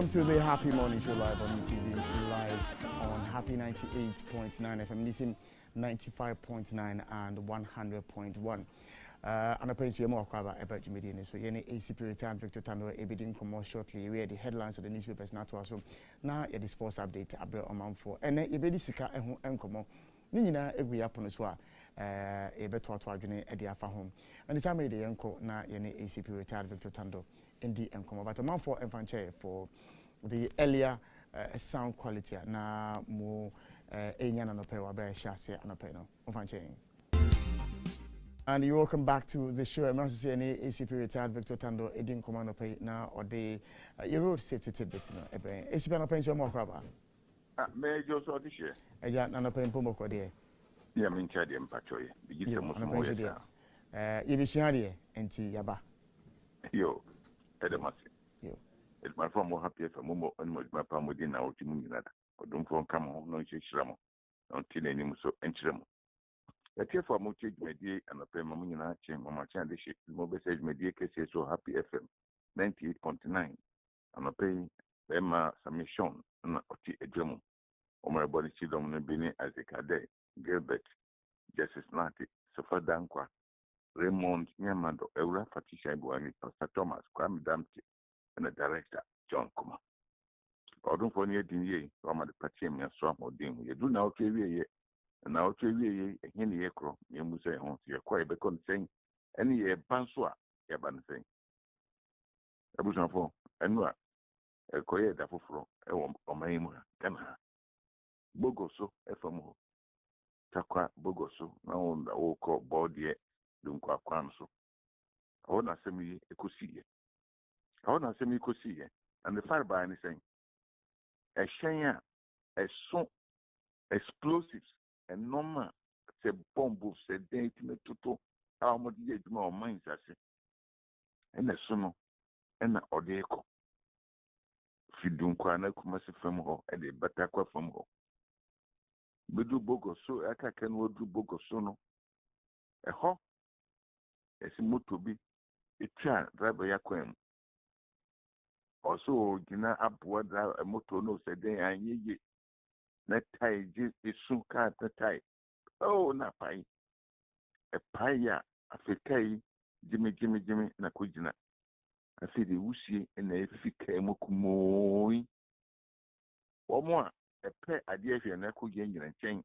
Welcome to the Happy Morning Show live on ETV, live on Happy 98.9 FM, listen 95.9 and 100.1. And I praise you more about you media. So, any ACP return Victor Tando, Ebedin come shortly. We are the headlines of the newspapers now to us. Now, the sports update, Abel Oman for. And Ebedi Sika and Komo. Nina, if we are upon us, a better to Adjune at the Alpha home. And the same way the uncle now, any ACP retired Victor Tando in the Encomo. But a month for Enfanche for the earlier sound quality. Now, more Enyan and Opewa, Bear Shassi and Openo. Enfanche. And you welcome back to the show. I'm not saying any ACP retired Victor Tando, Edin Commando Pay now or the your road safety tidbit. ACP and Opens your more cover. May just saw this year. I just not paying Pomoko there. Yeah, I'm in charge of Pachoy. You be Shadi and T Yaba. Yo, Edamasi. Yo, it's my form more happy for Momo and my palm within our team. Or don't come home, no Shramo, until any so entramo. The care for Motage Media and a payment in our chain, Mama Chandiship, mobile media cases so happy FM 98.9 and a pay Emma Submission and a drum. Omar Body Chidom Bini as a cadet, Gilbert, Justice Nati, Sofa Dankwa, Raymond Nyamando, Eura Fatisha Buani, Pastor Thomas, Kwame Damti, and the director, John Kuma. Odun for near Dinye, Rama the Patim, and Swam or Dim, you do now carry and now carry a henny acro, you must say, you're quite become saying, any year Banswa, Yaban saying. I was on phone, and what? A quiet Dafofro, or my Gana. Bogoso, FMO. Takwa Bogoso, now on the old call body, Dunkwa Kwanso. I want to send me a cosie. I want to send me a cosie, and the fire by anything. A shanya, a son, explosives, and normal, say bomb, say date me to how much yet more minds I say. And a son, and a odeco. Fidunkwa na kumasi from ho, and a batakwa from ho. Bedu bogo so aka can do bogo so no. A ho a moto be a child driver yakwem. Also, Gina Abwa drive a moto no said they are ye. Net tie is soon cut the tie. Oh, na pie. A pie, a fake Jimmy Nakujina. I see the Wushi and a fike mokumoi. Or more. A pair idea if you're not going and chain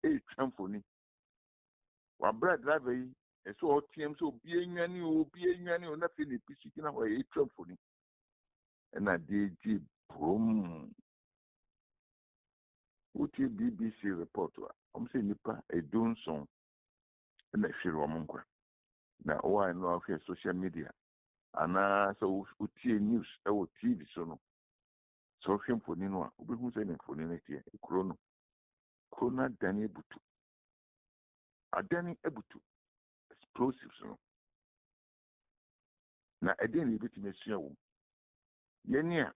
a trampoline. While bread driver, a so team so being any or nothing, a piece of a trampoline. And I did boom. What your BBC reporter? I'm saying Nipa a doon song and a shiro monqua. Now, all I know of here social media. And so, news, our TV sono. So him for Nino, who's saying for Ninety, Chrono. Chrono Danny Butu. A Danny Ebutu. Explosives. Now, I didn't even miss you. Yenia,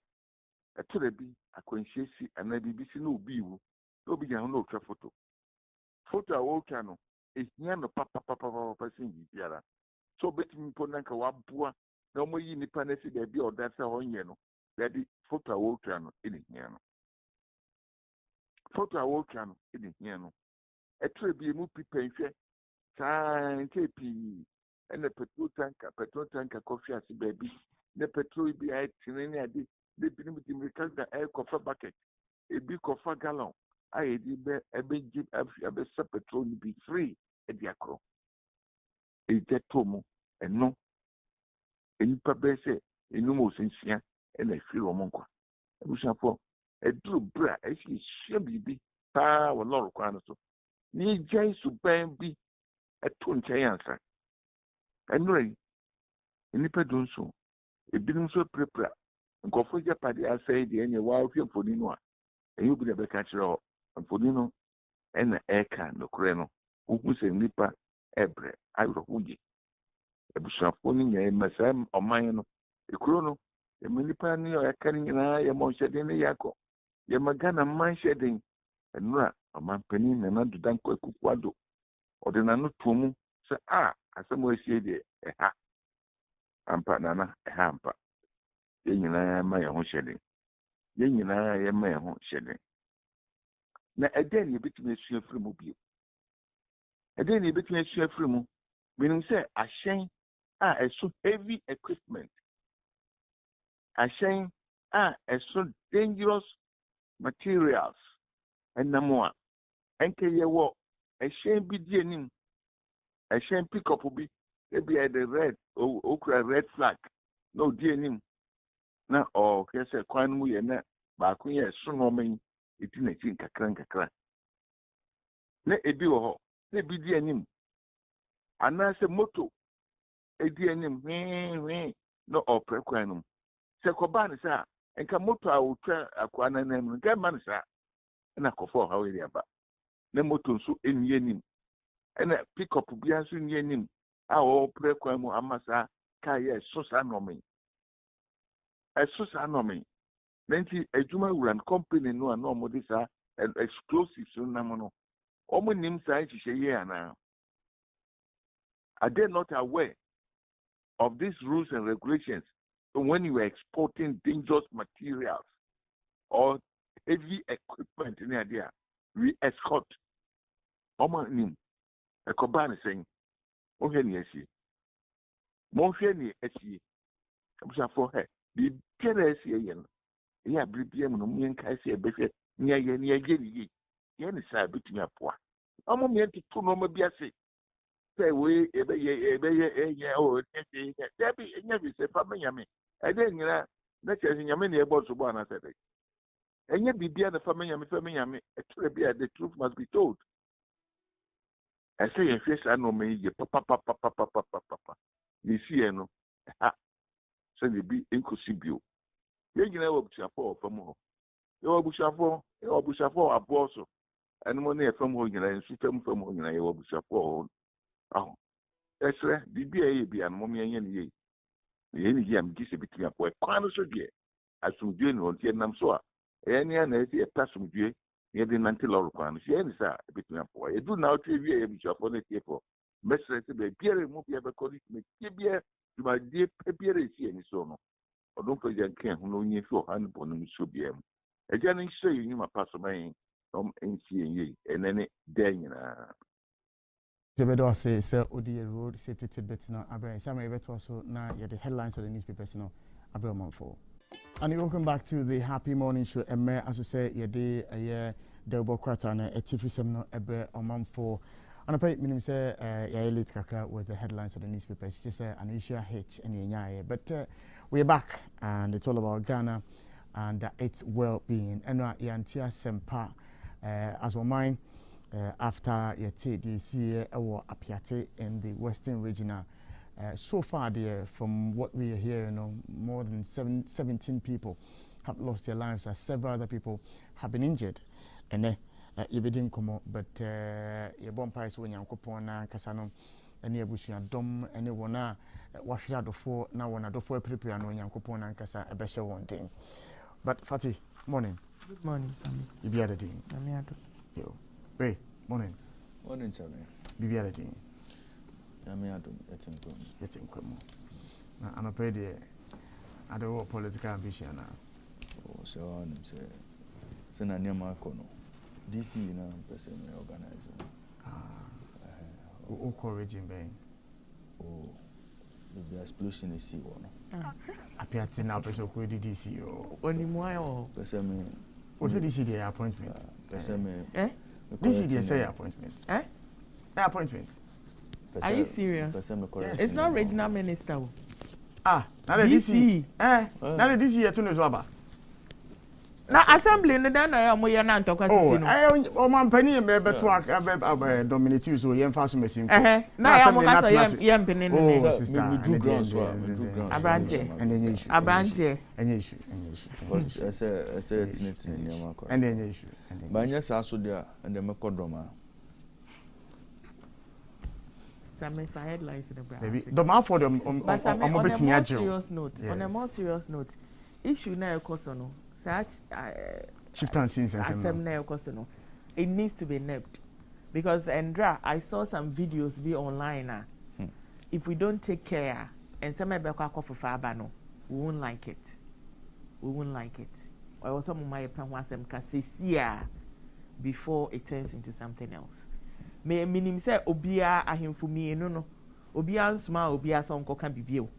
a telebi, a conscious, and a BBC no be no be no photo. Photo a wall channel is near no papa passing Yara. So betting Ponanka Wabua, no more in the panacea, there be or that's a onion. That the photo wall channel in it, Yano. Photo wall channel in it, Yano. A tribute movie pension, time KP, and a petrol tanker coffee as a baby. The petrol be at Tinania, they been with him because the air coffer bucket, a big coffer gallon. I did a big jeep of a petrol be free at the acro. A jet tomo, and no. And you probably say, in no more sincere. And I feel a monk. I wish I for a true bra, as he should be, or Laura Quanaso. Need Jay to be a 20 answer. And ready. And if I don't so, it didn't so prepare. And go for your party, I say the any wild film for Nino. And you'll be the catcher of and for Nino and the air can, no creno, who say nipper, ebre, I will hold you. A bishop phoning a masam or mine, a chrono. The Milipani are carrying an eye among shedding a yako. Yamagana man shedding, and rat a man penny and not to danko kukwado. Or the nano tumu, say, as some way say a ha. Ampa nana, a hamper. Then I am my own shedding. yɛn nyinaa yɛma ho hyɛden na ɛdɛn ne yɛbɛtumi asua firi mu bio ɛdɛn ne yɛbɛtumi asua firi mu meaning sɛ ahyɛn a ɛso heavy equipment ahyɛn a ɛso dangerous materials ɛnam a ɛnka yɛwɔ ɛhyɛn bi di anim ɛhyɛn pickup bi ebi ɛde red okura red flag na odi anim na ɔkɛ sɛ kwan no mu yɛ na baako yɛ ɛso nɔɔma yi eti n'akyi nkakra na ebi wɔ hɔ na ebi di anim anaasɛ moto edi anim hwee na ɔpɛ kwan no mu sɛ kɔbaa ne sɛ a nka moto a otwa akwa n'anan mu nka mma ne saa ɛna kɔfɔ ɔhaw yɛ aba na moto nso enyi anim ɛna pickup bi nso enyi anim a ɔpɛ kwan mu ama saa kaa yɛ ɛso saa nɔɔma yi ɛso saa nɔɔma yi na nti adwuma wura no company no a na ɔmo de saa explosives no nam no ɔmo nim saa nhyehyɛ yie anaa are they not aware of these rules and regulations when you are exporting dangerous materials or heavy equipment in the area we escort ɔmo nim ɛkɔbaa ne sɛn ɔhwɛ ne asie mɔhwɛ ne asie abusuafo hɛ biribiara asie yɛ no ɛyɛ abiribia mu no mu yɛn nkae sɛ ɛbɛhwɛ nea yɛ ne yie yɛn ne saa bɛtumi apoa ɔmo mmea toto nneɛma bi ase sɛ wei ɛbɛyɛ ɛyɛ o ɛyɛ dɛbi ɛnyɛ bi sɛ fa mɛnyame ɛdɛ nyina na kyerɛ sɛ nyame na ɛbɔ so bɔ anasɛ dɛ ɛnyɛ biribiara na fa mɛnyame ɛtwerɛ bi a the truth must be told ɛsɛ yɛhwɛ saa nneɛma yi yɛ papapapapapapa yɛsi yɛn no ɛha sɛdeɛ bi nkosi bio yɛn nyinaa wɔ abusuafoɔ wɔ fam hɔ yɛwɔ abusuafoɔ wɔ aboɔ so ɛnum ne yɛ fam hɔ nyinaa nsu fam hɔ nyinaa yɛwɔ abusuafoɔ wɔ hɔ aho ɛsrɛ biribi a ɛyɛ bi anomɔm yɛnyɛ ne yie yɛn ne yie a megye sɛ bitumi apɔ ɛkwan no so deɛ asomdwe ne ɔnti ɛnam so a ɛyɛ ne a na ɛsɛ yɛpɛ asomdwe yɛde nante lɔre kwan no so yɛn ne saa bitumi apɔ yɛdu na ɔtwe wie yɛ abusuafoɔ no atiefo mɛsrɛ sɛ baabiara mu bi abɛkɔ no tumi tie biara dwumadie pɛ biara esi ani so no ɔdɔm fɛ gya nka ho na onye fi ɔha no bɔ no so biara mu agya no nhyɛ yɛ nnwuma pa so ma yɛn ɔm nsi yɛn yie ɛnɛ ne daa nyinaa Jebedo say Odi road safety tidbits now. Abraham Samuel Beto also now the headlines of the newspapers now. Abraham Monfort. And welcome back to the Happy Morning Show. As you say, your day a year Delbo Kratana a TV seminar Ebre Omanfo. And I pay minimum say late kakra with the headlines of the newspapers. Just say Anisha H and Yanya. But we're back and it's all about Ghana and its well-being. And Yantia Sempa as well mine. After DC Apiate in the Western Region. So far, there, from what we are hearing, more than 17 people have lost their lives, as several other people have been injured. And you didn't come up, but your bumpers when you're Copona, Casano, and your bush and dom, and you wanna wash out the four now when I do for a prepare and when you're Copona and Casa, a better one thing. But Fatih, morning. Good morning, Sammy. You be at the team. I'm here. Yo. Ray, morning. Morning, Charlie. Bibi at the team. I'm here to get him come. I'm a pretty. I don't want political ambition now. Oh, so I'm saying, send a near Marcono. DC, you know, person organizer. Who encouraging Bain? Oh, the explosion is see one. Appear to now, person who did DC or only more. Person, what did DC the appointment? Person, This is the say appointment. Eh? Appointment. Are you serious? Yes. It's not regional minister. Now the DC. Now the DC here to Nzwaba. Na assembly no dan na mo ye na ntokwa sisi no. O man pani e beto dominative so ye mfa so mesin ko. Na ya mo ka so ye mpene no. Oh sister. Me do grounds wa, me do grounds. Abrante. Enye issue. Abrante. Enye issue. Ese tinetine ni amako. Enye issue. Banya sa so dia and the mekodoma. Some headlines in the brand. Maybe the man for them on a more serious note, issue na ekoso such shift and scenes and it needs to be nipped because Andra, I saw some videos be online. If we don't take care and some we won't like it. We won't like it. also my some can before it turns into something else. Me minim say obia ahemfu mi no obia nsuma obia sonko can be bio,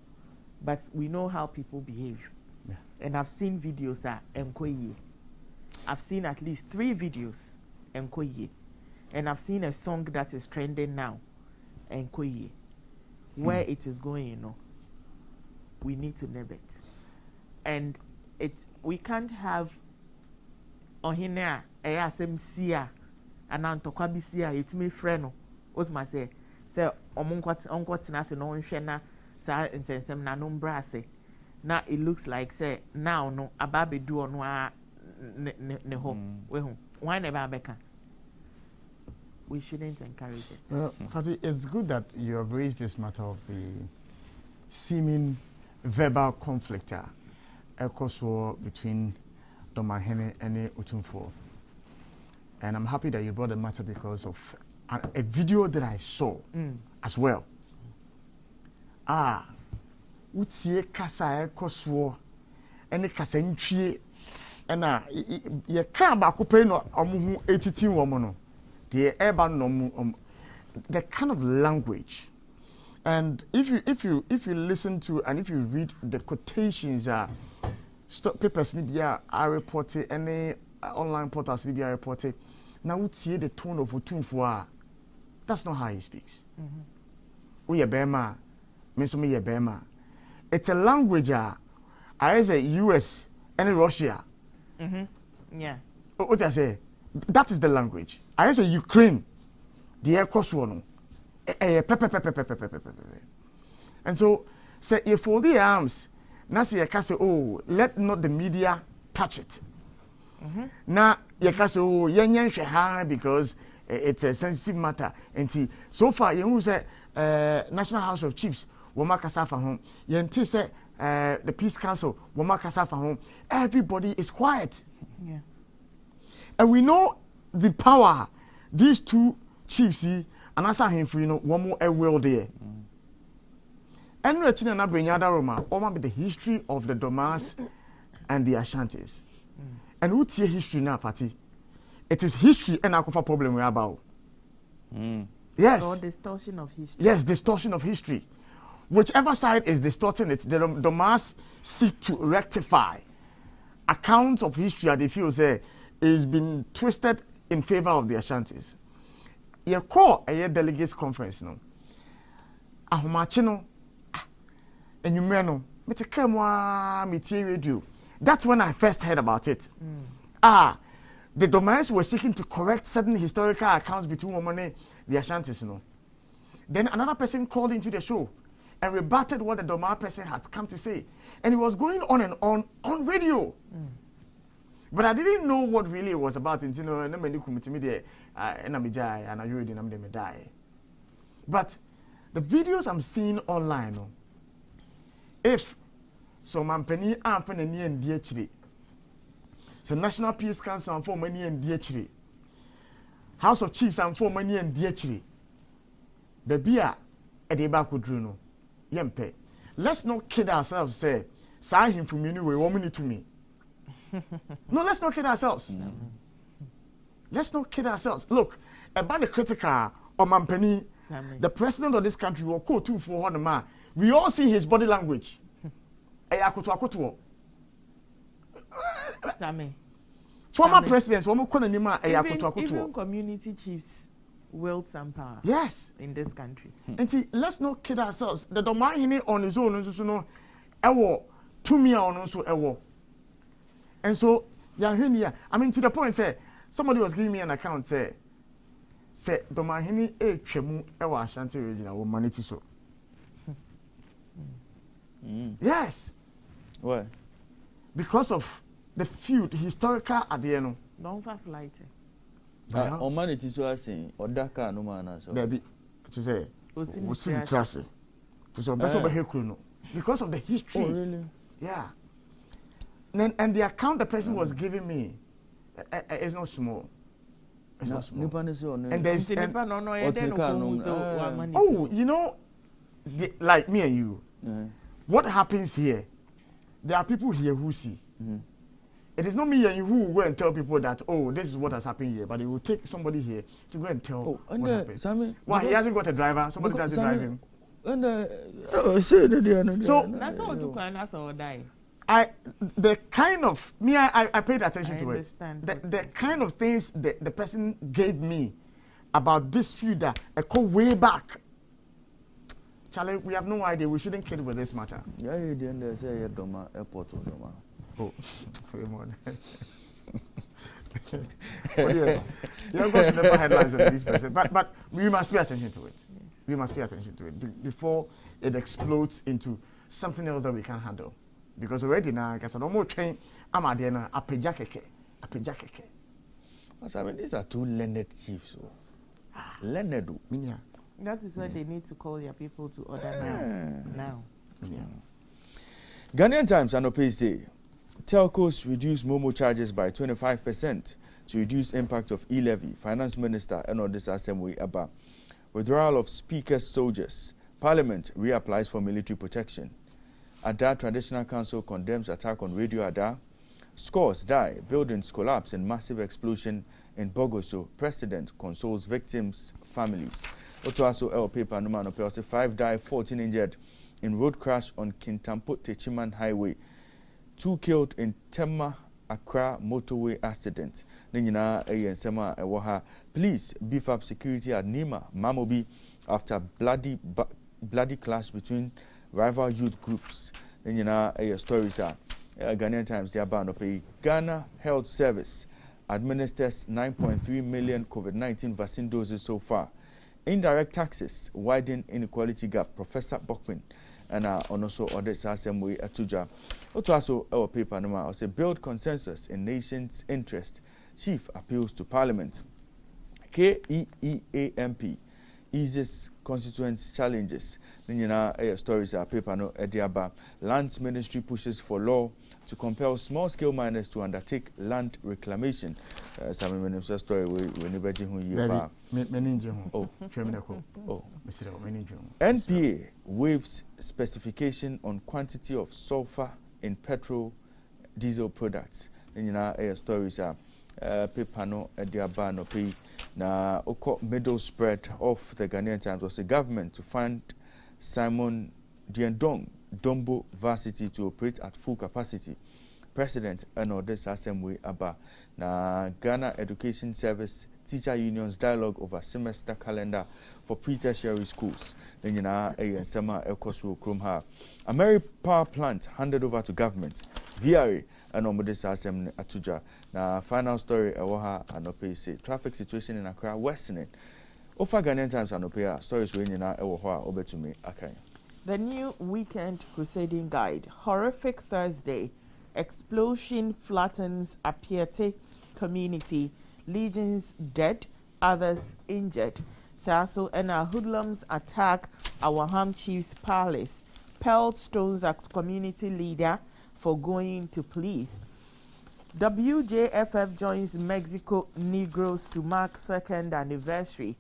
but we know how people behave. Yeah. And I've seen videos I've seen at least 3 videos and I've seen a song that is trending now where it is going, we need to nab it. And we can't have ohine a asem sia anantokwa bi sia etumi frɛ no otuma say onkot na se no nhwɛ na sa nsensem na no brase na it looks like say now no ababe do ono a ne ho we ho why never abeka. We shouldn't encourage it. Well, Fati, it's good that you have raised this matter of the seeming verbal conflict between Domahene and Utumfo. And I'm happy that you brought the matter because of a video that I saw as well. Utie kasa ekoswo ene kasa ntwie ena ye ka ba ko pe no omuhu etiti wo mo no the urban no the kind of language. And if you listen to and if you read the quotations papers ni bia are reported any online portals ni bia reported now utie the tone of Otumfo that's not how he speaks. Uye bema me so me ye bema. It's a language I say US and Russia. Yeah. What I say that is the language. I say Ukraine the air cost one. And so say if for the arms now say you can say let not the media touch it. Now you can say yen because it's a sensitive matter. And so far you say National House of Chiefs Woma kasa fa home. Yenti say the Peace Council Woma kasa fa home. Everybody is quiet. Yeah. And we know the power these two chiefs and asa himfo one more well there. And we are na bring other Roma be the history of the Domas and the Ashantis. And what's your history now, Party? It is history and akofa problem we about. Yes. Or distortion of history. Yes, distortion of history. Whichever side is distorting it, the Domas seek to rectify. Accounts of history that they feel say is been twisted in favor of the Ashantis. You call a delegates conference no. Ahomachino and you meno me take me radio. That's when I first heard about it. The Domas were seeking to correct certain historical accounts between Womane the Ashantis, Then another person called into the show and rebutted what the Doma person had come to say. And it was going on and on radio. But I didn't know what really it was about. But the videos I'm seeing online, if so mampani amfa na ni andi akire, so National Peace Council amfa mani andi akire, House of Chiefs amfa mani andi akire, baby a ede ba kodru no yempe. Let's not kid ourselves say sa him from you we woman to me. No, let's not kid ourselves. Let's not kid ourselves. Look, about the critical or mampani, the president of this country will call 2 for 1 man. We all see his body language. Former presidents, even community chiefs wield some power. Yes, in this country. And let's not kid ourselves. The Domahine on his own, ewo 2 million on so ewo. And so, I mean, to the point, say somebody was giving me an account, say Domahine chemu ewa Ashanti regional womanity so. Yes. Why? Because of the feud, historical at the end. Don't flight. Humanity so I say, or Daka no man as well. Baby, to say, we see the trust. To say, best over here, because of the history. Oh, really? Yeah. And the account the person was giving me is not small. It's not small. And there's like me and you. What happens here? There are people here who see. It is not me and you who will go and tell people that, oh, this is what has happened here, but it will take somebody here to go and tell what happened. Sammy, Why, he hasn't got a driver, somebody doesn't drive him. And So That's all to plan, that's all die. The kind of I paid attention to it. Understand The kind of things the person gave me about this feud that I go way back. Charlie, we have no idea. We shouldn't kid with this matter. Yeah, you didn't say you're Doma airport or Doma. Oh, yeah, of course, never headlines of this person, but we must pay attention to it. We must pay attention to it before it explodes into something else that we can't handle. Because already now, because no more train, I'm at the end. Apejake. I mean, these are two learned chiefs. Learned, Minya. That is why they need to call their people to order now. Yeah. Ghanaian Times and Opay say, telcos reduce Momo charges by 25% to reduce impact of e-levy. Finance Minister Enodis Assembly about withdrawal of speakers, soldiers. Parliament reapplies for military protection. Ada Traditional Council condemns attack on Radio Ada. Scores die. Buildings collapse in massive explosion in Bogoso. President consoles victims' families. Also, El paper number 5 die, 14 injured in road crash on Kintampo Techiman Highway. 2 killed in Tema Accra motorway accident. Ningina Sema Ewaha. Police beef up security at Nima Mamobi after bloody clash between rival youth groups. Ningina stories are Ghanaian Times they are pay. Ghana Health Service administers 9.3 million COVID-19 vaccine doses so far. Indirect taxes widen inequality gap. Professor Bokman and also other Sasemwe Atuja. Also, our paper number say build consensus in nation's interest. Chief appeals to Parliament. KEEAMP eases constituents challenges. Then stories are paper no Ediaba. Lands Ministry pushes for law to compel small-scale miners to undertake land reclamation. Some minister story we never do here. Oh, NPA waives specification on quantity of sulfur in petrol, diesel products. Then stories are paper no Ediaba no pay. Na oko middle spread of the Ghanaian Times was the government to fund Simon Diendong Dombo Varsity to operate at full capacity. President Enodis Assembly Aba na Ghana Education Service Teacher Unions dialogue over semester calendar for pre-tertiary schools. Then Sema Elkosru Krumha. Ameri power plant handed over to government. VRA and Omodis Assembly Atuja. Na final story Ewaha and Opay say traffic situation in Accra worsening. Ofa Ghanaian Times and Opay stories we na Ewaha Obetumi Akai. The new weekend crusading guide, horrific Thursday, explosion flattens Apiete community, legions dead, others injured. Sasso and our hoodlums attack our Ham Chief's palace, pelted stones at community leader for going to police. WJFF joins Mexico Negroes to mark 2nd anniversary.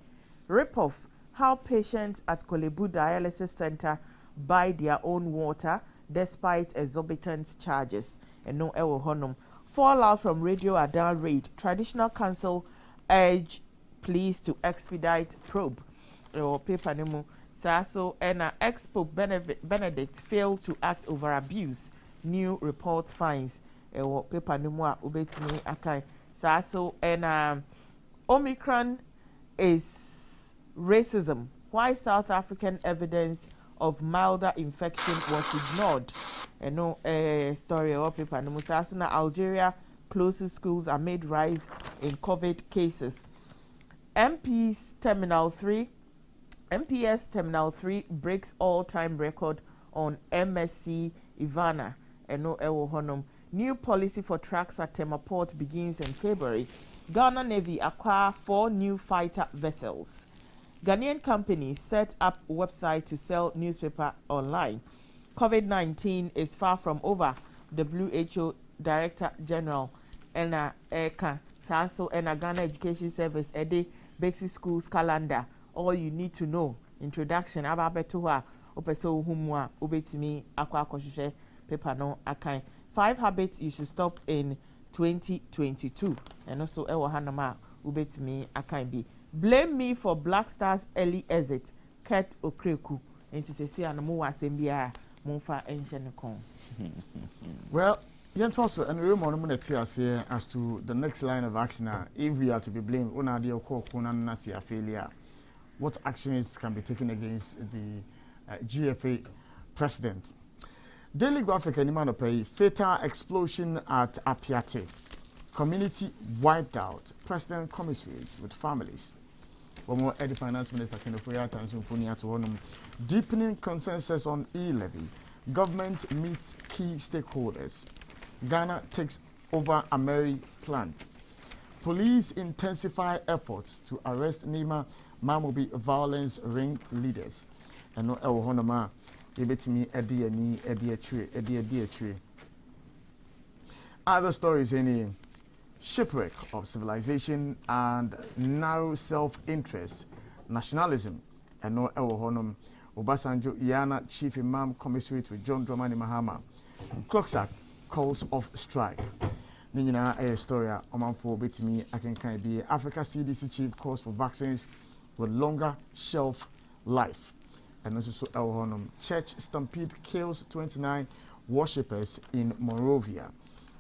Rip-off how patients at Kolebu Dialysis Center buy their own water despite exorbitant charges. And no ewo honum. Fallout from Radio Adan raid. Traditional Council urge police to expedite probe. Or paper nemu. Sasso and ex-Pope Benedict failed to act over abuse. New report finds. Or paper nemu ubetumi akai. Sasso and Omicron is racism. Why South African evidence of milder infection was ignored. And no story or paper. No Musasana Algeria closes schools amid rise in COVID cases. MPS Terminal 3 breaks all-time record on MSC Ivana. And no Ewo Honum. New policy for trucks at Tema Port begins in February. Ghana Navy acquire 4 new fighter vessels. Ghanaian companies set up website to sell newspaper online. COVID-19 is far from over. WHO Director General Ena Eka Sasso Ena Ghana Education Service Ede Basic Schools Calendar. All you need to know. Introduction. Ababetuwa Opeso Humwa Ubetumi Aqua Koshe Paper no Akai. 5 habits you should stop in 2022. And also ewo hanama ubetumi akan bi. Blame me for Black Stars early exit. Kurt Okreku. Enti se si anamu wasem bia monfa enhye ne kon. Well, also, and we want to say as to the next line of action. If we are to be blamed, failure, what actions can be taken against the GFA president? Daily Graphic and pay fatal explosion at Apiate. Community wiped out. President commiserates with families. One more Eddie Finance Minister deepening consensus on e-levy. Government meets key stakeholders. Ghana takes over Ameri plant. Police intensify efforts to arrest Nima Mamobi violence ring leaders. And no Honoma, Ebetimi Edi. Other stories in shipwreck of civilization and narrow self-interest, nationalism, and no Honum. Obasanjo Yana Chief Imam Commissariat with John Dramani Mahama. Clocksack calls of strike. Nina a story Omanfo Betimi Akenkan be Africa CDC chief calls for vaccines with longer shelf life. And also Honum church stampede kills 29 worshippers in Monrovia.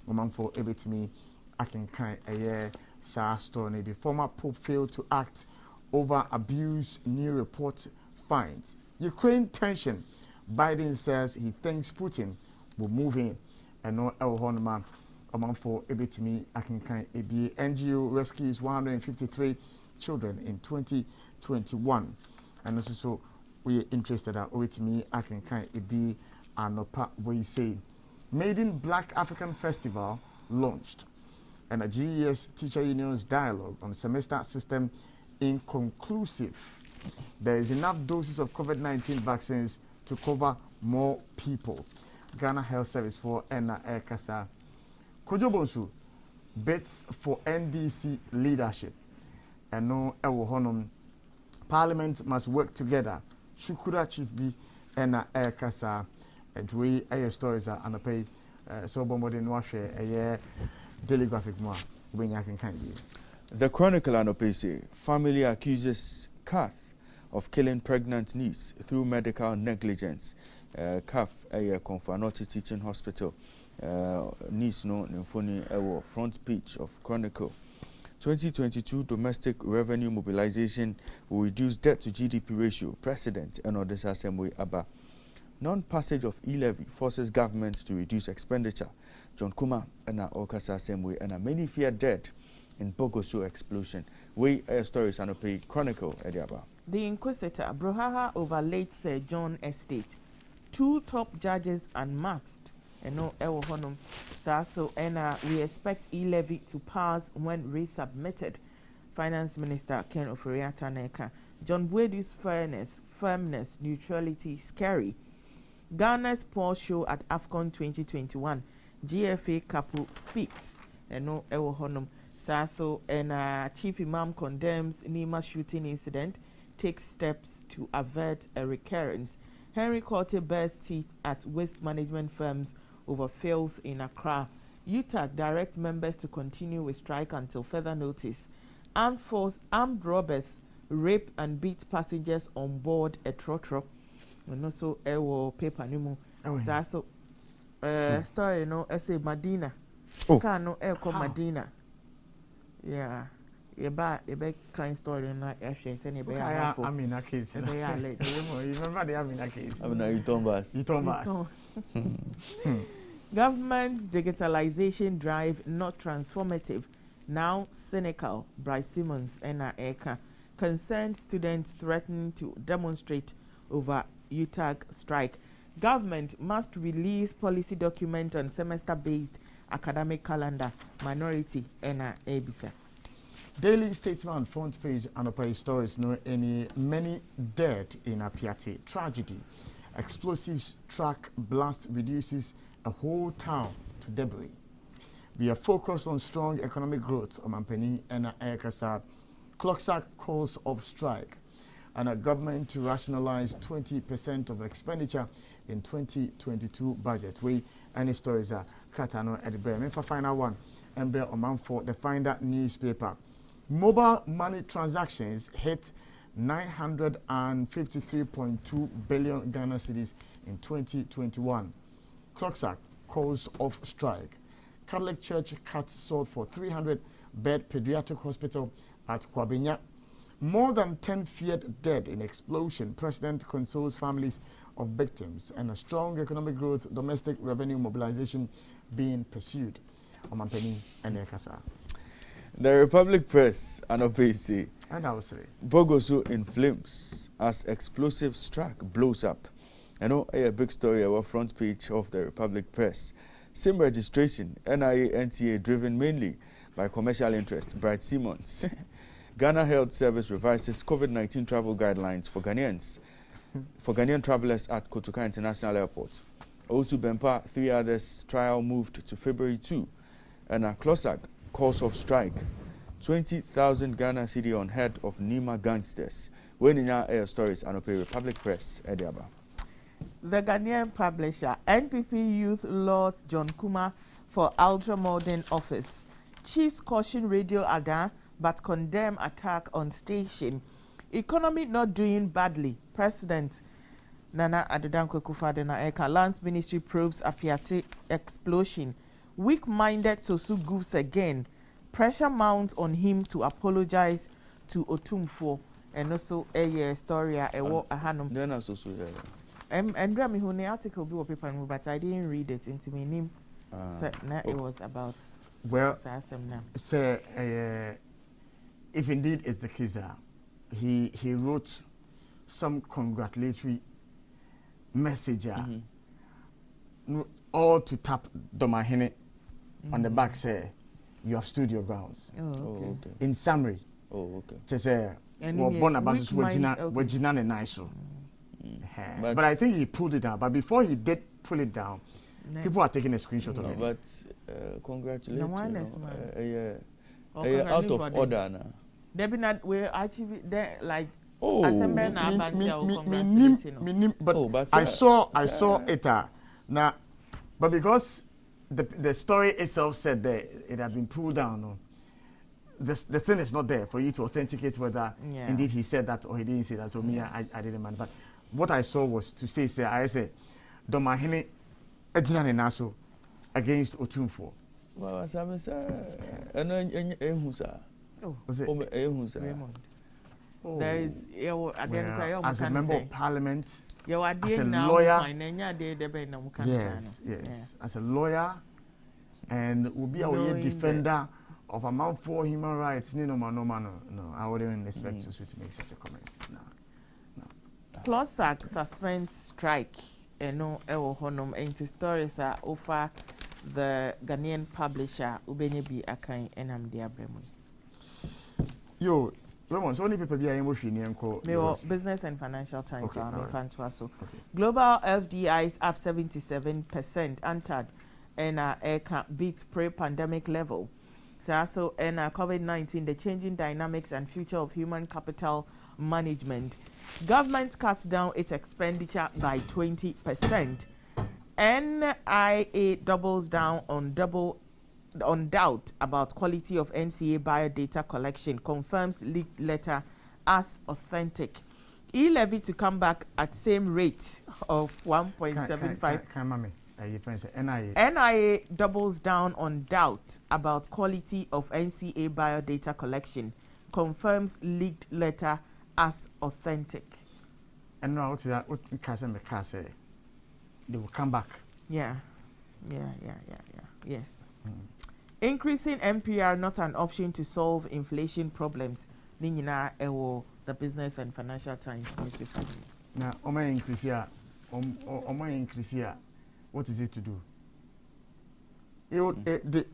Omanfo Ebetimi Akenkan a year sa story. The former Pope failed to act over abuse. New report finds. Ukraine tension. Biden says he thinks Putin will move in. And no El Honman, among for Ebitimi Akinkan Ebi. NGO rescues 153 children in 2021. And also, so we are interested at Ebitimi Akinkan Ebi and Opa we say. Maiden Black African Festival launched. And a GES Teacher Unions dialogue on semester system inconclusive. There is enough doses of COVID-19 vaccines to cover more people. Ghana Health Service for Enna Ekasa. Kojobonsu bids for NDC leadership. And no Ewo Honum. Parliament must work together. Shukura Chief B Enna Ekasa. And we air stories are pay so bombarded washe a year daily graphic more when you can kind of. The Chronicle Anopese family accuses Kath of killing pregnant niece through medical negligence. CAF a Confanoti Teaching Hospital. Niece no Nymphony front page of Chronicle. 2022 domestic revenue mobilization will reduce debt to GDP ratio. President and this assembly Abba. Non-passage of e-levy forces government to reduce expenditure. John Kuma and Okasa assembly and many fear dead in Bogoso explosion. We stories and pay Chronicle Ediaba. The Inquisitor Brohaha over late Sir John Estate. 2 top judges unmasked. And no Ewo Honum. So we expect e-levy to pass when resubmitted. Finance Minister Ken Ofori-Atta Neka. John Buedu's firmness, neutrality, scary. Ghana's poor show at AFCON 2021. GFA couple speaks. And no Ewo Honum. So Chief Imam condemns Nima shooting incident. Takes steps to avert a recurrence. Henry Cote bears teeth at waste management firms over filth in Accra. UTAG direct members to continue with strike until further notice. Armed robbers rape and beat passengers on board a trotro. And also paper nimu. So story say Medina. Kano Medina. Yeah. Ebe kind story na FJ send ebe ya I mean that case. You remember the Amina case? I mean, you turn back. Government's digitalization drive not transformative, now cynical. Bryce Simmons and Eka. Concerned students threatening to demonstrate over UTAG strike. Government must release policy document on semester-based academic calendar. Minority and Abisa. Daily Statesman front page and upper stories know many dead in Apiate tragedy. Explosives truck blast reduces a whole town to debris. We are focused on strong economic growth on Mampeni and Ekasa. Clocksack calls of strike and a government to rationalize 20% of expenditure in 2022 budget. We any stories are Kratano at the Bremen for final one. Ember Omanfo, the Finder newspaper. Mobile money transactions hit 953.2 billion Ghana cedis in 2021. Clocksack calls off strike. Catholic Church cuts sold for 300-bed pediatric hospital at Kwabenya. More than 10 feared dead in explosion. President consoles families of victims, and a strong economic growth, domestic revenue mobilization being pursued. Omampeni and Ekasa. The Republic Press and OPC. And I will say Bogoso in flames as explosive strike blows up. I know a big story our front page of the Republic Press. SIM registration, NIA NTA driven mainly by commercial interest. Bright Simmons. Ghana Health Service revises COVID-19 travel guidelines for Ghanaians. For Ghanaian travelers at Kotoka International Airport. Also Bempa, 3 others trial moved to February 2. And a Closak calls off strike. 20,000 Ghana cedi on head of Nima gangsters. When in our air stories and Ope Republic Press, Ediaba. The Ghanaian publisher, NPP Youth Lords John Kuma for ultra-modern office. Chiefs caution Radio Ada but condemn attack on station. Economy not doing badly. President Nana Adodankwe Akufo-Addo Eka. Lands Ministry probes Apiati explosion. Weak-minded Sosu goofs again. Pressure mounts on him to apologize to Otumfo. And also a story a hanum. Then also so Andrea Mihune article be paper, but I didn't read it into me name. So now it was about say if indeed it's the case, he wrote some congratulatory message, all to tap Domahene on the back, say you have stood your grounds. Okay. In summary, just say born about Wajina nice. But I think he pulled it down. But before he did pull it down, people are taking a screenshot of it. But congratulations. Out of order now. They be not we actually there like but I saw it now, but because the story itself said that it had been pulled down. No, the thing is not there for you to authenticate whether indeed he said that or he didn't say that. So me, I didn't mind. But what I saw was to say I said, Domahene Ejina Naso against Otumfo. Well, as I said, there is as a member of parliament, as a lawyer, yes, as a lawyer, and will be a defender of amount for human rights. No, I wouldn't expect you to make such a comment. No. Closak suspends strike. No, honum into stories are over the Ghanaian publisher Ubenyebi Akai Enamdi Abremu. Yo, Ramon, so only people be able to Business and Financial Times. Okay. Global FDI is up 77%, Antad, and beats pre-pandemic level. So, and COVID-19, the changing dynamics and future of human capital management. Government cuts down its expenditure by 20%. NIA doubles down on doubt about quality of NCA biodata collection, confirms leaked letter as authentic. E-levy to come back at same rate of 1.75. NIA doubles down on doubt about quality of NCA biodata collection, confirms leaked letter as authentic. And now what's that? What say? They will come back. Yeah. Yes. Increasing MPR not an option to solve inflation problems. Nina Ewo, the Business and Financial Times newspaper. Now, Oma increase here. What is it to do? The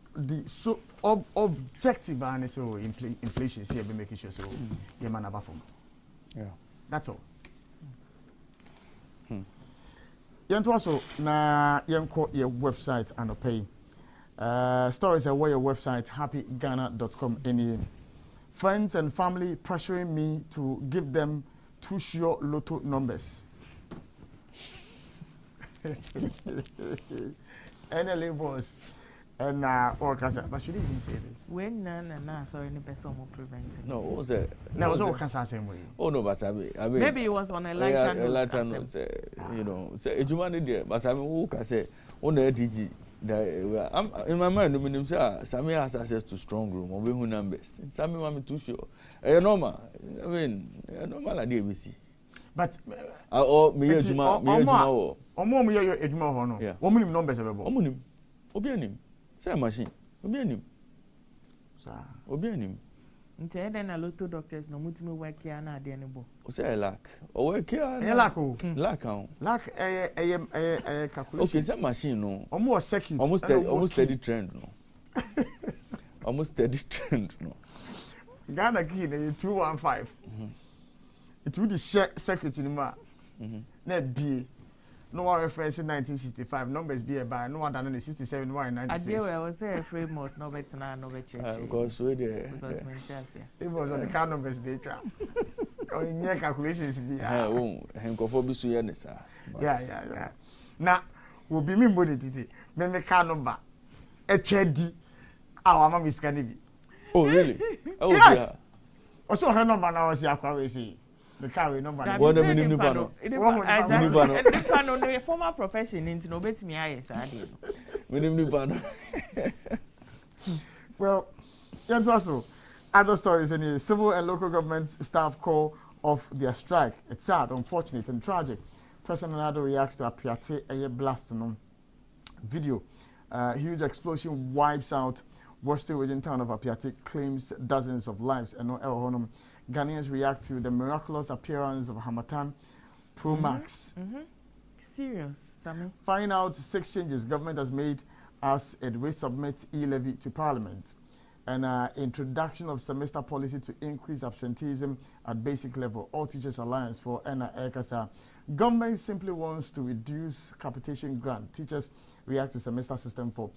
so objective and so inflation is here be making sure so you man above from. Yeah. That's all. Yanto also na yanko your website and pay. Stories away your website happyghana.com. Any friends and family pressuring me to give them 2 sure lotto numbers. Any labels And or Casa, but she didn't say this. When none, sorry, any person will prevent it. No, what was that? Now, was all Casa same way. Oh no, but I mean, Maybe it was on a lighter note. A lighter note, you know. Say, you man there, but I mean, who can say on the DG? I'm in my mind. When say Sammy has access to strong room, or who numbers. Sammy, I'm too sure. Normal. I mean, normal like the ABC. But or me, Juma, or more me, your Edmond Hono. Yeah, woman numbers available. Omunim, Obianim, say machine, Obianim, sir, Obianim. Until then, a lot of doctors no mutimi work here and at the anymore. Say lack, or work here, lack, lack, calculation. Okay, say machine, no, almost second, almost steady trend, no, almost steady trend, no. Ghana key 215. It would be secretary in ma. Net B. No one reference in 1965. Numbers be by no one than in 67, 196. I was there frame most no better now, no better. Because we there. It was on the car numbers data. Or in your calculations be. Yeah. Now, will be me body did. Then the car number. HD. Our mom is Canadian. Oh, really? Oh, yes. Also, her number now is Yakaway. The car number. What the minimum panel? The former profession into no bet me. I minimum panel. Well, yes, also other stories in the civil and local government staff call off their strike. It's sad, unfortunate, and tragic. President Nado reacts to a Piatti blast video. Huge explosion wipes out Worcester within town of Apiati, claims dozens of lives. And Ghanaians react to the miraculous appearance of Hamatan Pro Max. Serious, Sammy. Find out 6 changes government has made as it resubmits e-levy to Parliament. And introduction of semester policy to increase absenteeism at basic level. All Teachers Alliance for Ena Ekasa. Government simply wants to reduce capitation grant. Teachers react to semester system for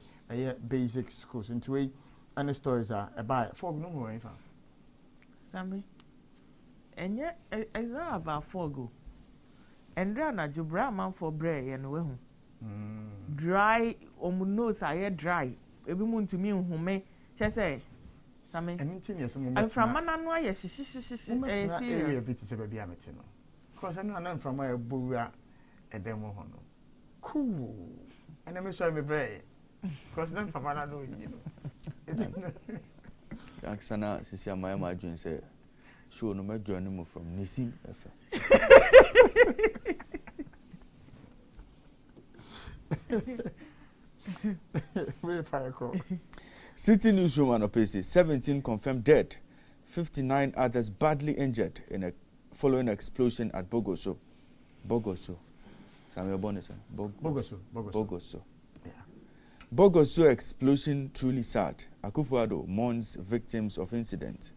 basic schools. Into a any stories are about for no more. Sammy. And yet, it's not about fogo. And then a jubra man for bread and we dry, nose are dry. Every moon to me who may say, Sammy. I'm from Mananoa, yes, area bit is a baby ametino. Because I know I'm from my Bura a demo hono. Cool. And I'm sure me bread. Because then from Manano, you know. Aksana, Sisia, my imagine say. Sure, no matter joining from Nissim City newsroom and opposite 17 confirmed dead, 59 others badly injured in a following explosion at Bogoso. Samuel Bonnet. Bogoso. Yeah. Bogoso explosion truly sad. Akufo-Addo mourns victims of incident.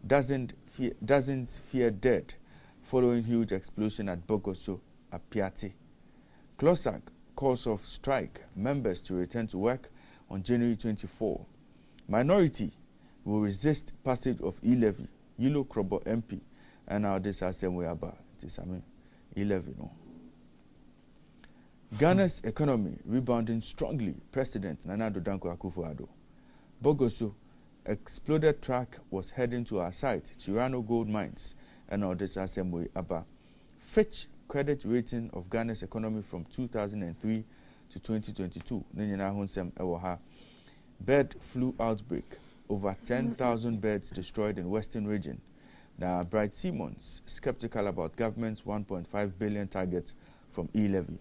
Dozens fear dead following huge explosion at Bogoso, Apiati. CLOSAG calls off strike members to return to work on January 24. Minority will resist passage of e-levy. Yilo Krobo MP and now this assembly about this e-levy no. Ghana's economy rebounding strongly. President Nana Addo Dankwa Akufo-Addo. Bogoso exploded truck was heading to our site, Chirano Gold Mines, and all this assembly about Fitch credit rating of Ghana's economy from 2003 to 2022. Ninyana Hunsem Ewaha. Bird flu outbreak. Over 10,000 birds destroyed in Western region. Now, Bright Simmons skeptical about government's 1.5 billion target from e-levy.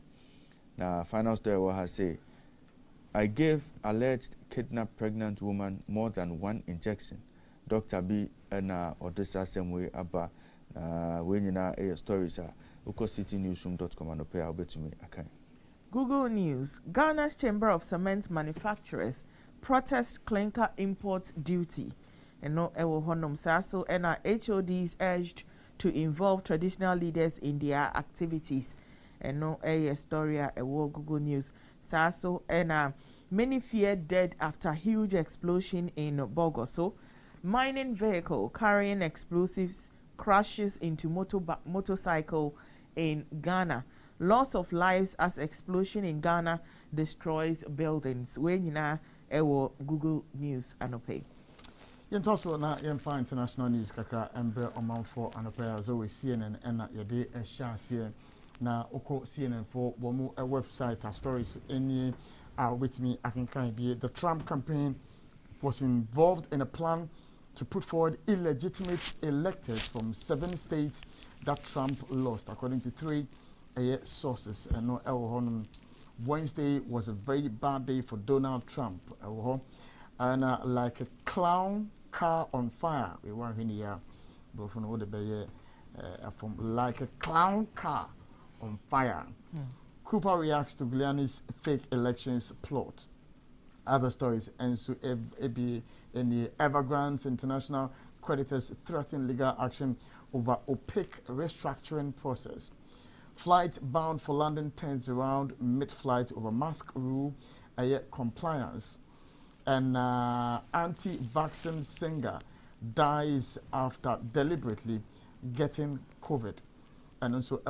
Now, final story Ewaha say, I gave alleged kidnapped pregnant woman more than 1 injection. Dr. B and Odessa same way about when you know stories are ukocitynewsroom.com and pay to me. Google News. Ghana's Chamber of Cement Manufacturers protest clinker import duty. And no ewo honum saso and our HODs urged to involve traditional leaders in their activities. And no story ewo Google News. Saso and many fear dead after huge explosion in Bogoso. Mining vehicle carrying explosives crashes into motorcycle in Ghana. Loss of lives as explosion in Ghana destroys buildings. When you know, Google News anɔpɛ. Yɛnto also na yɛmfa international news kakra ɛmbrɛ ɔmanfo anɔpɛ as always CNN ɛna yɛde ɛhyɛ aseɛ na ɔkɔ CNN for wɔn website stories any with me akenkan bi. The Trump campaign was involved in a plan to put forward illegitimate electors from 7 states that Trump lost, according to 3 sources. And Wednesday was a very bad day for Donald Trump. And like a clown car on fire, we were here, but from like a clown car on fire. Cooper reacts to Giuliani's fake elections plot. Other stories, and so in the Evergrande's international creditors threaten legal action over opaque restructuring process. Flight bound for London turns around mid-flight over mask rule, compliance. And anti-vaccine singer dies after deliberately getting COVID. And also,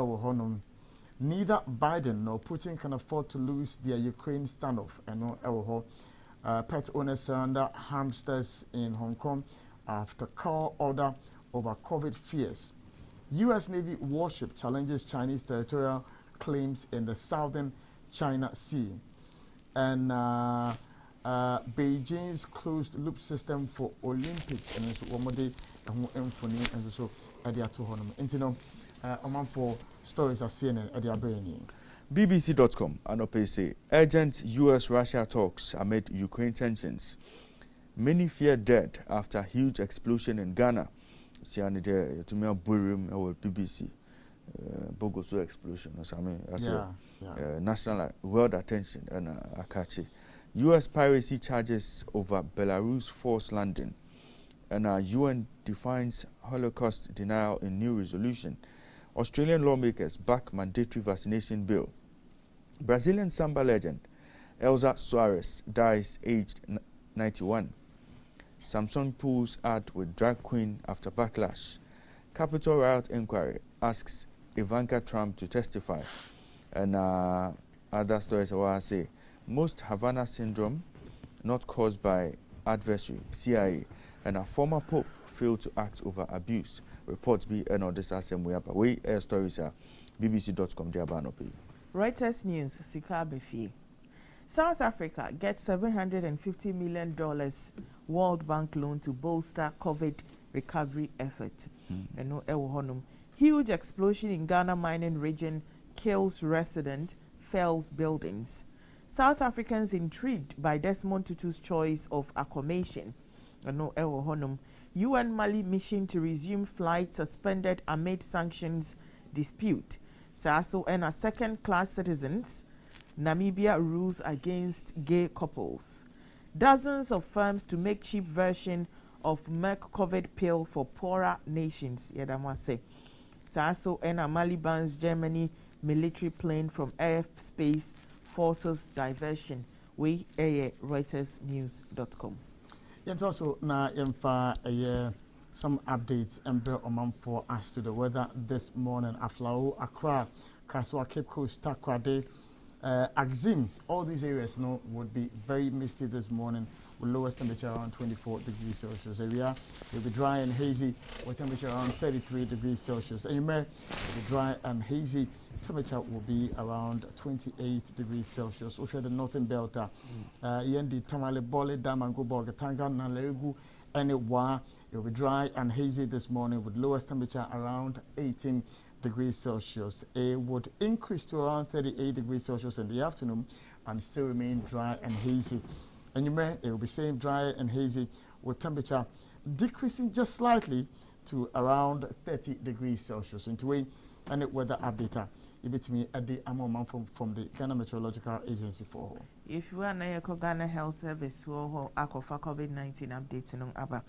neither Biden nor Putin can afford to lose their Ukraine standoff. And pet owners surrender hamsters in Hong Kong after call order over COVID fears. U.S. Navy warship challenges Chinese territorial claims in the southern China Sea. And Beijing's closed loop system for Olympics. And so one day, and so at the Atohonum. Oman for stories are CNN at the brain. BBC.com and say urgent US-Russia talks amid Ukraine tensions. Many fear dead after huge explosion in Ghana. See, I need to me a burim or BBC Bogoso explosion or something. National world attention and Akachi. US piracy charges over Belarus forced landing, and UN defines Holocaust denial in new resolution. Australian lawmakers back mandatory vaccination bill. Brazilian samba legend Elza Soares dies aged 91. Samsung pulls ad with drag queen after backlash. Capitol riot inquiry asks Ivanka Trump to testify. And other stories I want to say. Most Havana syndrome not caused by adversary, CIA, and a former pope failed to act over abuse. Reports be and this assembly up away air stories are bbc.com diabanopi. Reuters News, Sika Befi. South Africa gets $750 million World Bank loan to bolster COVID recovery effort. Huge explosion in Ghana mining region kills resident, fells buildings. South Africans intrigued by Desmond Tutu's choice of acclamation. UN Mali mission to resume flight suspended amid sanctions dispute. Sasso and a second-class citizens. Namibia rules against gay couples. Dozens of firms to make cheap version of Merck COVID pill for poorer nations. Yedamase. Sasso and a Mali bans Germany military plane from Air Space Forces diversion. We ReutersNews.com. Yes, also na yemfa some updates and for us to the weather this morning. Aflao, Accra, Kaswa, Cape Coast, Takrade, Axim, all these areas would be very misty this morning with lowest temperature around 24 degrees Celsius. Area will be dry and hazy with temperature around 33 degrees Celsius. And you may be dry and hazy. Temperature will be around 28 degrees Celsius. Also, the northern belt, Yendi, Tamale, Bole, Damango, Bogatanga, Nalegu, and it will be dry and hazy this morning with lowest temperature around 18 degrees Celsius. It would increase to around 38 degrees Celsius in the afternoon and still remain dry and hazy. And you may, it will be same dry and hazy with temperature decreasing just slightly to around 30 degrees Celsius. Into a and it weather update. It's me at the amount from the Ghana Meteorological Agency for. If you are near Ghana Health Service, for COVID-19 updates on ABBA.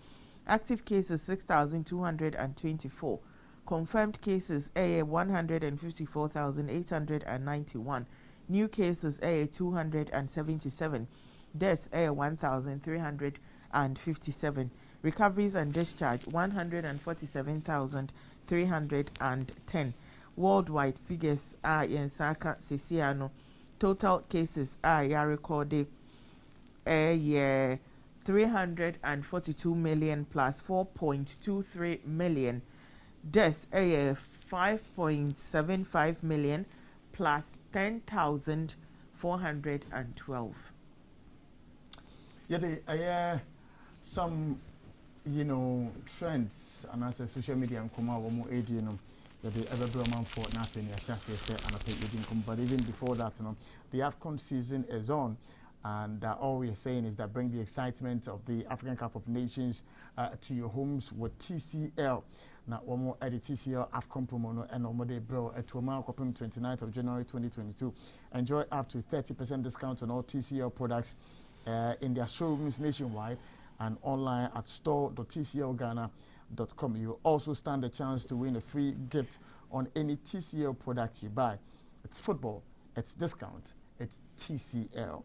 Active cases 6,224. Confirmed cases 154,891. New cases 277. Deaths 1,357. Recoveries and discharge 147,310. worldwide figures are yensaka sesiano. Total cases are recorded yeah 342 million plus 4.23 million. Death 5.75 million plus 10,412. Yeah, some trends and as a social media and come out one more AD the ever man for nothing but even before that the AFCON season is on. And all we are saying is that bring the excitement of the African Cup of Nations to your homes with TCL. Now, one more at the TCL AFCON promo and one day bro at 29th of January 2022. Enjoy up to 30% discount on all TCL products in their showrooms nationwide and online at store.tclghana.com. You also stand a chance to win a free gift on any TCL product you buy. It's football, it's discount, it's TCL.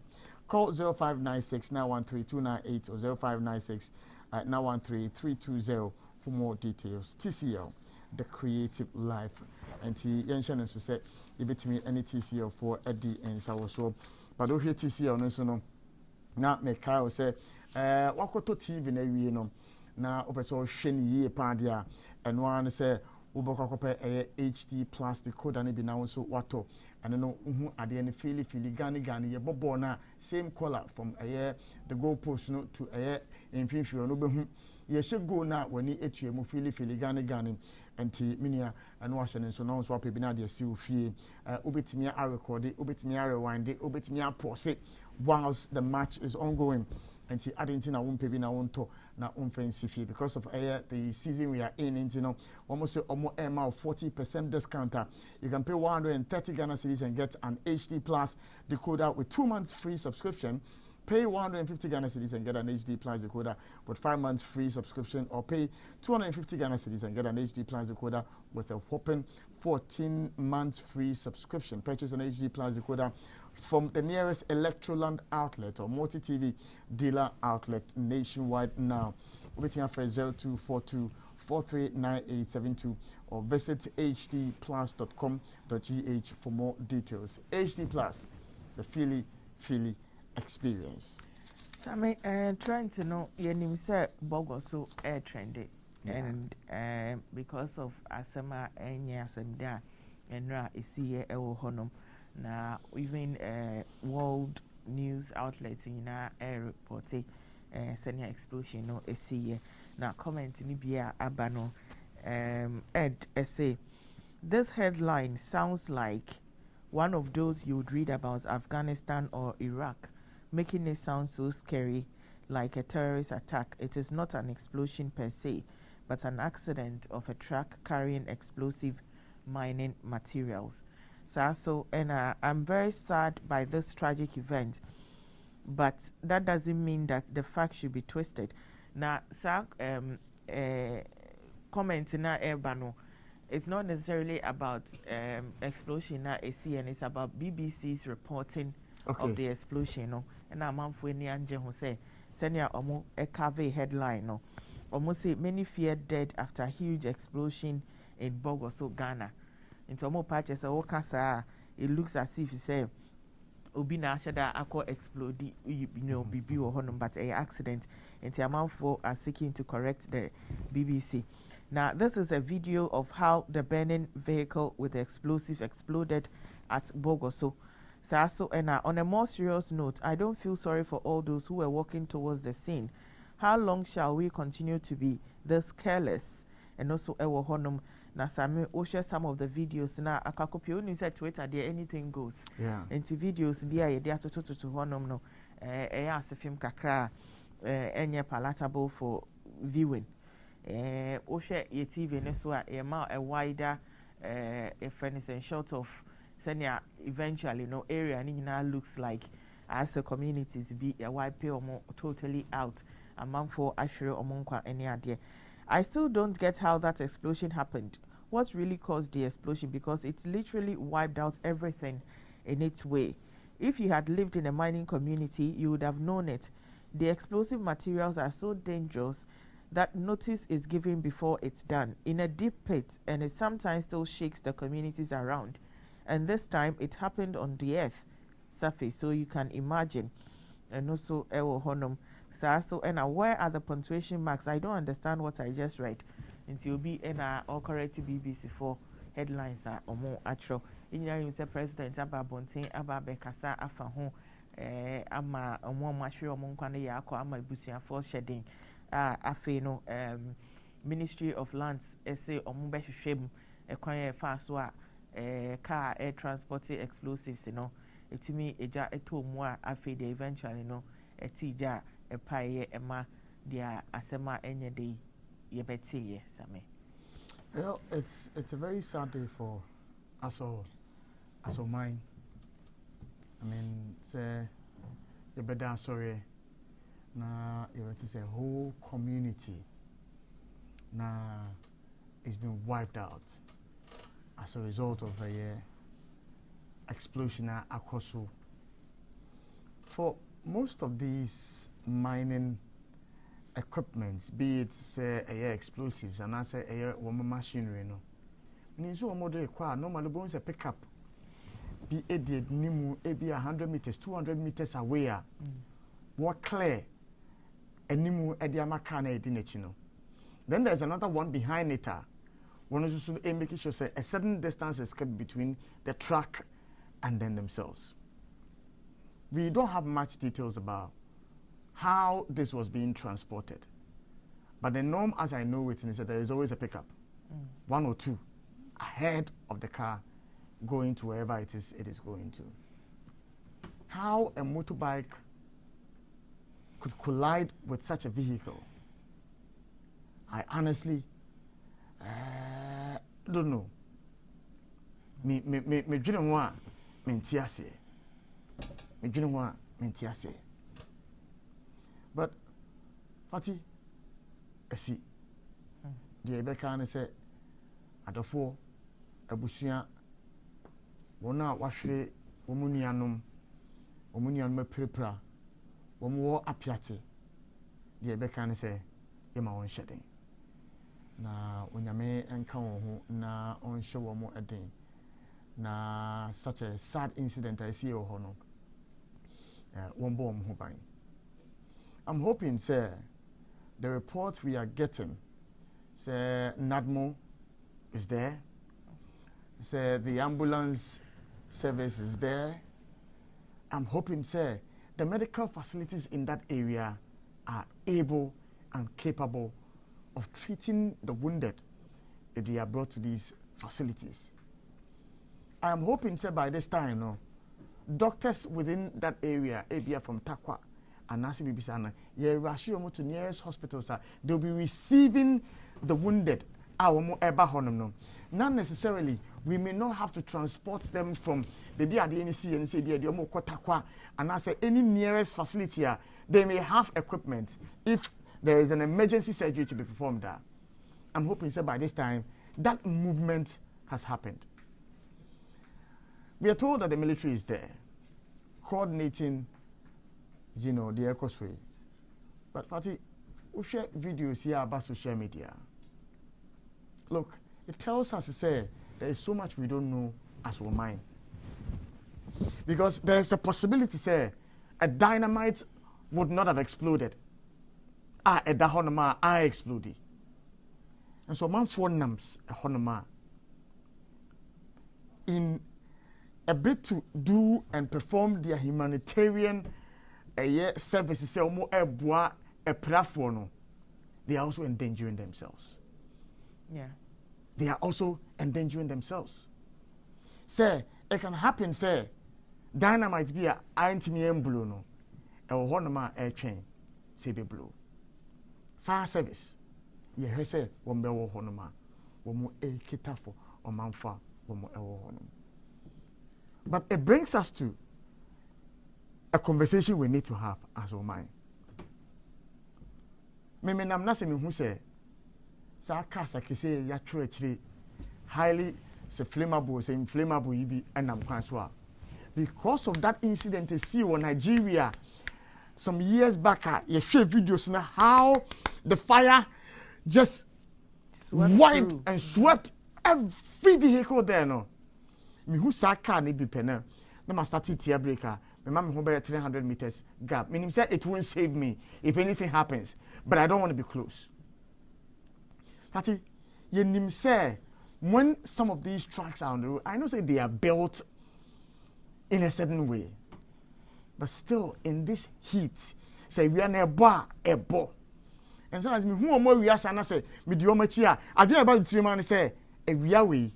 Call 0596 913 298 or 0596 913 320 for more details. TCL, the creative life. And he mentioned to say, you bet me any TCL for Eddie and so. But over here, TCL, no, now make Kyle say, Wakoto TV na wie no na opeso hwe ni yie pa dia eno an say ubokokope HD plus decoder ne bi na so wato and no hu ade ne fili gani ye bobo na same color from the goal post no to infinity no be hu ye she go na wani etue mu fili gani enti minia eno wa hye so no so apebi na de si ofie obetimi a record obetimi a rewind obetimi a pause whilst the match is ongoing. And the Argentina won't pay na won't na unfancy because of the season we are in. Almost say almost 40% discount. You can pay 130 Ghana cedis and get an HD plus decoder with 2 months free subscription. Pay 150 Ghana cedis and get an HD plus decoder with 5 months free subscription, or pay 250 Ghana cedis and get an HD plus decoder with a whopping 14 months free subscription. Purchase an HD plus decoder from the nearest Electroland outlet or multi-TV dealer outlet nationwide now. Waiting for 0242 439872 or visit hdplus.com.gh for more details. HD Plus, the Philly experience. So I'm trying to know, you say Bogo so air trendy, and because of Asama and Yasemda and Ra is here honum. Now even world news outlets in our air reporting senior explosion no see now comment in Bia Abano Ed essay. This headline sounds like one of those you would read about Afghanistan or Iraq, making it sound so scary, like a terrorist attack. It is not an explosion per se, but an accident of a truck carrying explosive mining materials. So and I'm very sad by this tragic event, but that doesn't mean that the fact should be twisted. Now, comment in our Erbano, it's not necessarily about explosion at AC, and it's about BBC's reporting of the explosion. No, and I'm on for any angel who say, send ya almost a cave headline. No, almost say many feared dead after huge explosion in Bogoso, Ghana. Into more patches of Okasa, it looks as if you say Obina Shada Aqua explode, BB or Honum, but a accident. And the amount for are seeking to correct the BBC. Now, this is a video of how the burning vehicle with the explosive exploded at Bogoso. So, and on a more serious note, I don't feel sorry for all those who were walking towards the scene. How long shall we continue to be this careless? And also, Ewo Honum. Na same share some of the videos na akakopi oni say Twitter there anything goes. Yeah. And the videos be a dey atototo to honom no asefim kakra enye palatable for viewing. Share your TV ne so a wider friends and short of senior eventually no area ni na looks like as the communities be a wipe totally out among for ashre omonkwa any ade. I still don't get how that explosion happened. What really caused the explosion? Because it literally wiped out everything in its way. If you had lived in a mining community, you would have known it. The explosive materials are so dangerous that notice is given before it's done in a deep pit, and it sometimes still shakes the communities around. And this time it happened on the earth surface, so you can imagine. And also ewo honum. So and where are the punctuation marks? I don't understand what I just read. Until be in all correct BBC for headlines are omo atro. In your president aba bonten aba bekasa afa ho ama omo mahwe omo nkwane ya akọ ama busuafo shedding afei no Ministry of Lands say omo behwehwem ekwan ye fa so a car air transport explosives no etimi eja eto mu a afei de eventually no etija epaye ema dia asema enye de yebetiye same. Well, it's a very sad day for us all mine. I mean, say you better sorry. Na it is a whole community. Na it's been wiped out as a result of a explosion at Akosu. For most of these mining equipments, be it say explosives and I say woman machinery no. Nizo omodo ekwa normally bones a pickup. Be edit nimu be 100 meters, 200 meters away. What clear nimu ediamaka na edinechino. Then there's another one behind it. One is also making sure say a certain distance is kept between the truck and then themselves. We don't have much details about how this was being transported. But the norm, as I know it, is that there is always a pickup, one or two, ahead of the car going to wherever it is going to. How a motorbike could collide with such a vehicle, I honestly don't know. Me didn't want mentiase. Me didn't want mentiase. But Fati, I see. The Ebeka say, Adafo, Abusia, Wona Washre, Womunianum, Womunian Prepra, Womo Apiati. The Ebeka say, Yama on shedding. Na Unyame and Kawo na on show womo a day. Na such a sad incident I see Ohono. One bomb hobine. I'm hoping, sir, the reports we are getting, sir, NADMO is there, sir, the ambulance service is there. I'm hoping, sir, the medical facilities in that area are able and capable of treating the wounded if they are brought to these facilities. I am hoping, sir, by this time, no, doctors within that area from Takwa, and Nasi Bibisana, to nearest hospitals, they'll be receiving the wounded. Not necessarily, we may not have to transport them from maybe at the NC and say, and I say any nearest facility, they may have equipment if there is an emergency surgery to be performed there. I'm hoping that by this time, that movement has happened. We are told that the military is there, coordinating the ecosway. But Fati, we share videos here about social media. Look, it tells us to say there is so much we don't know as we mind. Because there is a possibility, say, a dynamite would not have exploded. A dahonoma exploded. And so man for nams a honoma in a bit to do and perform their humanitarian services, they are also endangering themselves. Yeah. They are also endangering themselves. Say, it can happen, say, dynamite be a anti-me blue no. A honoma air train, say be blue. Fire service. Ye say, one be honoma, one a kitafo, or manfa, one honoma. But it brings us to a conversation we need to have as our mind. Meme nam na se me hu se sa kasa kese ya true highly flammable, say inflammable yibi enam kwan so a. Because of that incident see in Nigeria some years back, you share videos now how the fire just wiped and swept every vehicle there. No, me who saw car ni be penna. No, my started tear breaker. My mom who 300 meters gap. Meaning say it won't save me if anything happens. But I don't want to be close. Tati, you nim say when some of these trucks are on the road, I know say they are built in a certain way, but still in this heat, say we are near bar a ball. And sometimes me who are more we are say me do your I don't about the 3 man say a we are we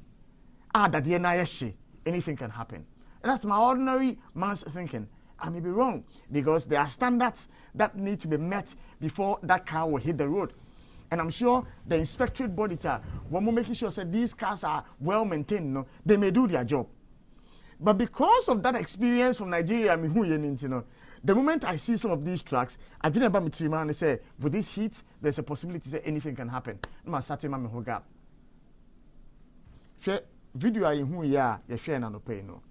that the NIS anything can happen. And that's my ordinary man's thinking. I may be wrong because there are standards that need to be met before that car will hit the road. And I'm sure the inspectorate bodies are when we're making sure that these cars are well maintained, no, they may do their job. But because of that experience from Nigeria, I mean, who you know, the moment I see some of these trucks, I didn't about me and say, with this heat, there's a possibility that anything can happen. I'm starting my whole gap. Video I who ya share no pay no.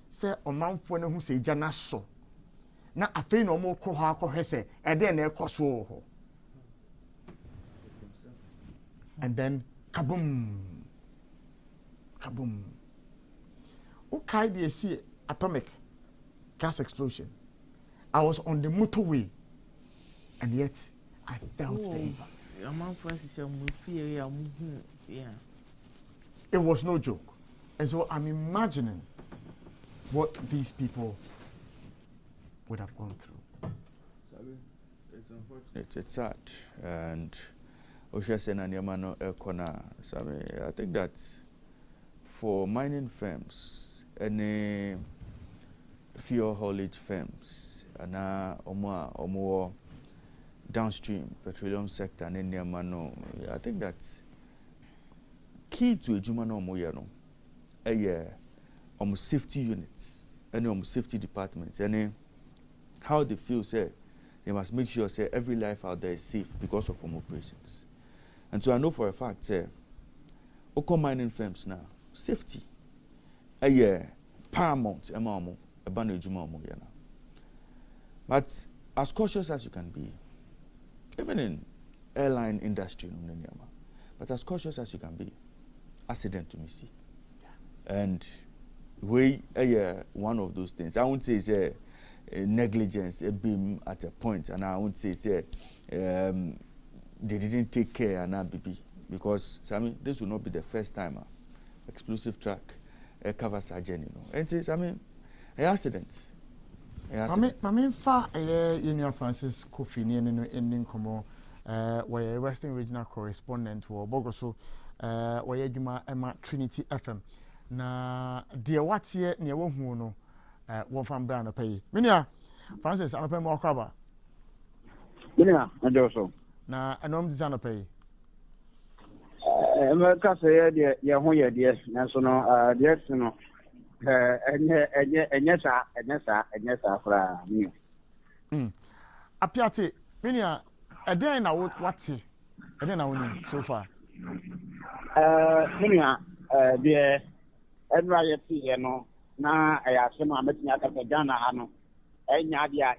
Say a man for no who say jana so. Na afe no mo ko ha ko hese e de na e koso ho. And then kaboom. Kaboom. Okay, they see atomic gas explosion. I was on the motorway and yet I felt the impact. It was no joke. And so I'm imagining what these people would have gone through. It's unfortunate. It's sad. And I think that for mining firms, any fuel haulage firms, and more downstream petroleum sector, and I think that key to a human safety units, any safety departments, any how they feel say they must make sure say every life out there is safe because of operations. And so I know for a fact say Oko mining firms now safety paramount but as cautious as you can be, even in airline industry, but as cautious as you can be, accident to me see. And we one of those things. I won't say it's a negligence, a beam at a point, and I won't say it's they didn't take care and not be because this will not be the first time explosive truck covers a journey, and it's an accident. I mean, far Union Francis Kofi in Komo, where Western Regional Correspondent for Bogoso, where you Emma Trinity FM. Na dear what's here near one one from Brown pay. Minia Francis, I'm paying more cover. Minia, and also. Na a nom design pay. America say, dear, who you're dear, national, dear, no. And yes, for me. Apiati, Minia, a day now what's it? I don't know so far. Minia, dear. Every year, no, now I ask him, I'm making out of the Ghana, Hano, and Yadia,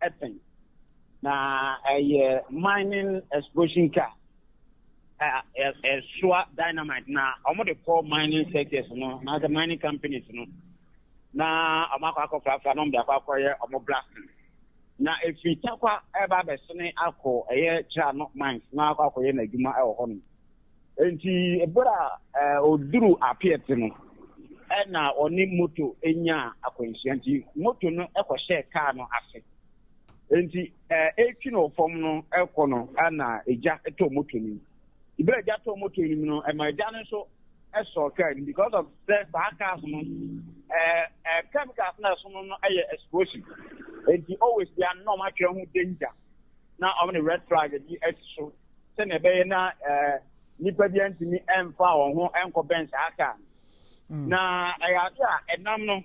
a thing. Now, a mining explosion car, a swap dynamite. Now, I'm going to call mining sectors, no, now the mining companies, no. Now, I'm not going to have a acquire or blasting. Now, if you talk about the Sunday alcohol, a year child not mines, now I'll call you a Guma or home. Enti ebora oduru apiet no na oni moto enya akwansia nti moto no ekwohye car no ase enti etwi no fom no ekono na eja eto moto ni ibere eja to moto ni no e ma eja no so eso car because of the cars no chemicals na so no aye explosive enti always they are normal twa hu danger na on the red flag di so se na be na nipa bi antimi emfa won ho enko bench aka na ayata enam no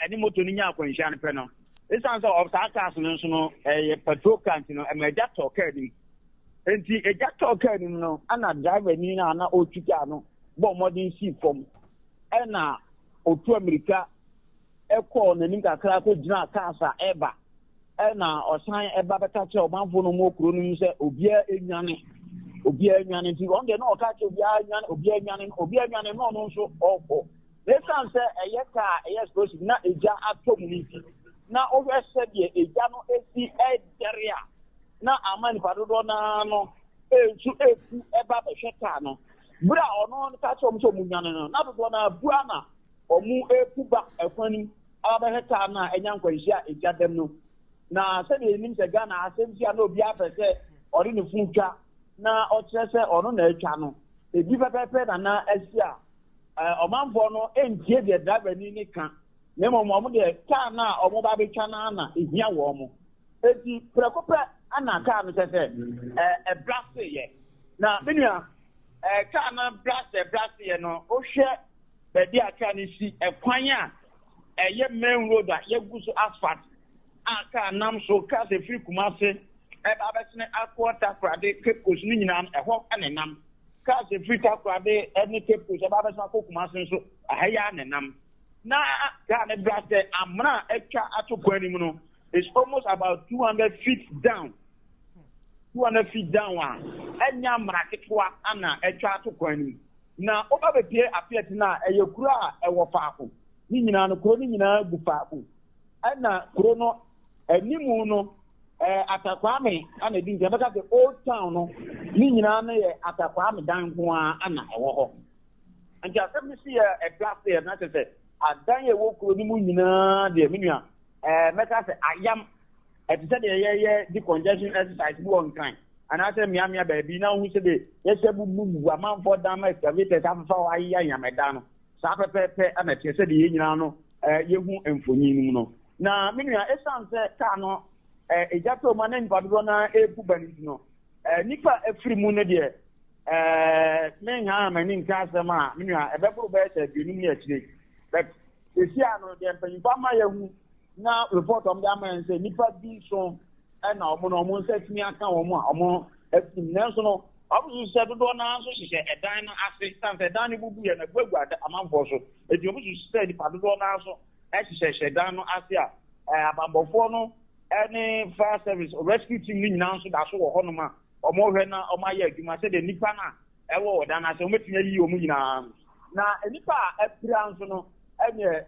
eni moto ni nya akwanhia ne pe no isan so of aka so no petrol plant no emeja talk edi enti eja talk edi no ana driver ni na otuka no bo modern sea form na otu america eko na nim kakra ko gina aka sa eba na osan eba beka che omanfo no mo kuro no se obia enwane ti on de no ka che obia enwane no no so ofo they can say eyeka explosive na eja atomuni na over said ye eja no esi ederia na amani padodo na no eku eba be hweta no bra ono ka che omso munwane no na dodo na bua na omu eku ba ekwani aba heta na enya nkwanhia eja dem no na se de nim se Ghana asemsia na obi afese ori ne funka na o kyerese ono na atwa no ebi pepepe na asia omanfo no entie de driver ni ka na mo de car na omo ba betwa na ehia wo mo eti prekope ana car no sese blast ye na menua car na blast ye no o hwe be dia car ni si ekwan a eye main road a ye guso asphalt aka nam so ka se free Kumase eba betene akwata krade kepos ni nyina eho enenam ka se free takrade eni kepos eba betene Kumase so ahaya enenam na ka ne blast amra etwa atokwani mu no is almost about 200 feet down wa enya mraketwa ana etwa atokwani na oba bepie apiet na eyekura ewo faako ni nyina no kro ni nyina gu faako ana kro no animu no Atakwame ana di nje beka the old town no ni nyina na ye Atakwame dan ho ana ewo ho anja asem si a class there na se adan ye wo kro ni mu nyina de menua meka se ayam eti se de ye di congestion exercise bu on kan ana se mia baabi na hu se de ye se bu mu amanfo dan ma excavators afa wa ya yameda no sa pepepe ana tie se de ye nyina no ye hu emfonyin no na menua esanse ka no ejato manen badro na ebu bani no nipa efiri mu ne de men ha manin ka asema menua ebeburu be se bienu ne akire but esia no de mpanyimpa ma ya hu na report om da man say nipa bi so na omo nse timi aka omo a omo etim na so no obu se dodo na so hye edan na assistant edan ni bubu ye na gbegu amanfo so edi obu se di padodo na so hye edan no ase a abambofo no any fire service rescue team ni nyina so da so wo hono ma omo hwe na omo aye adwuma se de nipa na ewo odan na se omo tinya yi omo nyina na nipa apira so no enye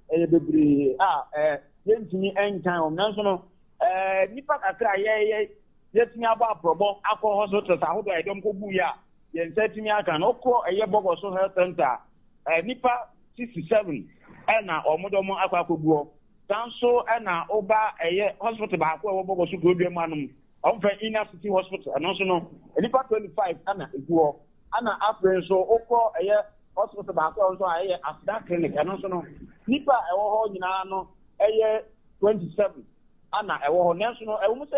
eyebebre yentini enkan o nanso no nipa kakra ye yetini aba probo akọ hospital ahodo edom ko bu ya ye ntimi aka no ko eye bogo so health center nipa 67 na omodomo akwa kobuo danso na oba eye hospital ba akọ bogo so ko bi manum onfa inner city hospital anonso no nipa 25 na eguo ana afren so okọ eye hospital ba akọ so aye after clinic anonso no nipa ewo ho nyina no eye 27 ana ewo ho nenso no ewo se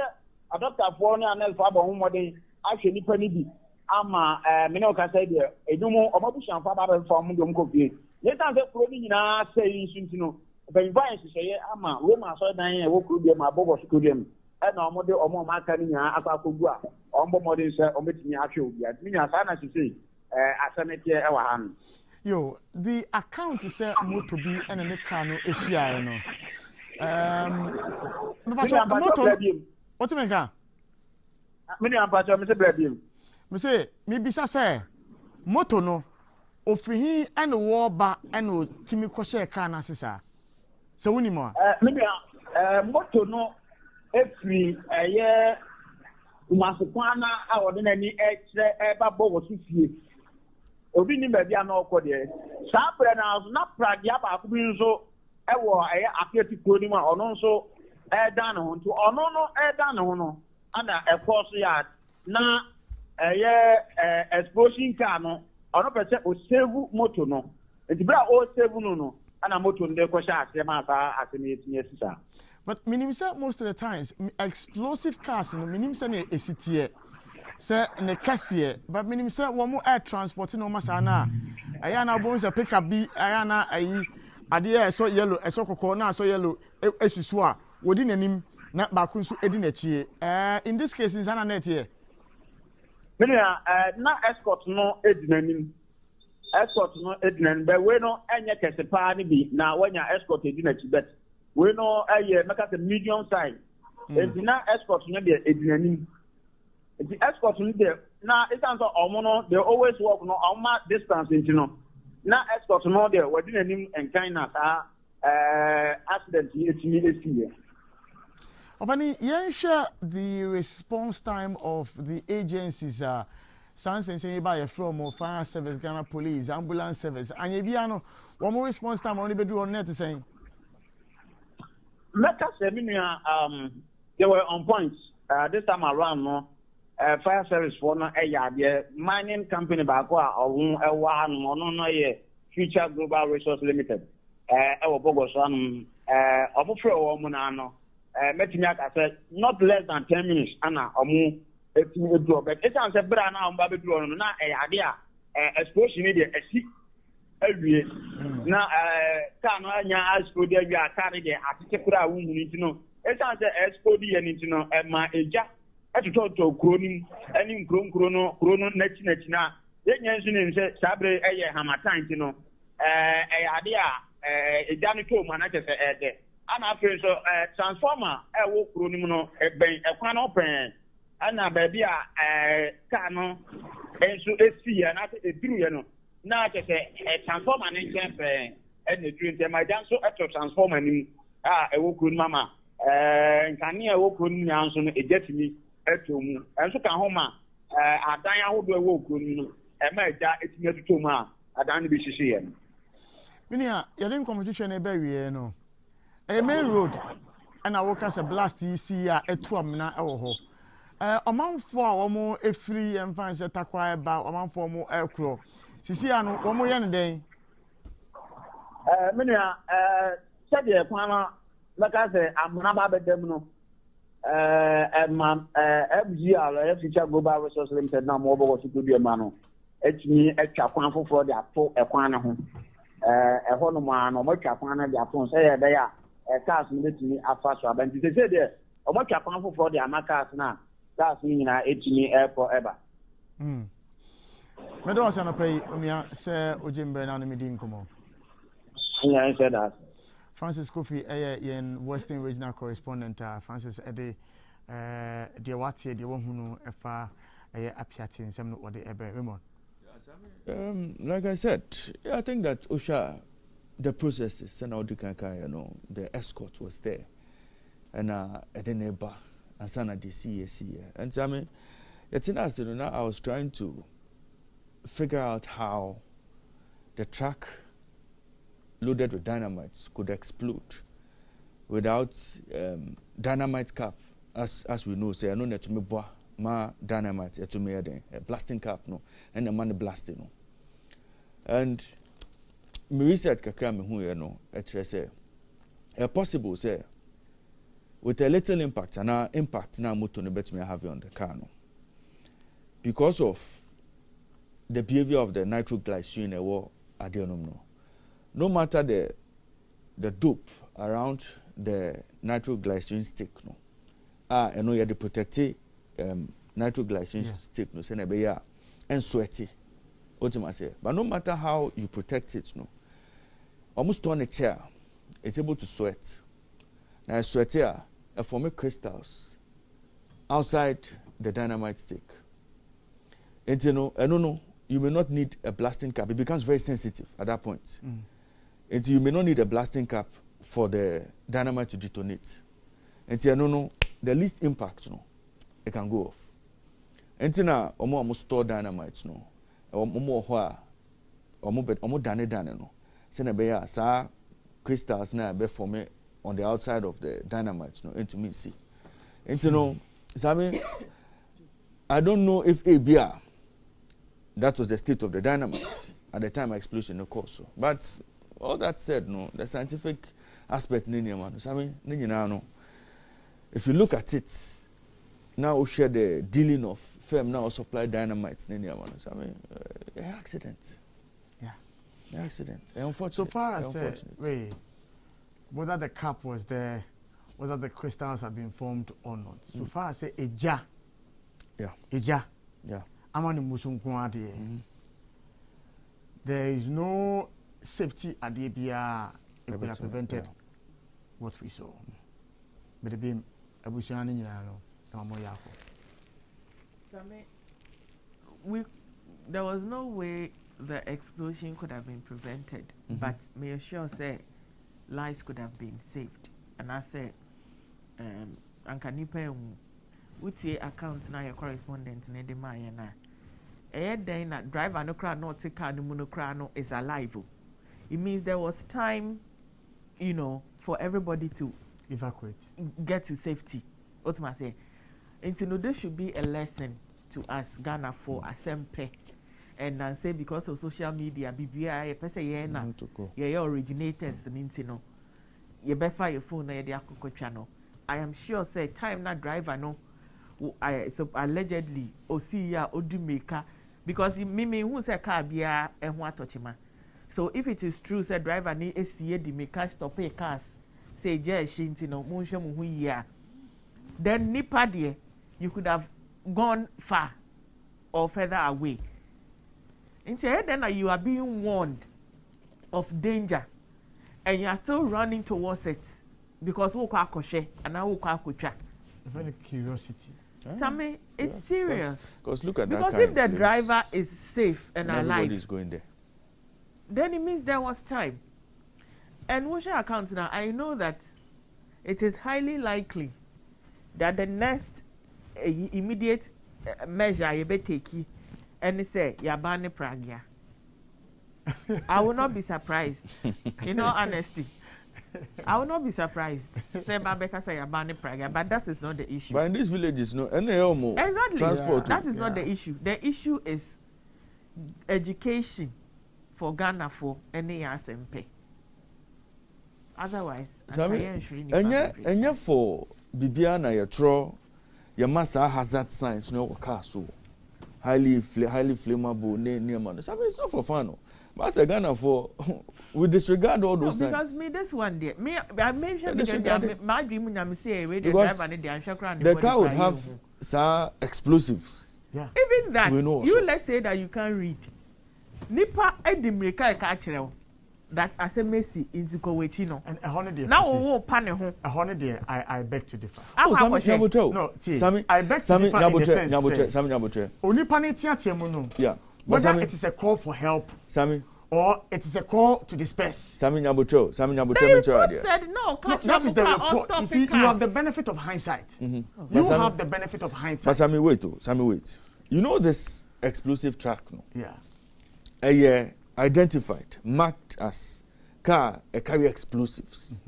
adopter for ni anel for abo homodin ahwe nipa ni bi ama me no ka say de edumu omabusan fa ba ba for mo dom ko fie ye tan se pro ni nyina say sunti no ben vance seye ama Roma so dan e wo kru bi ma bogo so dem e na omode omo ma aka ni nyina akwakogu a ombo modin se ometimi ahwe obi a mi nya sa na sisi asanete e wa han. Yo, the account is moto bi and the car no eshia no. Moto. What you mean ka? Me am pa me se blabim. Me say me bisa say moto no ofrihi and wo ba and o timi kwhye car na sisa. Se woni mo? Me moto no efri eye umasukwana a wode na ni e ba bogo sifie. Obi ni ba bia na okọ de sa pre na pragia ba ku bi nso ewo eye atletico ni ma ono nso dan ho nto ono no dan ho no ana ekọ so ya na eye explosion car no ono pese o save moto no entibra o save no ana moto nde ko sha ase ma ba ase ni etinye sisa. But minim say most of the times explosive cars no minim say na esitie say ne kase but minim say wo mo air transport no masa na aya na bo say pick up bi aya na ayi ade e so yellow e so kokko na so yellow esisu a wodi nanim na ba ku nso edi na chie in this case in sana net here na escort no edi nanim be we no enye kese pa ni bi na wanya escort edi na chibet we know make us a medium size. It's not escort no there edinani. The escort no there. Now it's answer omono they always walk no distance into no. Now escort no there we edinani and kindness accident it's Obani, you share the response time of the agencies Sans and by from fire service, Ghana police, ambulance service, and Yabiano, one more response time only bedroom on net saying. Mecca seminar, they were on point. This time around, no fire service for no mining company back or one no Future Global Resource Limited. Our Bogos one, Obofro Monano, Metinak, I said, not less than 10 minutes, Anna, or more. But it sounds a brand now, Baby Drone, now a idea, explosion media, a seat. Now, Canada, as for the Canada, I take a woman, you know. It sounds a spody and you know, and my eja, at to talk to Cronin, and in Chrono, Netina, then Yanson said, Sabre, a hammer time, you know, a idea, a Janico manager, and after so transformer, a walk Chronino, a quan open. Ana baby kano enso esi ya na te duru ye no na che se transformer ne nche and the dream my dan so transformer ni e wo kru mama nkane e wo kru nya nso no ejetimi eto mu enso ka ho ma adan ahodo e wo kru no e ma eja etimi eto mu a adan ne bi hihye ye no minia ye den competition e ba wie no e main road ana wo ka se blast isi ya eto amna e wo ho omanfo a womo efiri emfanse takwa eba omanfo mo ekro sisi anu womo ye ne den minia sede kwana laka se amuna ba bedem no FGR Future Global Resource Limited na mo obo so bi ma no etimi atwa kwan foforo de ato ekwan ne ho ho no ma no mo twa kwan na de ato se ye be ya cars no betimi afa so abanti se de o mo twa kwan foforo de amaka na that's mean etimi forever. Me do say no pay umia say ojimbe na no me din komo. Yeah, I said that. Francis Kofi yen Western Regional Correspondent Francis Ede de watie de wohunu efa apiati nsem no wode ebe Raymond. Like I said, I think that Osha the processes and you know the escort was there and Edeneba and Sana DCAC. And I mean, I was trying to figure out how the truck loaded with dynamites could explode without dynamite cap, as we know. Say, I know that to me ma dynamite to me a blasting cap no, and the man blasting no. And me research kakra me hu no, say possible say. With a little impact, and our impact now motor no bet me have on the car no. Because of the behavior of the nitroglycerin war adenum no matter the dope around the nitroglycerin stick no. I know you the protected nitroglycerin stick no say na be ya and sweaty. Ultimately say, but no matter how you protect it no, almost on a chair, it's able to sweat. Now sweat here form crystals outside the dynamite stick. And you know, you may not need a blasting cap. It becomes very sensitive at that point. And you may not need a blasting cap for the dynamite to detonate. And you know, the least impact, no, it can go off. And you know, almost store dynamite, no, almost dane no. Send a bear, sa crystals na be form on the outside of the dynamite, no, into me see. And you know, so I mean, I don't know if ABR, that was the state of the dynamite at the time of explosion occurred. So, but all that said, no, the scientific aspect, so I mean, if you look at it, now we share the dealing of firm now supply dynamite, so I mean, an accident. Yeah, an accident. Unfortunate. So far as whether the cap was there, whether the crystals have been formed or not. So far as eja, yeah. amani musunkwadi. There is no safety at the ABR it could have prevented. what we saw. But the beam, Abushani, you know, there was no way the explosion could have been prevented, but may assure say lives could have been saved. And I said, Ankanipe, uti account na your correspondent ne de ma ye na. Then that driver no car no take car no car no is alive. It means there was time, you know, for everybody to evacuate, get to safety. What I say, and no, there should be a lesson to us Ghana for Asempe, and then say because of social media, BBI, person yeah na, yeah originators, means you know, you better your phone na your channel. I am sure say time na driver no, so allegedly see ya odumeka because me who say car biya ehwa touchima. So if it is true, say driver ni see the make stop a cars, say je shinti no munsho mu ya. Then nipa there, you could have gone far or further away. Instead, then you are being warned of danger, and you are still running towards it because who kwa koshe and now who kwa kucha. Very curiosity. Sammy, it's serious. Because look at that. Because if the driver is safe and alive, everybody is going there. Then it means there was time. And what's your account now? I know that it is highly likely that the next immediate measure you better take and say yabane pragya. I will not be surprised. In all honesty, I will not be surprised. Say Babeka say yabane pragya, but that is not the issue. But in these villages, no, exactly. Transport. That is not the issue. The issue is education for Ghana for any SMP. Otherwise, and for Bibiana, your tro, your master hazard signs, no car so highly flammable near money. So it's not for fun. Master Ghana for we disregard all those things. Because me this one day, me I mentioned my dream I'm say radio driver and the car would have explosives. Yeah. Even that you let's say that you can't read. Nipa edimreka ka that as a Messi into Kowetino. And a holiday. Now, oh, pane a holiday, I beg to differ. No, I beg to differ in the sense. Only panetiamuno. Yeah. Whether it is a call for help, Sammy, or it is a call to disperse. Sammy Nyabucho said no, that is the report. You see, you have the benefit of hindsight. You have the benefit of hindsight. But Sammy, wait. You know this explosive truck, no? Yeah. Identified, marked as car carry explosives.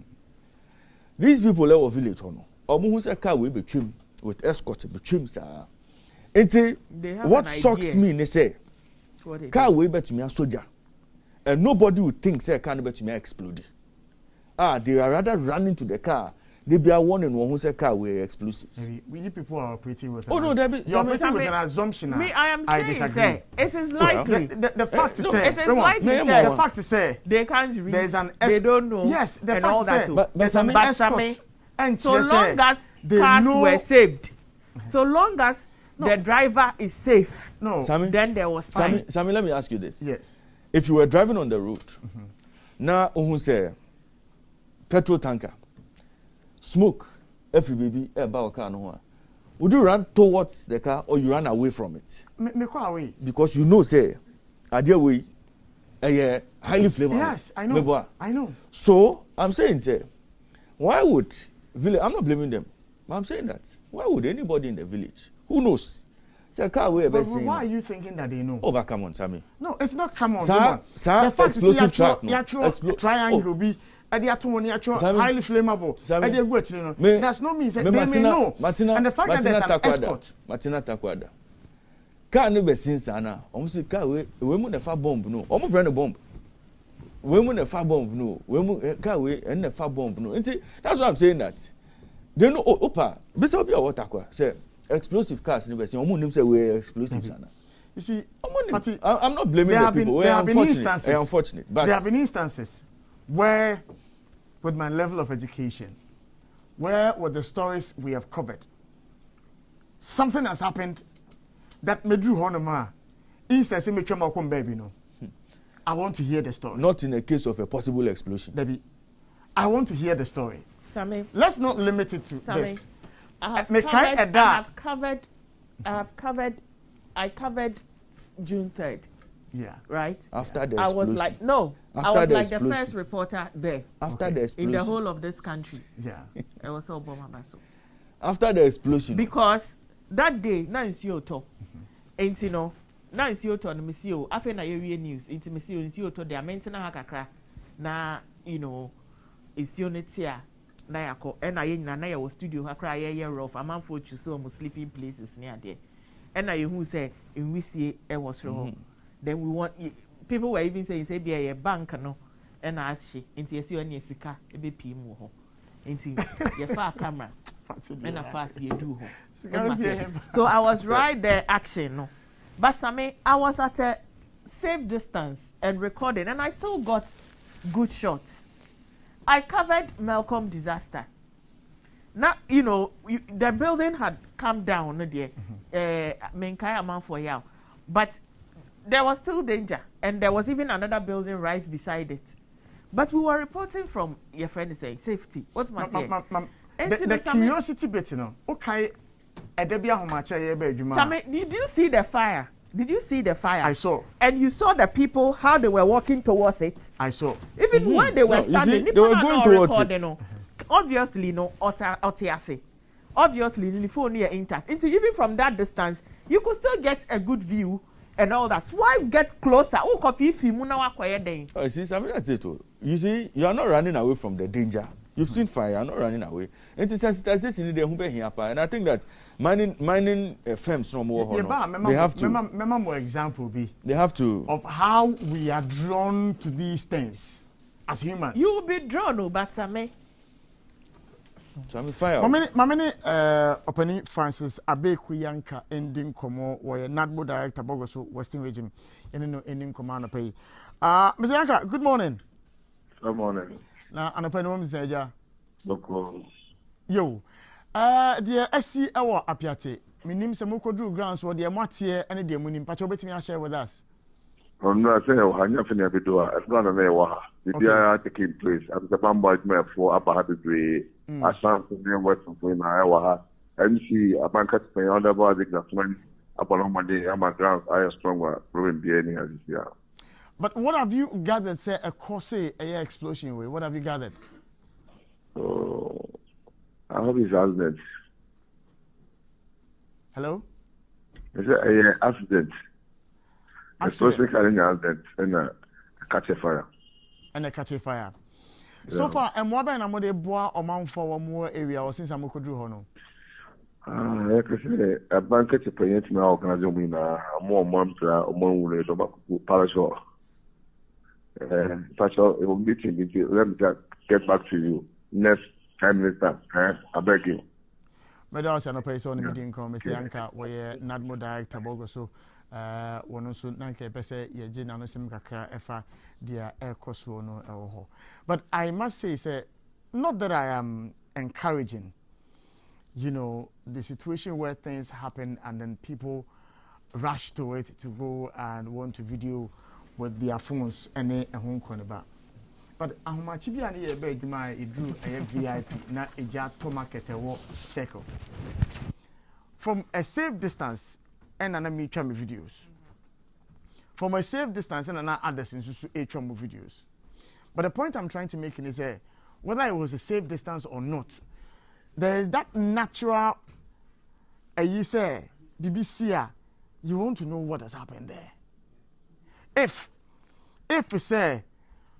These people level village hono. Who say car will be trimmed with escort be trimmed, sir. What shocks me, they say car will be to me a soldier, and nobody would think say car be to me explode. They are rather running to the car. They be a warning one who say car will explosives. We people are operating with. Oh no, you're operating with an assumption. I disagree. It is likely. The fact to say, it is likely. The fact to say, they can't read. There's an they don't know. Yes, the fact to say, there's an escort. And so long as cars were saved, so long as the driver is safe, then there was time. Sammy, let me ask you this. Yes. If you were driving on the road, now who say petrol tanker. Smoke, every baby, about car no. Would you run towards the car or you run away from it? Me go away. Because you know, say, idea way, highly flammable. Yes, I know. I know. So I'm saying, say, why would village? I'm not blaming them, but I'm saying that why would anybody in the village who knows? Say, car way. But why are you thinking that they know? Oh, but come on, Sammy. No, it's not come on. The fact is, the triangle be. Highly flammable. That's not means that they may know. And the fact that there's an escort. Martina Takwada. Car never seen Sana. Almost car we mun the far bomb no. Almost ran a bomb. We mun the far bomb no. We mun car we and the far bomb no. That's why I'm saying that. They know opa. This will be what Takwa say. Explosive cars never seen. Almost say we explosive Sana. You see, I'm not blaming the people. There have been instances. Unfortunate. But there have been instances where, with my level of education, where with the stories we have covered, something has happened that made you honor baby no. I want to hear the story. Not in a case of a possible explosion. Baby, I want to hear the story. Sammy, let's not limit it to Sammy, this. I covered June 3rd. Yeah. Right? After the I explosion. was like, no. After I was the like explosion. the first reporter there. After the explosion. In the whole of this country. Yeah. It was all Obama Basso. After the explosion. Because that day, now it's your talk. And you know, now it's your turn, Monsieur. After na area news, into Monsieur, it's your turn. They are maintaining hakakra. Na, you know, it's your netia. Na yako. And I na ya was studio hakra ya rough. A man for you so almost sleeping places near there. And I who say in we see it was wrong. Then we want people were even saying say there a bank no. And I ask she into you see any sika a be pimo ho. Into your far camera. And a fast you do ho. So I was right there action no. But Sammy, I was at a safe distance and recording, and I still got good shots. I covered Malcolm disaster. Now, you know, the building had come down, but there was still danger, and there was even another building right beside it. But we were reporting from your friend saying safety. What's my the curiosity bit, you know, okay. Sammy, did you see the fire? Did you see the fire? I saw. And you saw the people, how they were walking towards it? I saw. Even when they were standing, they were going towards it. Obviously, no, obviously, the phone here intact. Even from that distance, you could still get a good view and all that. Why get closer? Oh, coffee, if you oh, see, Sammy, that's it. You see, you are not running away from the danger. You've seen fire, you're not running away. And it's sensitization in the and I think that mining firms no more. They have to. Remember example be. They have to. Of how we are drawn to these things as humans. You will be drawn, but Sammy. So I'm fire. Mamene Openi Francis Abekuyanka ending komo where NADMO director Bogoso Western Region ending command pay. Mr. Yanka, good morning. Good morning. Na anapɛ no mzɛ ja Boko. Yo deɛ asi ɛwɔ apiate minim sɛ mokoduru grounds wɔ deɛ moateɛ ɛne deɛ munim pacho betimi share with us. No I say hanya fini abido a ɛfuna na ɛwɔ ha bibia taking place at the bamba adwuma for aba ha bebree asan so ne west for na ɛwɔ ha MC abanka tpen under board example abɔlɔmɔde ama grounds are stronger problem bi any as this year. But what have you gathered, say, a cause a explosion way? What have you gathered? Oh, I hope it's accident. Hello? It's an accident. Explosion carrying accident and catch a fire. And a catch a fire. Yeah. So far, and what about a bois or mount for more area or since I'm could do hono? Like I say, a bank at a payment now, organizing more months or more wood about parashore. Pastor, it will be meeting. Let me get back to you next 10 minutes. I beg you. But also, no place on the meeting come, Mr. Yanka, where NADMO director Bogoso, one also Nanka Pese, Yajin, and some Kakra, Efa, dear air Kosuono, or. But I must say, not that I am encouraging, you know, the situation where things happen and then people rush to it to go and want to video with their phones and a home corner. But Ahumachibia near bed, my drew a VIP, not a jar to market a walk circle. From a safe distance, and an mutual videos. From a safe distance, and another others in HM videos. But the point I'm trying to make is whether it was a safe distance or not, there is that natural, you say, BBC, you want to know what has happened there. If we say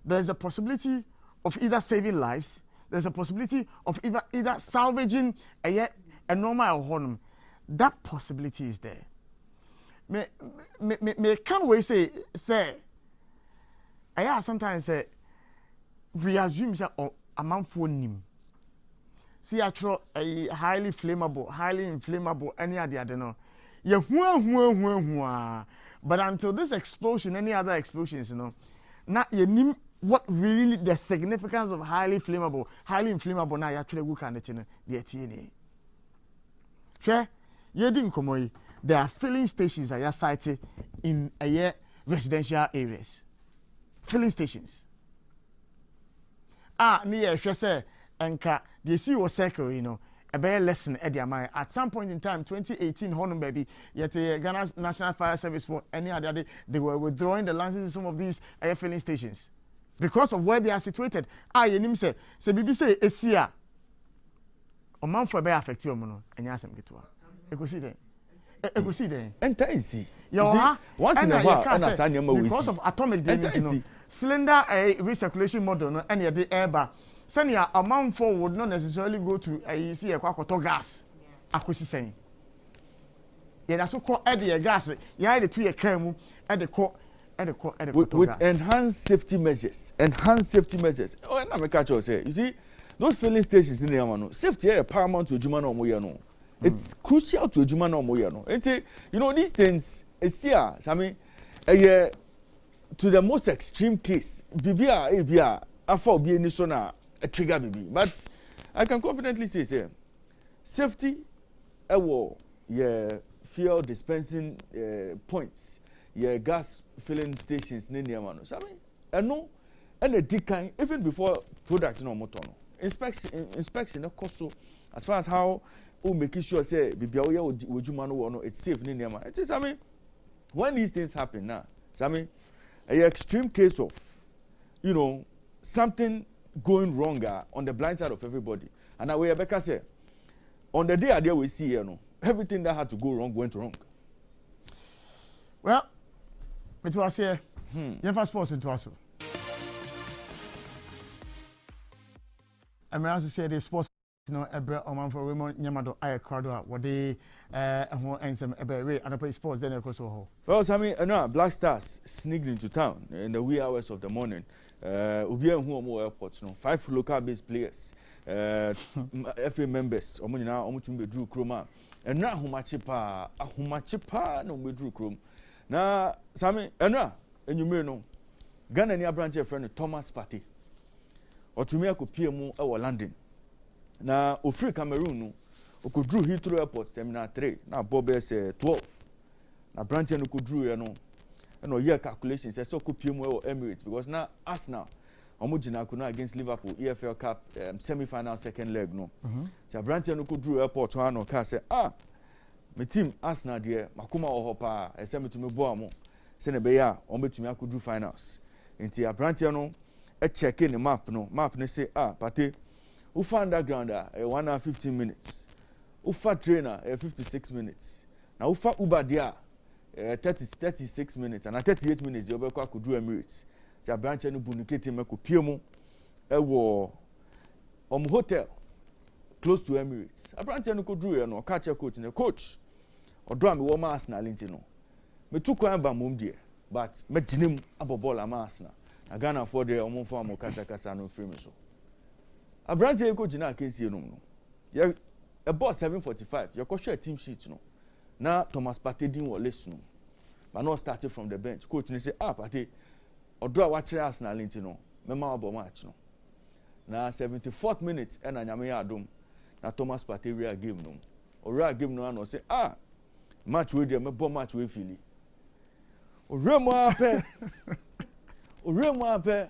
there's a possibility of either saving lives, there's a possibility of either salvaging a normal home, that possibility is there. Me can't we say I sometimes say we assume that a man for him. See a highly inflammable, any other no. But until this explosion, any other explosions, you know, now you name what really the significance of highly inflammable. Now you actually look at the TNA. Sure, you didn't come. There are filling stations at your site in a residential areas. Filling stations. Near sure say enka the see was circle, you know, a better lesson at some point in time 2018 honum baby yet Ghana's National Fire Service for any other day they were withdrawing the licenses of some of these air filling stations because of where they are situated. Yenim say bibi say esia o man for be affect you no enya asem ketewa e go see then entaisi once in a while and asanya ma we because of atomic damage, you know, cylinder recirculation model no and the air senior amount for would not necessarily go to a see a quacoto gas. Akusi saying. Yeah, that's so called the gas. Yeah, the 2 year came at the court with enhanced safety measures. Oh, and I'm a catcher say, you see, those filling stations in the Yamano, safety is paramount to Jumano Moyano. It's crucial to Jumano Moyano. And you know, these things, it's here, I mean, to the most extreme case, Bibia, after being a trigger baby, but I can confidently say, safety, fuel dispensing points, gas filling stations, I mean, I know, and a decline even before products no motor. Inspection, of course, so as far as how making sure say it's safe, it is. I mean, when these things happen now, I mean, an extreme case of, you know, something going wrong on the blind side of everybody. And now Rebecca said, on the day we see, you know, everything that had to go wrong went wrong. Well, it was here. You first sports into us. I'm going to say the sports, you know, Ebra Oman for Raymond Yamado, I crowd what they and some Ebra and I play sports then also. Well, I mean, no, Black Stars sneaked into town in the wee hours of the morning. Ubia Huomo airports, no, 5 local based players, FA members, Omunina, Omutumbe Drew Chroma, and now Humachipa, no, we drew Chrome. Now, Sammy, and you may know, Ghana near branch friend Thomas Party, or to me, I could PMO or London. Now, Ofri Cameroon, who could drew Heathrow Airport, Terminal 3, now Bob says 12. Now, branch and could drew, you know. And year calculations, I saw PMO or Emirates because now Arsenal, Omujina could against Liverpool EFL Cup semi-final second leg no. So Brantian could drew airport one or car say my team Arsenal dear Makuma or Hopa I send me to me boamo send a beya on to me could do finals. Into a Brantiano a check in the map ne say Pate Ufa underground 1 hour 15 minutes. Ufa trainer 56 minutes. Now Ufa Uber there 36 minutes and 38 minutes you could do Emirates. The branch and Buniketi Meko Piemo hotel close to Emirates. A branch and could do no catch a coach in a coach or drum me one Arsenal intino. Me took one by mum dear, but me jinim abobola Arsenal. A Ghana for the Omon farm or Casa no frame so. A branch and coach in a case no. Yeah, about 7:45. Your coach a team sheet no. Now Thomas Partey didn't want listen, but not started from the bench. Coach ne say Partey or draw watch Arsenal intino. Memorable match no. Now 74th minute and anyame adom. Na Thomas Partey real game no. Or real game no and say match we dey me bomb match we feel. O remo ape.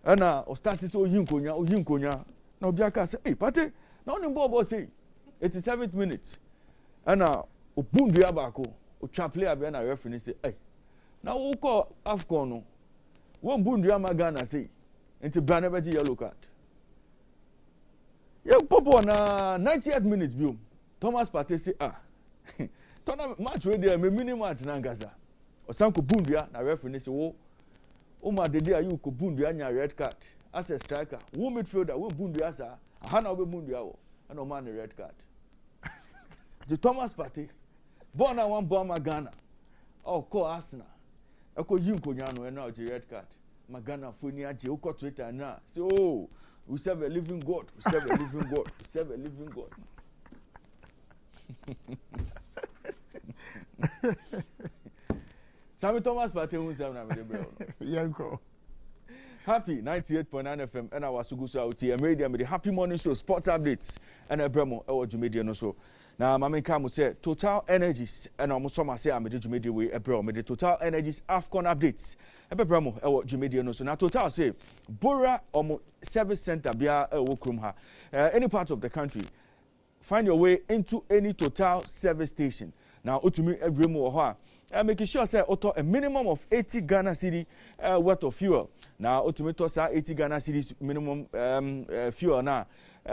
Ana o start so yinkonya. Na obiaka say Partey na on ball say 87th minute. Ana obundu abako o twa player be na referee say na wo call AFCON no wo bundu amagana say enti brana be yellow card ye popo na 90th minute biom Thomas Partey say tournament match we dey me mini match na ngaza osanko bundu na referee say wo ma dede ayu ko bundu anya red card as a striker wo midfielder wo bundu asa aha na wo be bundu awo na o man red card the Thomas Partey born and one bomb Ghana. Oh, call Arsenal. I call you Konyano and now the red card. Magana Funia Joko Twitter now. Say, oh, we serve a living God. We serve a living God. We serve a living God. Sammy Thomas Partey who's Yanko. Happy 98.9 FM and our Sugusa out here. Media with the Happy Morning Show, sports updates, and a Bremo, our Jumedia no so. Now, Mama Kamu said Total Energies, and almost some say I'm a Jumedia way, a Bremo, the Total Energies AFCON updates. A Bremo, our Jumedia no so. Now, Total say Bora service center bia wokrum ha any part of the country find your way into any Total service station now utumi every mo ho making sure say auto a minimum of 80 Ghana cedi worth of fuel now utumi to say 80 Ghana cedis minimum fuel na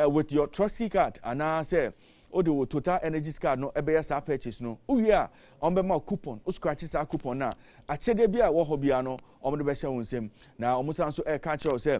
with your trusty card and say o Total Energy card no ebe sa purchase no uya on be ma coupon o scratch sa coupon na achede bia wo ho bia no o de be hye wonsem na o musan so catch you say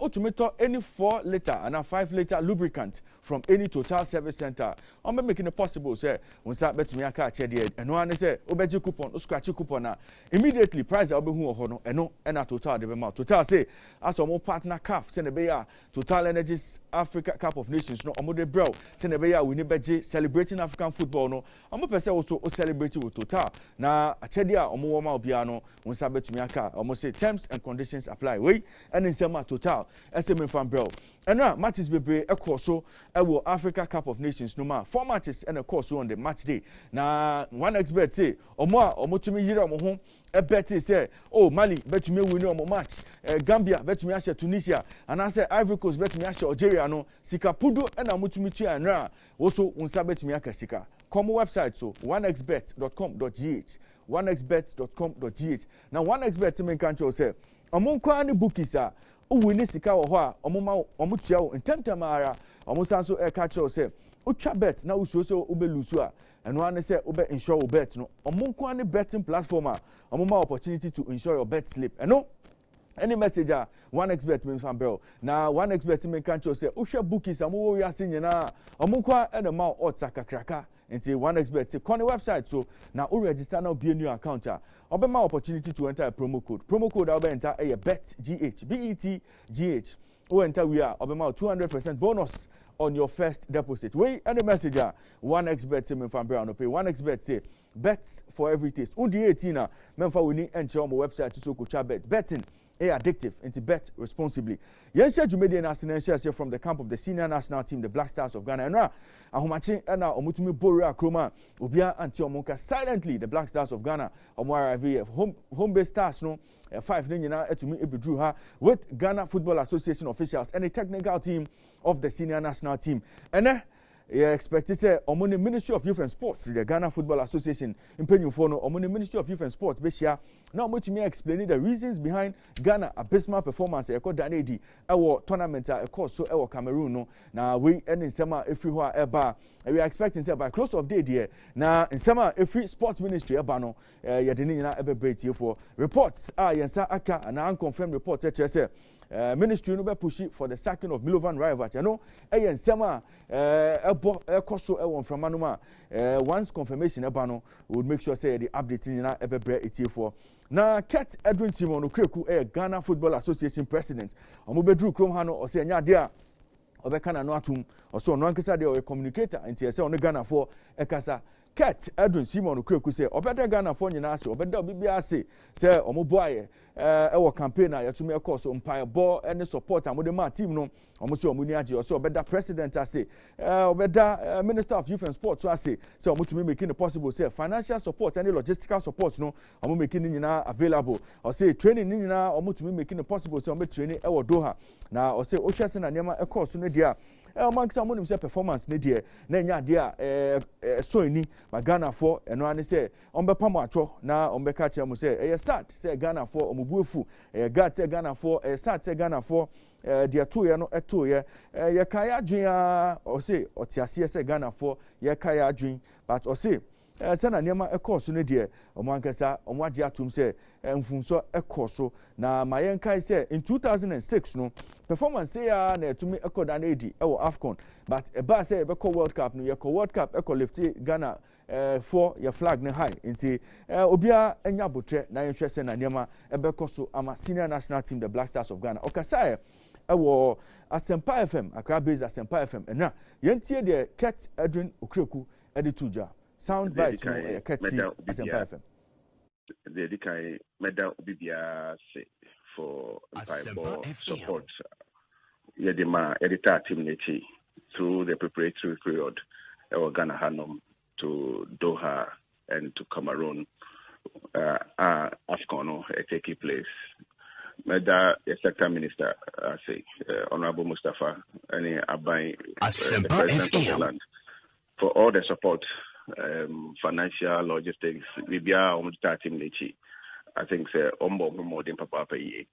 ultimately any 4 liter and a 5 liter lubricant from any Total service center. I'm making it possible, say, when start betting me a car chedia, and one say, Obeji coupon, or scratch coupon. Immediately, price I'll be who or no, and a Total de Bema. Total say, as a more partner calf, send a bear, Total Energies Africa Cup of Nations, no, Amode Bro, send a bear, we need beji celebrating African football, no. I'm a person also celebrating with Total. Now, a chedia or more piano, when start betting me a car, almost say terms and conditions apply. Wait, and in some Total, SM fan bro. And now, matches be a course so Africa Cup of Nations no more 4 matches and a course on the match day. Now, one expert say, or more to me, you know, a bet say, oh, Mali, bet me we know more match. Gambia, bet me Asha Tunisia, and I say Ivory Coast, bet me Asha Algeria, no, Sika Pudo, and Amutumichi and Ra. Also, unsabet me Sika. Come website so onexbet.com.gh. onexbet.com.gh. Now, onexbet in country say, among kwani bookies are. Uwini sika wo ho a omutia wo ntemtemara omusanso catch you say utwa bet na usuo so ubelusu a eno ane say ube insure wo bet no omunko ane betting platform a omuma opportunity to insure your bet slip eno any message a onexbet me fan bell na onexbet me catch you say uhwe bookies amuwo wi ase nyina omunko ene ma odds akakraka nti onexbet say on the website so na o register now be a new account a obema opportunity to enter a promo code I'll enter a BETGH o enter we are obema 200% bonus on your first deposit we any message onexbet say me fan bell no pay onexbet say bets for every taste undi 18 na memfa we ni enter on my website so ko bet betting addictive and to bet responsibly. Yes, Jumedian national shares from the camp of the senior national team, the Black Stars of Ghana. And Ahomachi and Omutumi Boria Kroma, Ubia and Tiomonka silently, the Black Stars of Ghana, Omwara home-based stars, no, 5 Nina to me drew her with Ghana Football Association officials and a technical team of the senior national team. And expect to say Omoni Ministry of Youth and Sports, the Ghana Football Association, in Penufono, Omoni Ministry of Youth and Sports, Beshia. Now, much me explaining the reasons behind Ghana abysmal performance. I call Danedi, our tournament, a course so our Cameroon. No, now we end in summer if we were ever. We are expecting say by close of day there. Now in summer if we sports ministry ebano, you didn't ever break here for reports. Yensa aka and unconfirmed reports. Say. Ministry no be pushing for the sacking of Milovan Rajovic. You know, in summer, coso from Manuma. Once confirmation ebano would make sure say the update in ever break it here for. Now, Ket Edwin Simon Okreku, Ghana Football Association president. Omubedru Kromhano or say Nyadia Obekana no atum or so no ankasa de or communicator and say on Ghana for Ekasa. Ket Edwin Simon Okreku say obeda Ghana for nyina ase obeda bibia ase say omoboaye ewo campaign na yatumi course umpire ball any support amode ma team no omo say omuni age or so obeda president ase obeda minister of youth and sports so ase say omutumi making it possible say financial support and logistical support no omo making nyina available or say training nyina omutumi making it possible say omo training ewo Doha na or say ohwese na niam e course no dia Manxa monim say performance ne de na nya de a so ni ma Ghana for eno ane say ombepa mo atwo na ombeka kire mo say sad say Ghana for omubuefu God say Ghana for sad say Ghana for de to ye no eto ye ye kai adwen a o say otiase say Ghana for ye kai adwen but o say sana niema ekoso ne de omankasa omwaje atum say mfumso ekoso na mayenkai say in 2006 no performance say na etumi ekoda na edi ewo AFCON but eba say ebeko World Cup no ye ko World Cup eko lift Ghana for your flag ne high nti obia enya botre na yenhwe say na niema ebeko so ama senior national team the Black Stars of Ghana okasa ewo Asempa FM Accra base Asempa FM na yentie de Ket Edwin Okreku edituja sound bite no Ketsi Asempa FM the Dikai Meda Bibia say for support. Yedima editor team Neti through the preparatory period Ghana Hanum to Doha and to Cameroon AFCON taking place. Meda the sector minister, I say, Honorable Mustafa, and Abai, the president of the land, for all the support, financial, logistics, Libya, starting Lechi. I think say more than Papa Ye.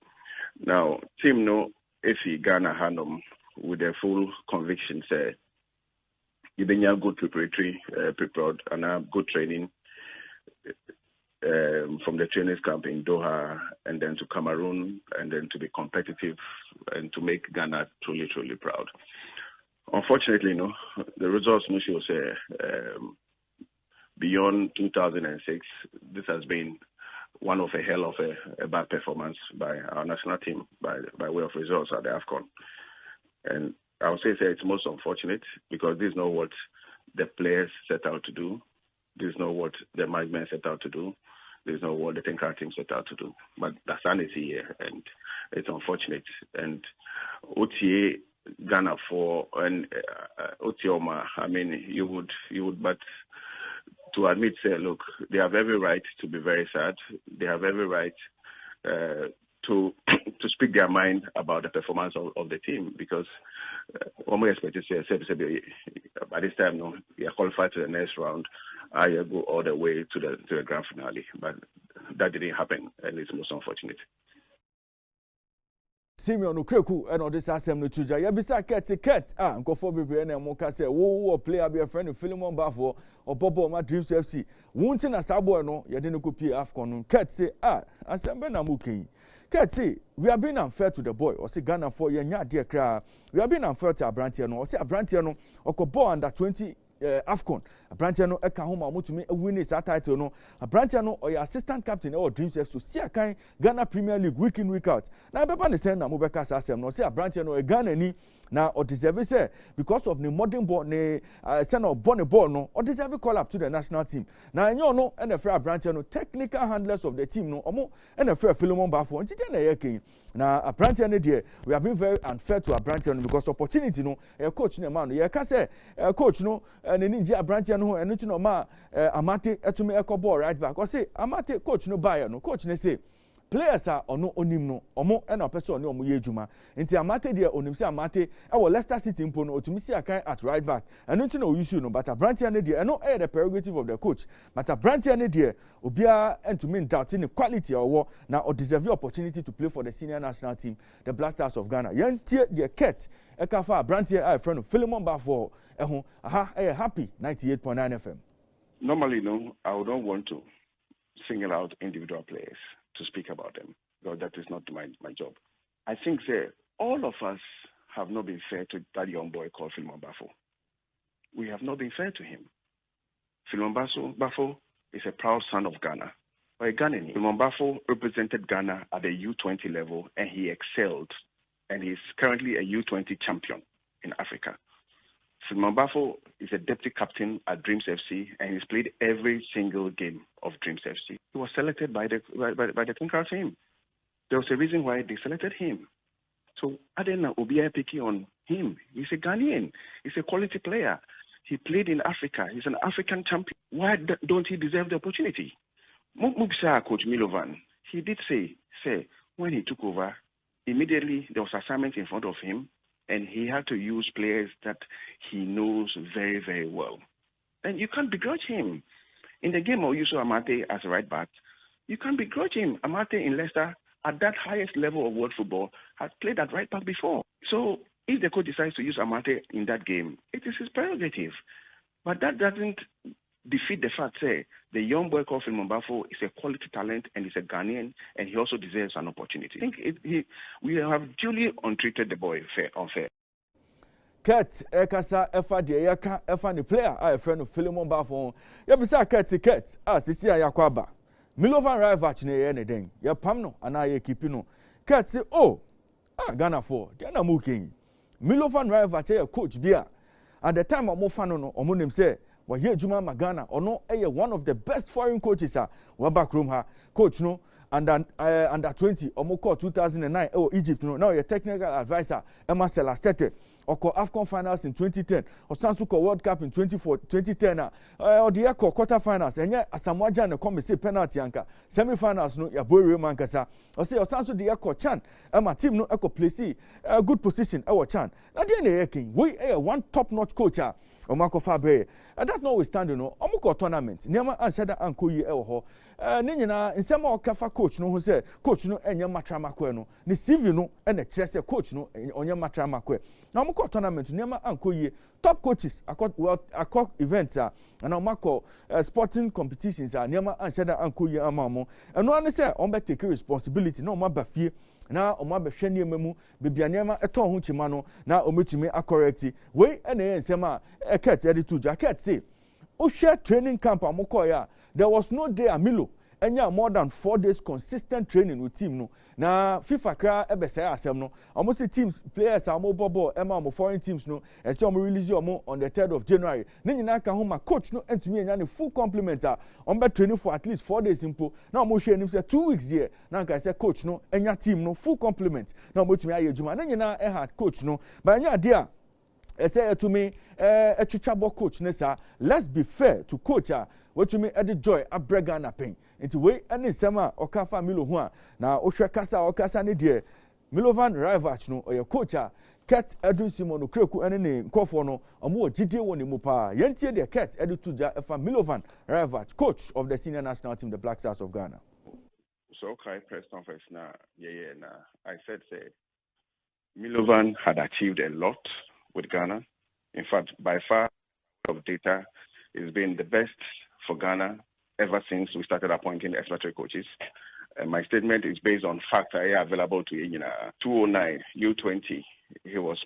Now, team no, if he Ghana Hanum with the full conviction, say, you've been good preparatory, prepared, and good training. From the trainers camp in Doha and then to Cameroon and then to be competitive and to make Ghana truly, truly proud. Unfortunately, the results, Mushi will say, beyond 2006, this has been one of a hell of a bad performance by our national team by way of results at the AFCON. And I would say it's most unfortunate because this is not what the players set out to do. This is not what the management set out to do. This is not what the Tenkara team set out to do. But that's sanity here, and it's unfortunate. And OTA Ghana for and Otioma, I mean, you would, but to admit, say, look, they have every right to be very sad. They have every right to speak their mind about the performance of the team because one we expect to say by this time, we are qualified to the next round. I go all the way to the grand finale, but that didn't happen, and it's most unfortunate. Simeon Okreku and all this assembly to Jaya Bisa Ket Nkofo Bibi and Moka say, wo player be a friend of Philemon Bafo or Bobo Ma Dreams FC. Won't in a sabo no, you didn't copy AFCON. Ket say, Assemble Namuki. Ket say, we are being unfair to the boy, or say Ghana for your dear cry. We are being unfair to Abrantiano, or say Abrantiano, or Kobo under 20. AFCON Abrantiano eka homa mutumi win this title no Abrantiano or your assistant captain or Dreams FC so see akan Ghana Premier League week in week out na beba ne sen na mobeka asem no say Abrantiano e Ghana ni na or deserve say because of the modern ball ne send or born ball no or deserve call up to the national team na enyo no and the fair Abrantiano technical handlers of the team no omo and the fair Philemon Bafo ntije na yeke na Abrantiano there we have been very unfair to Abrantiano because opportunity no coach ne man no ka say coach no and ninja Abrantiano and no ma Amate etumi ekoball right back or say Amate coach no buy no coach ne say players are ono onim no omo na person oni omo yejuma nti Amate there onim say Amate e wo Leicester City mpo no otumi si akan at right back and no we issue no but Abrantiano there no the prerogative of the coach but Abrantiano there obia entumi doubt in the quality or na or deserve the opportunity to play for the senior national team the Blasters of Ghana yentie the ket ekafa Abrantiano friend of Philemon Bafo happy 98.9 FM. Normally, I would not want to single out individual players to speak about them, because that is not my job. I think all of us have not been fair to that young boy called Philemon Bafo. We have not been fair to him. Philemon Bafo is a proud son of Ghana, or a Ghanaian. Philemon Bafo represented Ghana at the U20 level, and he excelled, and he's currently a U20 champion in Africa. Philemon Bafo is a deputy captain at Dreams FC, and he's played every single game of Dreams FC. He was selected by the Tenkara team. There was a reason why they selected him. So Adena Obiya picking on him. He's a Ghanaian. He's a quality player. He played in Africa. He's an African champion. Why don't he deserve the opportunity? Mubisa Coach Milovan, he did say when he took over, immediately there was assignment in front of him, and he had to use players that he knows very, very well. And you can't begrudge him. In the game of Yusuf Amate as a right back, you can't begrudge him. Amate in Leicester, at that highest level of world football, has played at right back before. So if the coach decides to use Amate in that game, it is his prerogative. But that doesn't defeat the fact, the young boy called Philemon Bafo is a quality talent and he's a Ghanaian, and he also deserves an opportunity. I think we have duly untreated the boy unfair. Ket ekasa efa de yaka efa ni player a friend of Philemon Bafo ya bisa ket sisi ayakwaba Milovan Raivach ne ye ne den ya pam no ana ye keep no Ket say Ghana for they na mu king Milovan Raivach ye coach bia at the time omo fa no omo nim say wa ye juma magana ono one of the best foreign coaches wa back room ha coach no under 20 omo call 2009 Egypt no now your technical advisor Marcel Astete oko AFCON finals in 2010 osanso ko World Cup in 2010 or the quarter finals enye Asamoah Gyan come say penalty anka semi finals no ya boy man kasa o say osanso the CHAN my team no place a good position CHAN na dey na yekin we one top notch coach Omako Fabre. And that notwithstanding, no, Omako tournament. Niama answer anko ye ho. Nina in some kafa coach no who say coach no enya matrama kwe no. Ni CV no ene chese coach no onya matrama kwe. Na Omako tournament niama anko ye top coaches akok events and Omako sporting competitions niama answer anko ye amamo. And no one say ombe take responsibility no omba fie. Na ọmọ abẹhwẹ nneɛma mu bebia nneɛma ɛtɔn ho kyima no na ɔmɛtumi akɔrɛkti wei ɛna ɛyɛ nsɛm a ɛkɛt ɛde to dwa kɛt se wohwɛ training camp a mokɔɔyɛ a there was no day a Milo ɛnya more than 4 days consistent training with team no na FIFA kra ɛbɛsɛe asɛm no ɔmo se teams players a ɔmo bɔ ball ɛma ɔmo foreign teams no ɛsɛ ɔmo release ɔmo on the 3rd of January ne nyinaa ka ho ma coach no ɛntumi ɛnya ne full complement a ɔmo bɛ training for at least 4 days mpo na ɔmo hwɛ anim sɛ 2 weeks here na nka sɛ coach no ɛnya team no full complement na ɔmo tumi ayɛ adwuma ne nyinaa ɛha coach no ba ɛnya adeɛ a ɛsɛ ɛtumi ɛtwitwa bɔ coach ne saa let's be fair to coach a wɔtumi ɛde joy abrɛ Ghana pen nti wei ɛne nsɛm a ɔka fa Milo ho a na wohwɛ kasa a ɔkasa ne deɛ Milovan Rajvac no ɔyɛ coach a Ket Edwin Simon Okreku ɛne ne nkɔfoɔ no ɔmo wɔ gyidie wɔ ne mu paa yɛntie deɛ Ket ɛde to gya ɛfa Milovan Rajvac coach of the senior national team the Black Stars of Ghana. So okay, press conference now. I said Milovan had achieved a lot with Ghana. In fact, by far of data, it's been the best for Ghana ever since we started appointing expatriate coaches. My statement is based on facts available to you. 2009 U20, he was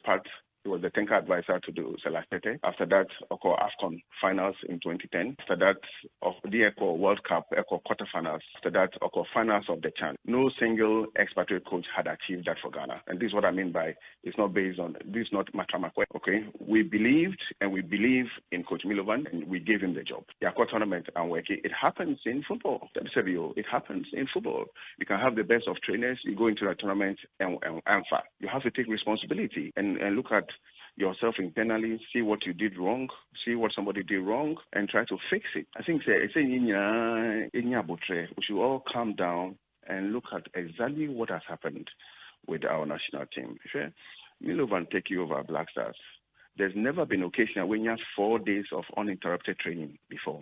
the technical advisor to do Selastete. After that, AFCON finals in 2010. After that, of the World Cup quarterfinals. After that, finals of the CHAN. No single expatriate coach had achieved that for Ghana. And this is what I mean by it's not based on, this is not Matramakwe. Okay, we believed and we believe in Coach Milovan and we gave him the job. The tournament and working. It happens in football. It happens in football. You can have the best of trainers. You go into a tournament and you have to take responsibility and look at yourself internally, see what you did wrong, see what somebody did wrong, and try to fix it. I think we should all calm down and look at exactly what has happened with our national team. Milovan take you over Black Stars. There's never been occasion when you have 4 days of uninterrupted training before.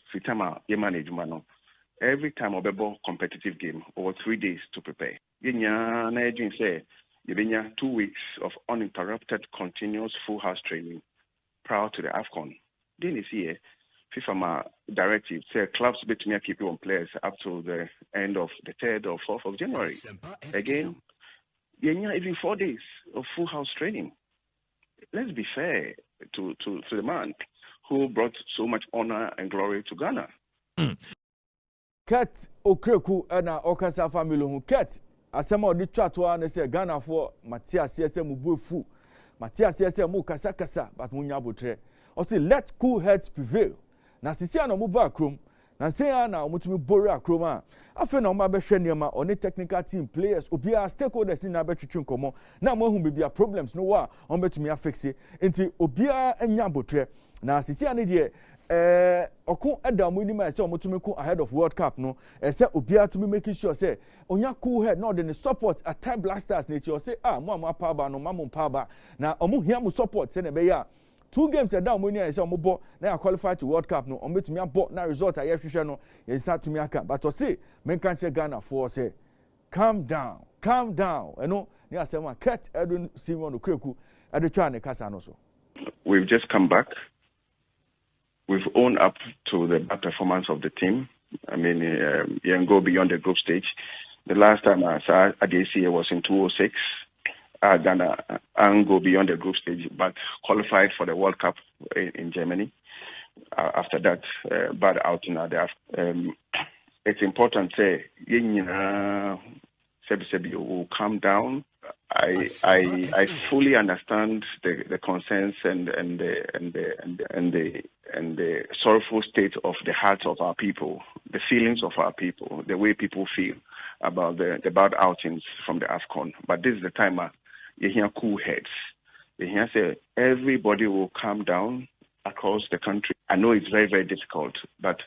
Every time of a competitive game, over 3 days to prepare. You've been 2 weeks of uninterrupted, continuous full house training prior to the AFCON. Then you see FIFA directive say clubs between keep on players up to the end of the 3rd or 4th of January. Again, even 4 days of full house training. Let's be fair to the man who brought so much honor and glory to Ghana. Ket Okreku na Okasa family who Ket asema odi twatoa na say Ghana for Matias CSM mubufu Matias CSM mu kasa but munya botre o say let cool heads prevail na sisi na mu ba krom na say na omutumi bori akrom a afa na oma behwe niema oni technical team players obia stakeholders na betwetwe nkomo na mo hu bibia problems no wa on betumi afixe enti obia anya botre na sisi na de okun adamu ni ma say omutumi ku ahead of World Cup no say obia to be making sure say onya cool head no the support at time blasters nature say mo pa ba no mamo pa ba na omu hia mo support say na be ya 2 games down when you say omobo na qualify to World Cup no ombetumi abo na result aye hwehwe no ye start to me aka but say men kan che Ghana for say calm down no ni asema Ket Edwin Simon Okreku ade twa ne kasa no so. We've just come back. We've owned up to the bad performance of the team. I mean, you can go beyond the group stage. The last time I saw ADC was in 2006. Ghana and go beyond the group stage, but qualified for the World Cup in Germany. After that, bad outing at the it's important to say, will calm down. I fully understand the concerns and the sorrowful state of the hearts of our people, the feelings of our people, the way people feel about the bad outings from the AFCON. But this is the time you hear cool heads. Here say everybody will calm down across the country. I know it's very, very difficult, but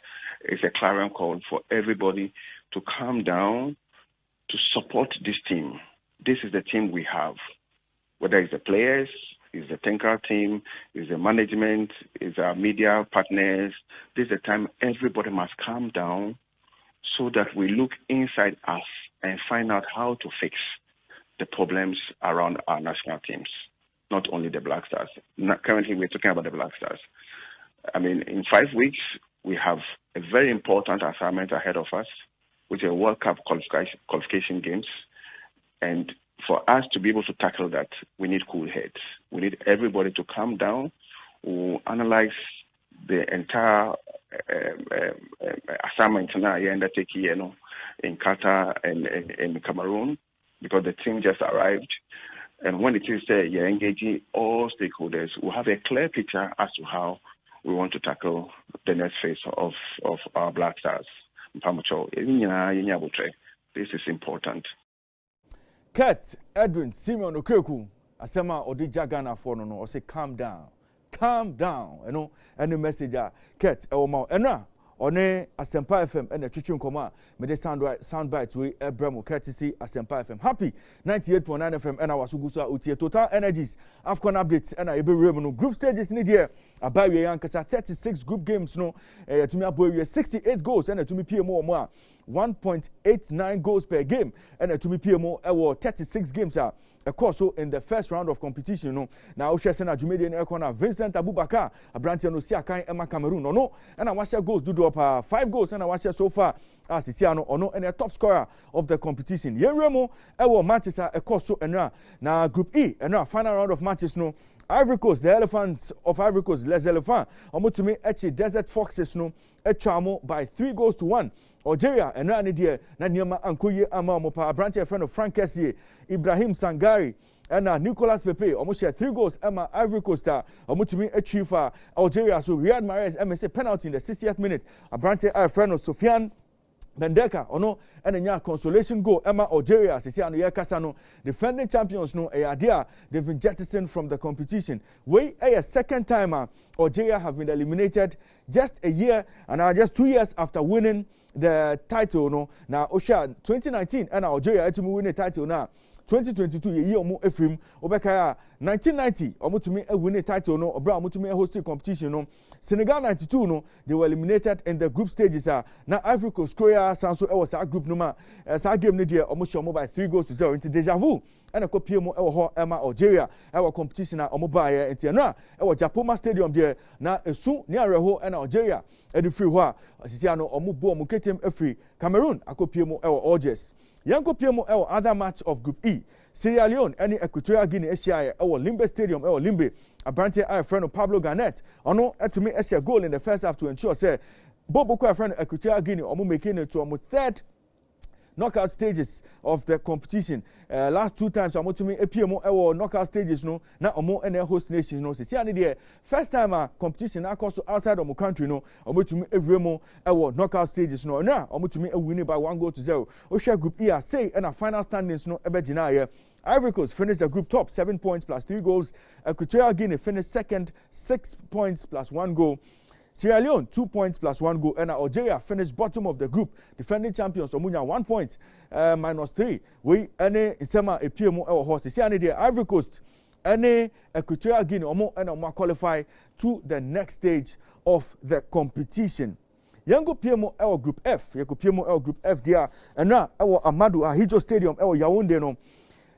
it's a clarion call for everybody to calm down, to support this team. This is the team we have. Whether it's the players, it's the Tinker team, it's the management, it's our media partners. This is the time everybody must calm down so that we look inside us and find out how to fix the problems around our national teams, not only the Black Stars. Currently, we're talking about the Black Stars. I mean, in 5 weeks, we have a very important assignment ahead of us, which is a World Cup qualification games. And for us to be able to tackle that, we need cool heads. We need everybody to calm down. We'll analyze the entire assignment now in Qatar and in Cameroon, because the team just arrived. And when it is there, you're engaging all stakeholders. We'll have a clear picture as to how we want to tackle the next phase of our Black Stars. This is important. Kurt Edwin Simeon Okweku asema odi jagana for no say calm down, you know, any message Kurt ewoma enra one Asempa FM and twetwe nkoma me de sound bite we ebramo courtesy Asempa FM. Happy 98.9 FM and our sugusa utie Total Energies AFCON updates and ebe rem no group stages ni there about we yankasa 36 group games no to me aboy 68 goals and to me PMO mo 1.89 goals per game and to me PMO 36 games a course so in the first round of competition no now Oshesena Jumede na corner Vincent Abubakar Abrantia no Siakan Emma Cameroon no and I watch goals do up 5 goals and I watch so far as Sisiano ono and a top scorer of the competition Yeremo matches a course so and now group E and final round of matches no Ivory Coast, the Elephants of Ivory Coast, Les Elephants, Omotumi Echi Desert Foxes no Echamo by 3 goals to 1. Algeria and Rani dear Nanyama Ankoye Ama Mopa branch friend of Frank Kessie, Ibrahim Sangari and Nicolas Pepe almost share 3 goals Emma Ivory Coast Omotumi Echifa Algeria so Riyad Mahrez MSA penalty in the 60th minute. A branch friend of Sofiane Bendeka ono and a consolation goal Emma Algeria Sisiano Yakasano defending champions no idea they've been jettisoned from the competition. A second time Algeria have been eliminated just a year and just 2 years after winning the title no now Osha 2019 and Algeria to win the title now 2022 year omo efrim obekaya 1990 omo to me win the title no obra omo to me host competition no Senegal 92 no they were eliminated in the group stages na Ivory Coast Korea sanso was our group no ma sa game no dia omo show by 3 goals to 0 into deja vu and a copy mo ho Emma Algeria our competition na omo ba ye into na Japoma Stadium there na esu ni areho and Algeria e the free ho asisiano omo bo omo ketem afri Cameroon akopie mo Algiers Yanko PMO other match of Group E. Sierra Leone and Equatorial Guinea Asia Limbe Stadium Limbe. A branch friend of Pablo Garnett. Ono to me Asia goal in the first half to ensure say Bobo friend of Equatorial Guinea omo making it to omo third knockout stages of the competition. Last 2 times I'm to me PMO knockout stages no na omo and host nations no see ani there first time competition na course outside of my country no omo to me every knockout stages no na omo to me win by 1 goal to 0. Osha group E say and a final standings no ebe gina here. Ivory Coast finished the group top 7 points plus 3 goals. Equatorial Guinea finished second 6 points plus 1 goal. Sierra Leone 2 points plus 1 goal and Algeria finished bottom of the group. Defending champions Omunya 1 point minus 3. We any Isema PMO horse. See any there Ivory Coast any Equatorial Guinea omo and omo qualify to the next stage of the competition. Yango PMO group F. Yango PMO group F there and now Amadou Ahidjo Stadium Yaounde no.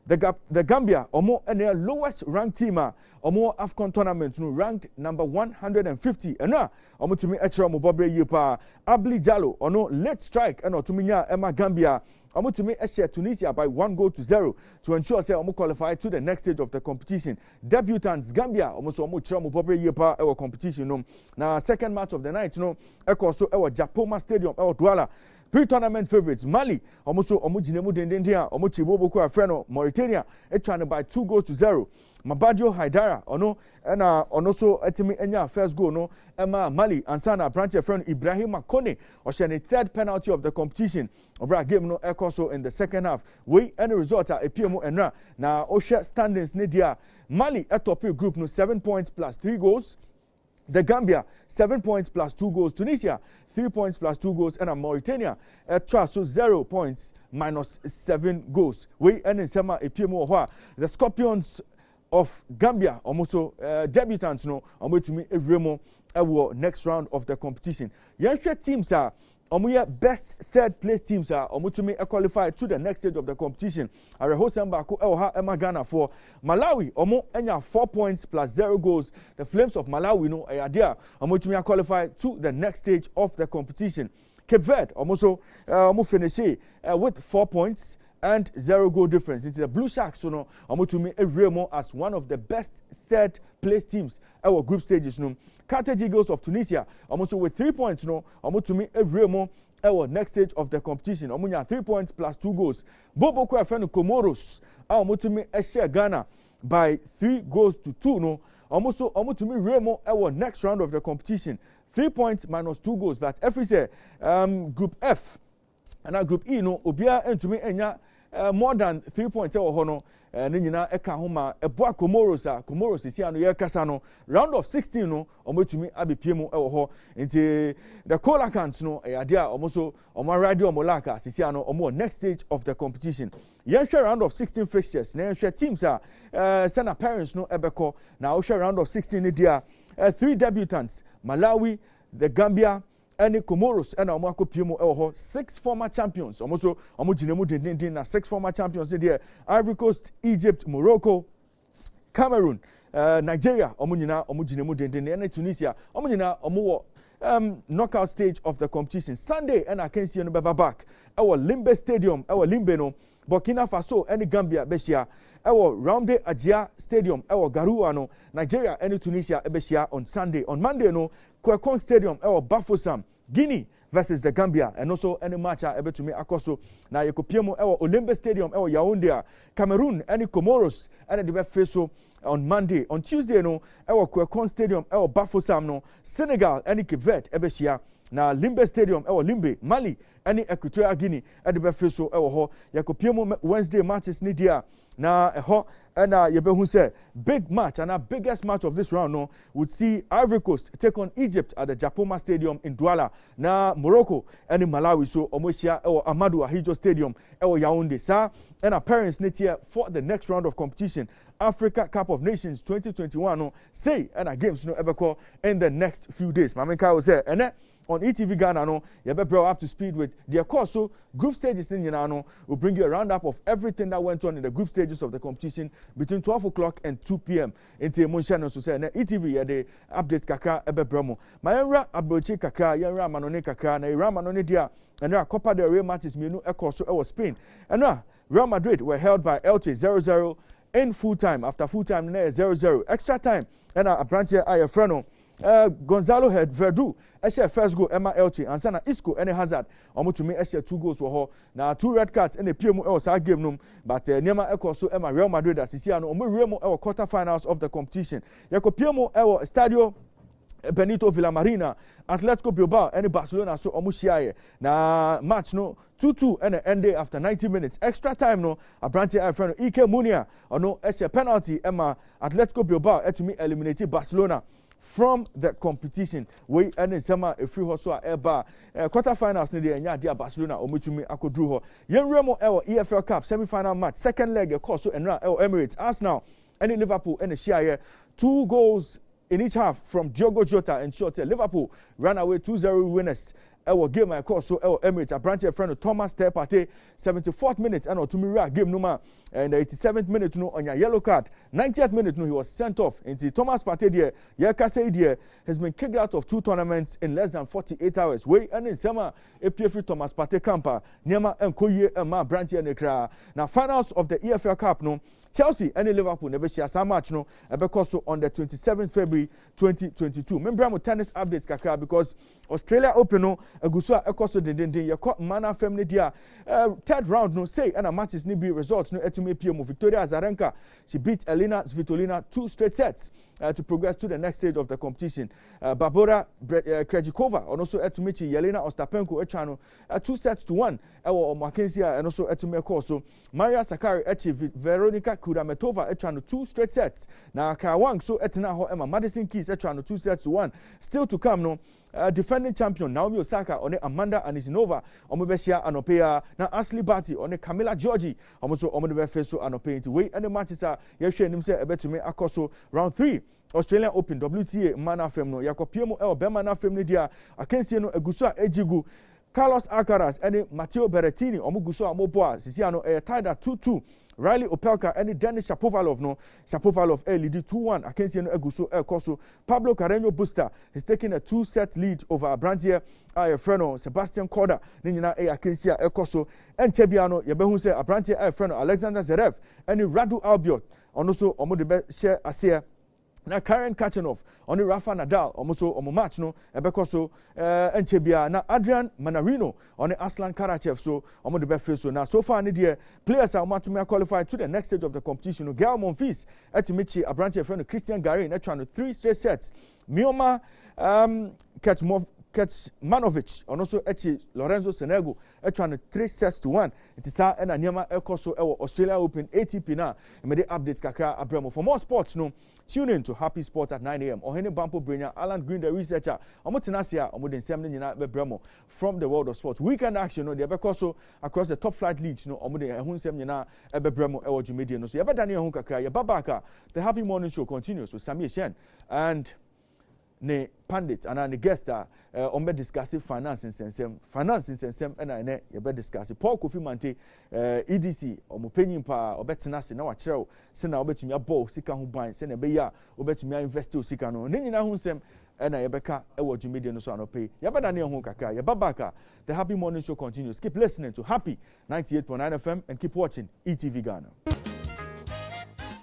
The Gambia omo and their lowest ranked team omo AFCON tournament no ranked number 150 and now omo to me extra mo bobre yepa Abli Jallo ono late strike and to me nya Emma Gambia omo to me share Tunisia by 1 goal to 0 to ensure say omo qualify to the next stage of the competition. Debutants Gambia omo so omo extra mo bobre yepa competition no. Now second match of the night no also Japoma Stadium Douala. Pre-tournament favorites Mali almost jinemu dendendea almost Chiboboko Afreno Mauritania trying by 2 goals to 0. Mabadio Haidara ono so etimi enya first goal no Emma Mali ansana branch friend Ibrahim Makone oshene third penalty of the competition. Obra game no ekoso in the second half. We any result a PMO enra na oshe standings ne dia Mali atop group no 7 points plus 3 goals. The Gambia 7 points plus 2 goals. Tunisia 3 points plus 2 goals. And Mauritania so 0 points minus 7 goals. We end in summer a PMO. The Scorpions of Gambia almost debutants no going to meet Remo next round of the competition. Young teams are best third place teams are to me qualify to the next stage of the competition. Ghana for Malawi enya 4 points plus 0 goals. The Flames of Malawi no there to me qualify to the next stage of the competition. Cape Verde finish with 4 points and 0 goal difference. Into the Blue Sharks to me Remo as one of the best third place teams our group stages no. Carthage Eagles of Tunisia almost with 3 points no to me Remo our next stage of the competition. 3 points plus 2 goals. Bobo kwa friend Comoros to me share Ghana by 3 goals to 2 no to me Remo our next round of the competition. 3 points minus 2 goals. But every say group F and group E no obia to me enya more than 3 points hono Nina eka homa eboa Comoros isi ano ye kasa no round of 16 no omotumi abepiem ho nti the Colacans no dia omoso radio molaka sisi ano omo next stage of the competition. Yenhwe round of 16 fixtures na yenhwe teams sena parents no ebeko na wo round of 16 ni dia 3 debutants Malawi, the Gambia and Comoros and Omako Pimo 6 former champions. Almost Omujinemu na 6 former champions there. Ivory Coast, Egypt, Morocco, Cameroon, Nigeria, Omujinemu and Tunisia, Omuwo knockout stage of the competition. Sunday and I can see you back. Our Limbe Stadium, our Limbe no Burkina Faso and Gambia Besia. Our Rounde Ajia Stadium, our Garouano, Nigeria and Tunisia Ebesia on Sunday. On Monday no Kwekong Stadium, our Bafoussam, Guinea versus the Gambia, and also any match able to make akoso. Na Yekopiemo, our Olimbe Stadium, our Yaoundé, Cameroon, any Comoros, and the Befeso on Monday. On Tuesday no our Kwekong Stadium, our Bafoussam no Senegal, any Cape Verde Ebesia. Na Limbe Stadium, Limbe, Mali, any Equatorial Guinea, and the Befeso, Yekopiemo Wednesday matches ni dia. Na and Yebehu say big match and our biggest match of this round no would see Ivory Coast take on Egypt at the Japoma Stadium in Douala. Na Morocco and Malawi so Omosia Amadou Ahidjo Stadium Yaoundé sa and our parents next year for the next round of competition Africa Cup of Nations 2021 no say and our games no ever call in the next few days. Mamenka will say and on ETV Ghana no you be brought up to speed with their course so group stages in Ghana will bring you a roundup of everything that went on in the group stages of the competition between 12 o'clock and 2 p.m. into Monshano so say na ETV ya the updates kakra ebe bramo mayenra abrochi kakra yenra manone kakra na ira manone dia and na Copa del Rey matches menu ekoso e was Spain and na Real Madrid were held by Elche 0-0 in full time after full time na 0-0 extra time and a branch here Ayefreno Gonzalo had Verdu Eshe first goal Emma Elche and Sana Isco any Hazard Omutumi Eshe 2 goals for her now 2 red cards in the PMO El game num but Nema Eko so Emma Real Madrid as Sisiano Omu Remo El quarterfinals of the competition Yako PMO El Stadio Benito Villamarina Atletico Bilbao and Barcelona so Omushiaye na match no 2-2 and end day after 90 minutes extra time no a branch here friend Ike Munia or no Eshe penalty Emma Atletico Bilbao to me eliminated Barcelona from the competition. We and in summer a free horse eba quarterfinals in the Enya Barcelona omutumi akodru ho. Yenremo EFL Cup semi-final match second leg of course so enra Emirates Arsenal and in Liverpool and the share 2 goals in each half from Diogo Jota and short Liverpool ran away 2-0 winners. Our game of course so Emirates a branch friend of Thomas Tepate 74th minute and Otumira game number and 87th minute no on your yellow card 90th minute no he was sent off into Thomas Partey there Yekase there has been kicked out of 2 tournaments in less than 48 hours way and in summer free Thomas Partey camper Niama and Koye and ma branch and now finals of the EFL Cup no Chelsea and Liverpool never share some match no because on the 27th February 2022. Remember mo tennis updates kakra because Australia Open no agusua ekoso dendenden ye ko mana fam ne dia third round no say and matches ni be results no etime PM Victoria Azarenka. She beat Elena Svitolina 2 straight sets to progress to the next stage of the competition. Barbora Krejcikova also etime Yelena Ostapenko echano 2-1 ewo Mackenzie and also etime so Maria Sakkari achieved Veronika Kudametova echano 2 straight sets. Na Kawang so etina ho Emma Madison Keys echano 2-1. Still to come no defending champion Naomi Osaka on Amanda Anisinova omobesia anopea na Ashley Barty on Camila Giorgi omoso omodebe so anopea into way and the matches are yehwe nim say ebetumi akoso round 3 Australian Open WTA mana fem no yakopiemo bema na fem ne dia akensie no eguso a ejigu Carlos Alcaraz and Matteo Berrettini omuguso amoboa sisi ano tied at 2-2. Riley Opelka and Denis Shapovalov no Shapovalov lead 2-1 against Eguso Koso. Pablo Carreño Busta is taking a 2-set lead over Abrantier Freno Sebastian Korda Nina against Koso and Tebiano Yabehu say Abrantier Freno Alexander Zverev and Radu Albiot also Omodebe share Asia. Na Karen Kachanov on the Rafa Nadal almost on match no ebekoso Entebia na Adrian Manarino on the Aslan Karachev so on the best so now so far the players are to qualified to the next stage of the competition no Gael Monfils etimichi Abrantier friend Christian Garin trying to 3 straight sets Mioma Kecmanovic and also Lorenzo Senego trying to 3-1 it is and Niama Ekoso Australia Open ATP now and the updates kakra abremo for more sports no tune in to Happy Sports at 9 a.m. Ohene Bampo Brenya, Alan Green, the researcher, Omotenasia, Omodin Semni Nina Bebremo from the world of sports. Weekend action, no, the Bekoso across the top flight leagues, no, Omodin Hunsem Nina Bebremo, Ewo Jumedia, no, so Yabadani Hunkaka, Yababaka. The Happy Morning Show continues with Sami Shen and ne pandit and the guest on discussing finance in sensem and I ne you discuss Paul Kofi Mante EDC or penny pa or betinasi na wachero send na obetumi abo sika ho ban send na be ya obetumi invest o sika no ne nyina hunsem and I yebeka ewo dwumede no so anope yabada ne ho kakra yababaka. The Happy Morning Show continues. Keep listening to Happy 98.9 FM and keep watching ETV Ghana.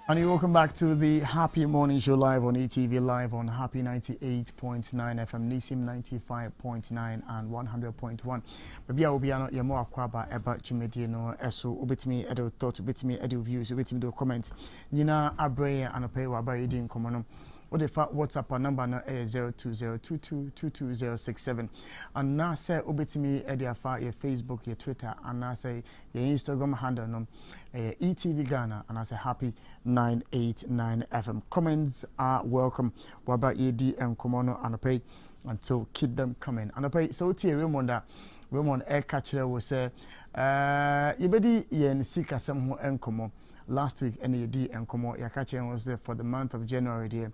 And welcome back to the Happy Morning Show live on ETV, live on Happy 98.9 FM, Nisim 95.9 and 100.1. Maybe I will be on your more aquaba about Jimediano, Esso, Ubitmi, Edo thoughts, Ubitmi, Edo views, Ubitmi, do comments. Nina Abre and a pay by Edin Common. What if WhatsApp our number now is 02022222067 and now say Ubitmi, Ediafa, your Facebook, your Twitter, and now say your Instagram handle no. ETV Ghana and I say Happy 989 FM. Comments are welcome. What about ED and Komono and pay and so keep them coming. And pay so Raymond Air Catcher will say Yebedi yen sika some who encomo last week NAD and Komo Yakache was there for the month of January there.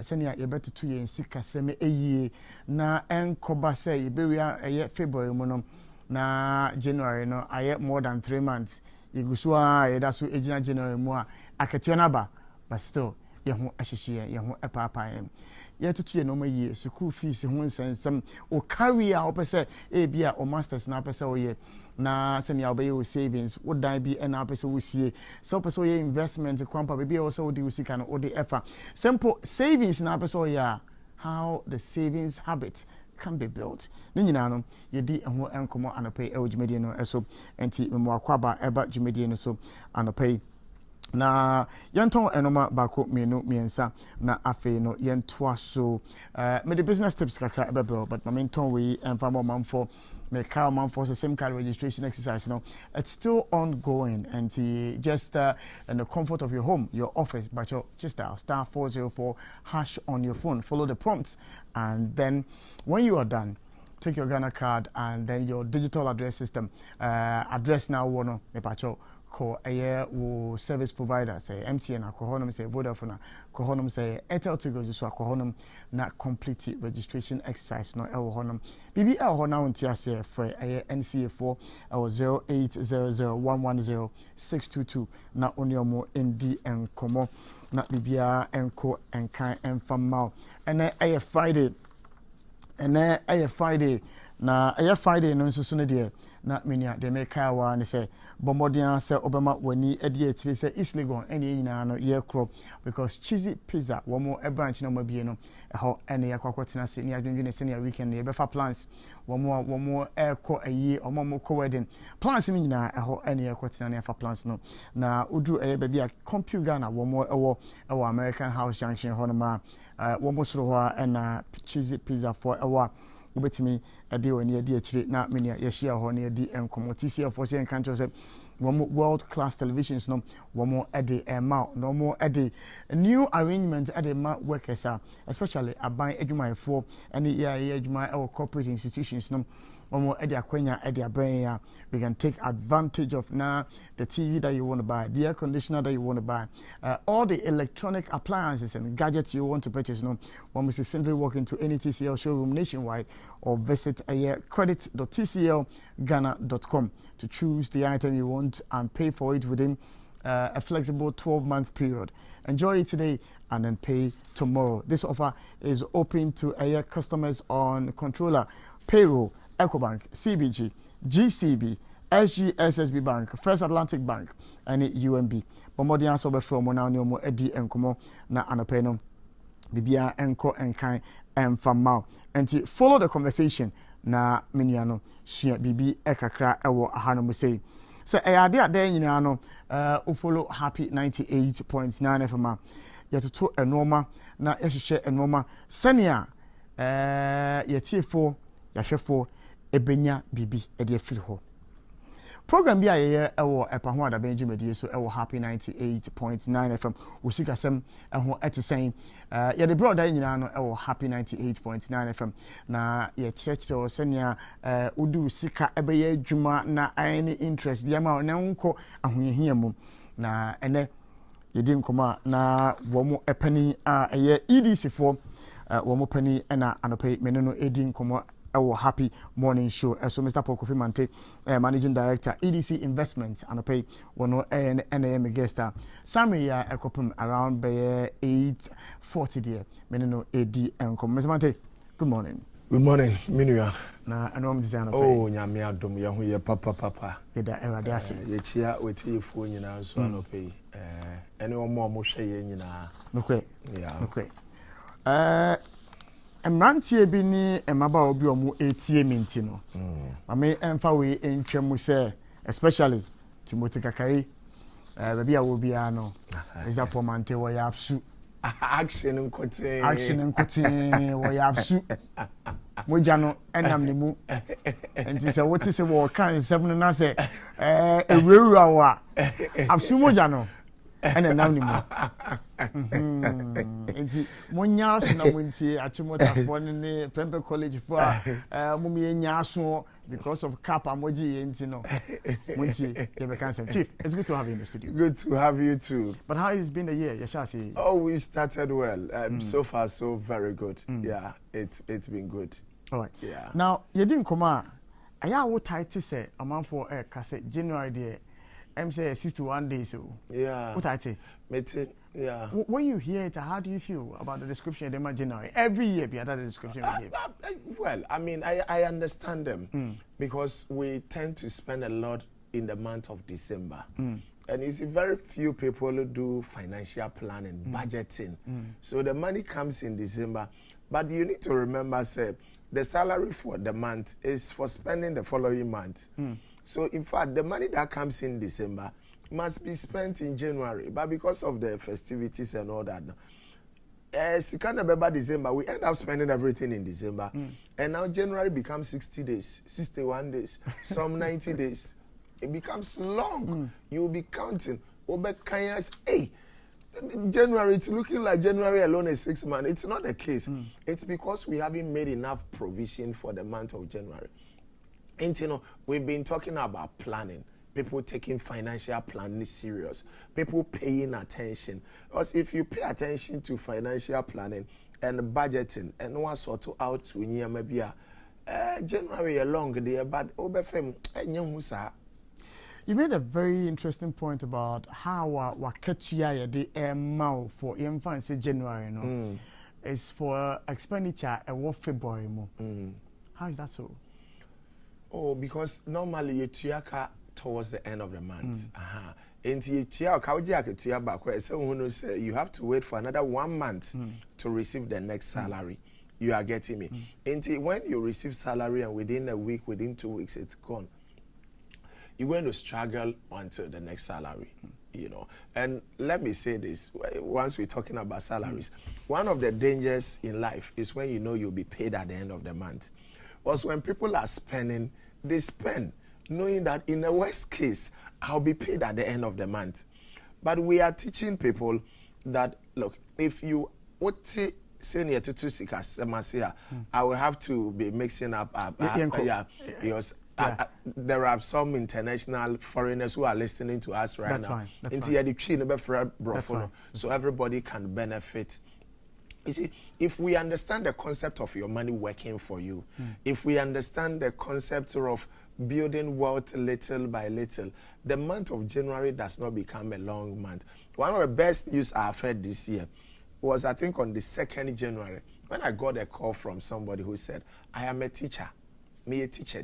Senia Yebet 2 yen sika semi a year na encoba say Iberia a February mono na January no I more than 3 months. Igusua yedaso ejina January mu a akatua ba but still ye ho ahyehye ye ho epapa ye tutu ye no ma ye school fees ho nsensem o career opese e bia o masters na opese o ye na senia obey o savings wo dan bi na opese wo sie so opese o ye investment kwampa be bia o so wo di usika no o di efa simple savings na opese o ya how the savings habit can be built. Nina no yedi ho enkomo anope ejumedie no eso enti memo akwaba eba jumedie no so anope na yenton enoma bako mienu miensa na afe no yentoa so me the business tips kakra ebebro but momentum we enfamo manfo me car man for the same car registration exercise no it's still ongoing and just in the comfort of your home, your office, but you're just dial *404# on your phone, follow the prompts, and then when you are done, take your Ghana card and then your digital address system address now one me pacho call a service provider say MTN akohonom say Vodafone akohonom say Airtel Tigo so akohonom na complete registration exercise no ewohonom bibi ehona unti ase for NCA4 0800110622 na oniomo ND enkomo na bibia enko enkan enfamao and Friday and Friday na ɛyɛ Friday no nso so no deɛ na menua de meka wa ne sɛ bomodian sɛ obema wani ade akyire sɛ East Legon ɛne nyinaa no yɛ kro because cheesy pizza wɔn branch no mabie no ɛhɔ ɛne yɛ kwakɔtena se ne adwendwene se ne weekend ne yɛbɛfa plans wɔn ɛkɔ ayi wɔn kɔ wedding plans no nyinaa ɛhɔ ɛne yɛ kwakɔtena ne yɛfa plans no na odu ɛyɛ baabi a computer na wɔn ɛwɔ American House Junction hɔ no ma wɔn soro hɔ ɛna cheesy pizza for ɛwɔ ubetimi ade woni ade akyire na menia yɛhyia hɔ na yɛdi enkomo TCL for say enkancho sɛ wɔn world class televisions no wɔn ade ma no wɔn ade new arrangement ade ma workers especially aban adwumayɛfoɔ ɛne yɛ adwuma ɛwɔ corporate institutions no wɔn ade akwanya ade aban ya we can take advantage of now the TV that you want to buy, the air conditioner that you want to buy, all the electronic appliances and gadgets you want to purchase. No, one must simply walk into any TCL showroom nationwide or visit credit.tclghana.com to choose the item you want and pay for it within a flexible 12-month period. Enjoy it today and then pay tomorrow. This offer is open to customers on controller, payroll, EcoBank, CBG, GCB, SGSSB Bank, First Atlantic Bank, and UMB. Bomodi answer be from now no edi enkomo na anopeno bibia enko enkan emfamao. Enti follow the conversation na menuano sua bibi ekakra ewo ahano say. So ade ade nyina no follow Happy 98.9 FM. Yetoto enoma na yehye enoma senia yetiefo yahwefo ebenya bibi ede afiri ho. Program bi aye ewo epaho ada benji medie so ewo Happy 98.9 FM usikasem eho etesen ye de brother nyina no ewo Happy 98.9 FM na ye kyerɛkyerɛ o senia udu sika ebeye adwuma na any interest dia ma na nko ahoyehia mu na ene yedi nkoma na wo epani a eye EDC for wo pani na anopai meneno edi nkoma our Happy Morning Show. So Mr. Paul Kofi Mante, Managing Director, EDC Investments, and pay one NAM guest. Sammy Ekopum around by 8:40 dear. Menino AD and Mr. Mante, good morning. Good morning, Minua. Na anom design Oh, nyame adom ya ho ye papa. Eda erade ase. Ye chia weti efu nyina so anope. Ene omo hwe ye nyina. Nokwe. Yeah. Nokwe. Mrantie bi ni emaba obi omu etie minti no. Mame emfa we entwemu se especially Timothy Kakari baby a wo bia no. Is that pomante wo ya absu. Action nkotin wo ya absu. Moja no enam ne mu. Enti se wote se wo kan nsem no na se ewurawura wa. Absu moja no. Ene nam ne mu. Enti monya so na montie achimota for ne Prempeh College for mum ye nya so because of cap amoji enti no montie ye be cancel. Chief, it's good to have you in the studio. Good to have you too. But how has been the year? You shall see. Oh, we started well. So far so very good. Yeah, it's been good. All right. Yeah. Now, you didn't come out. Aya wo tight say amount for kase January there. I'm say 61 days so. Yeah. What I say? Yeah. When you hear it, how do you feel about the description of them January? Every year, be the description we give. Well, I mean, I understand them because we tend to spend a lot in the month of December. And you see, very few people who do financial planning, budgeting. So the money comes in December. But you need to remember, say, the salary for the month is for spending the following month. So, in fact, the money that comes in December must be spent in January. But because of the festivities and all that, December, we end up spending everything in December. And now January becomes 60 days, 61 days, some 90 days. It becomes long. You will be counting. Hey, January, it's looking like January alone is 6 months. It's not the case. It's because we haven't made enough provision for the month of January. And you know, we've been talking about planning. People taking financial planning serious. People paying attention. Because if you pay attention to financial planning and budgeting and what sort of out to maybe January along there, but you made a very interesting point about how waketuya the amount for infants in January, no, is for expenditure and what February more. How is that so? Oh, because normally you tuaka towards the end of the month. And you you have to wait for another 1 month to receive the next salary. You are getting me? And when you receive salary and within a week, within 2 weeks, it's gone, you're going to struggle until the next salary, you know. And let me say this, once we're talking about salaries, one of the dangers in life is when you know you'll be paid at the end of the month. Because when people are spending, they spend knowing that in the worst case, I'll be paid at the end of the month. But we are teaching people that, look, if you senior to I will have to be mixing up, because there are some international foreigners who are listening to us right now. That's fine. So everybody can benefit. You see, if we understand the concept of your money working for you, if we understand the concept of building wealth little by little, the month of January does not become a long month. One of the best news I've heard this year was, I think, on the 2nd January, when I got a call from somebody who said, I am a teacher. Me a teacher.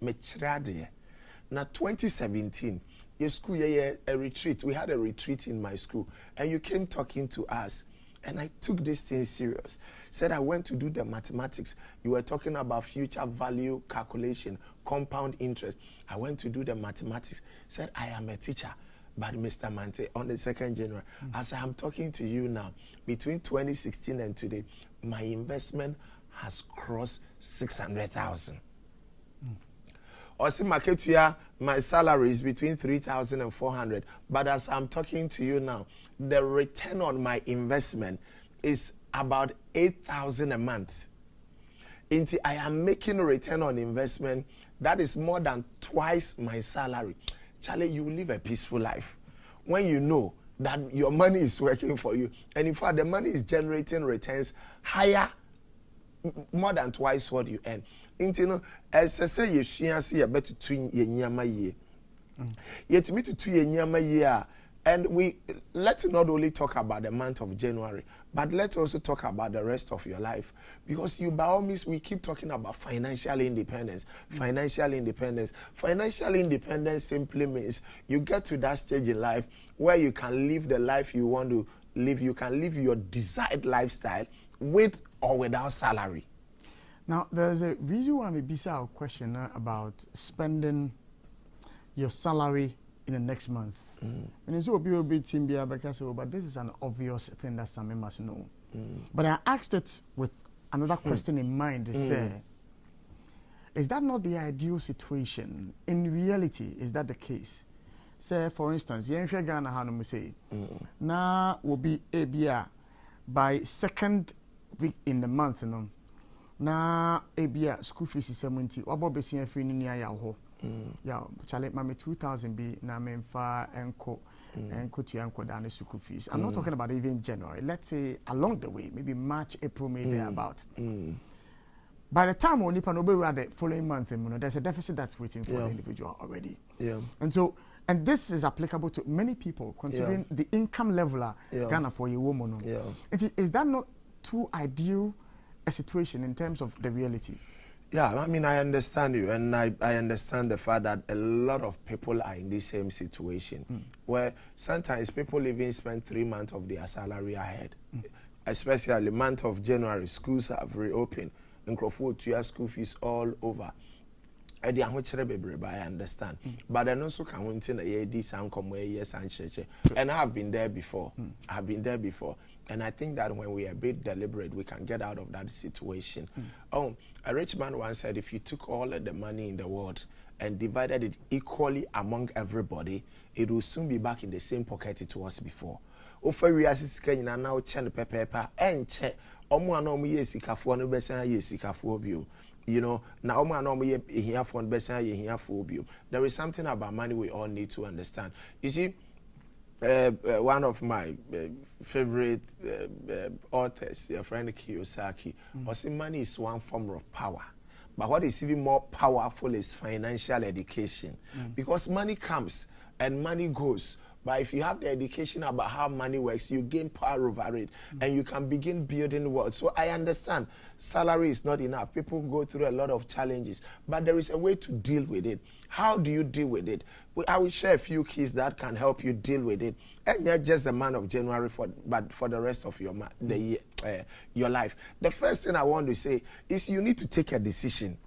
Me chirade. Now 2017, your school a retreat. We had a retreat in my school, and you came talking to us. And I took this thing serious. Said I went to do the mathematics. You were talking about future value calculation, compound interest. I went to do the mathematics. Said I am a teacher. But Mr. Mante, on the 2nd January, as I am talking to you now, between 2016 and today, my investment has crossed 600,000. Osi Maketuya, my salary is between 3,000 and 400. But as I'm talking to you now, the return on my investment is about 8,000 a month. I am making a return on investment that is more than twice my salary. Charlie, you will live a peaceful life when you know that your money is working for you. And in fact, the money is generating returns higher, more than twice what you earn. As I say, you see a better twin year. Yet me to 2 year. And let's not only talk about the month of January, but let's also talk about the rest of your life. Because by all means, we keep talking about financial independence. Financial independence. Financial independence simply means you get to that stage in life where you can live the life you want to live. You can live your desired lifestyle with or without salary. Now, there's a reason why maybe say our question about spending your salary in the next month. And so but this is an obvious thing that some must know. But I asked it with another question in mind. Is that not the ideal situation? In reality, is that the case? Say, for instance, Ghana Hanum say, now will be ABR by 2nd week in the month, you know. Na ABR school fees is 70. What about being free in the yeah, Charlie, mama 2,000 be na memfa enko to yanko down school fees. I'm not talking about even January. Let's say along the way, maybe March, April, May, thereabout. By the time we nipa no be the following month, there's a deficit that's waiting for the individual already. And this is applicable to many people, considering the income level Ghana for a woman. Is that not too ideal a situation in terms of the reality? Yeah, I mean, I understand you, and I understand the fact that a lot of people are in the same situation, where sometimes people even spend 3 months of their salary ahead, especially the month of January. Schools have reopened, and school fees all over. I understand, but I also can wait in a this and come yes and I have been there before. And I think that when we are a bit deliberate, we can get out of that situation. A rich man once said, if you took all of the money in the world and divided it equally among everybody, it will soon be back in the same pocket it was before. Now you know, now there is something about money we all need to understand. You see, one of my favorite authors, your friend Kiyosaki, was saying money is one form of power. But what is even more powerful is financial education. Because money comes and money goes. But if you have the education about how money works, you gain power over it, and you can begin building wealth. So I understand salary is not enough. People go through a lot of challenges, but there is a way to deal with it. How do you deal with it? I will share a few keys that can help you deal with it, and not just the month of January, but for the rest of your your life. The first thing I want to say is you need to take a decision.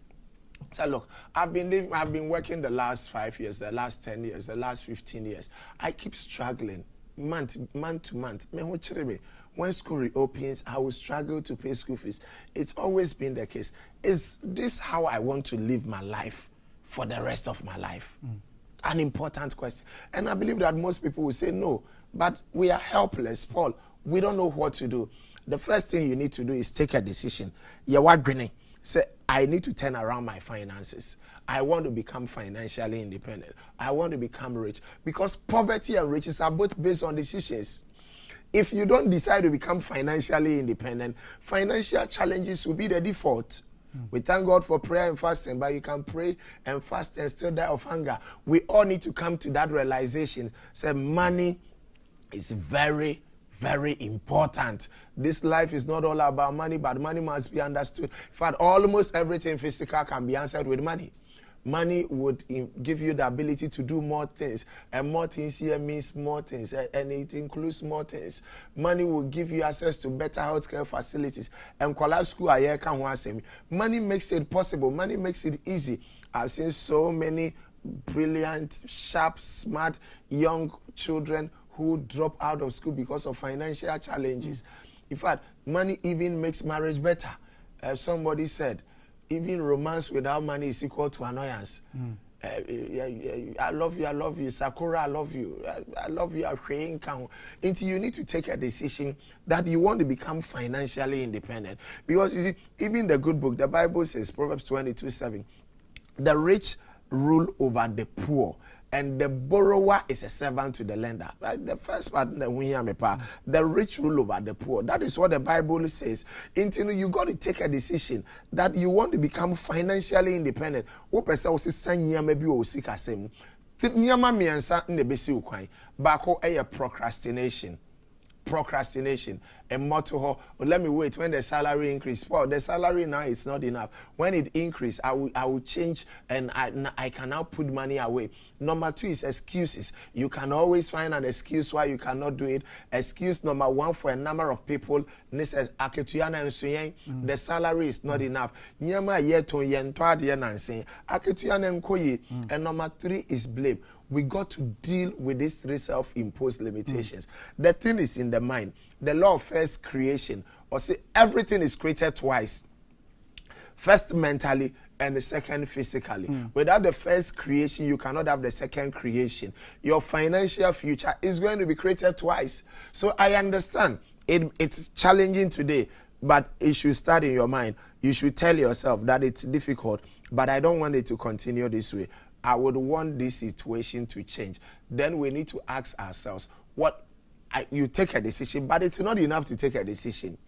So look, I've been working the last 5 years, the last 10 years, the last 15 years. I keep struggling month to month. When school reopens, I will struggle to pay school fees. It's always been the case. Is this how I want to live my life for the rest of my life? An important question. And I believe that most people will say no, but we are helpless, Paul. We don't know what to do. The first thing you need to do is take a decision. Say, I need to turn around my finances. I want to become financially independent. I want to become rich. Because poverty and riches are both based on decisions. If you don't decide to become financially independent, financial challenges will be the default. We thank God for prayer and fasting, but you can pray and fast and still die of hunger. We all need to come to that realization. Say, money is very, very important. This life is not all about money, but money must be understood. In fact, almost everything physical can be answered with money. Money would give you the ability to do more things, and more things here means more things, and it includes more things. Money will give you access to better healthcare facilities, and money makes it possible. Money makes it easy. I've seen so many brilliant, sharp, smart young children who drop out of school because of financial challenges. In fact, money even makes marriage better. Somebody said, even romance without money is equal to annoyance. I love you, Sakura, I love you, until you need to take a decision that you want to become financially independent. Because you see, even the good book, the Bible says, Proverbs 22:7, the rich rule over the poor, and the borrower is a servant to the lender. The first part, the rich rule over the poor. That is what the Bible says. Until you got to take a decision that you want to become financially independent. Procrastination. And more let me wait when the salary increase. Well, the salary now is not enough. When it increase, I will change, and I can now put money away. Number 2 is excuses. You can always find an excuse why you cannot do it. Excuse number 1 for a number of people, the salary is not enough. And number 3 is blame. We got to deal with these 3 self-imposed limitations. The thing is in the mind. The law of first creation, or say everything is created twice. First mentally and the second physically. Without the first creation, you cannot have the second creation. Your financial future is going to be created twice. So I understand it's challenging today, but it should start in your mind. You should tell yourself that it's difficult, but I don't want it to continue this way. I would want this situation to change. Then we need to ask ourselves, you take a decision, but it's not enough to take a decision.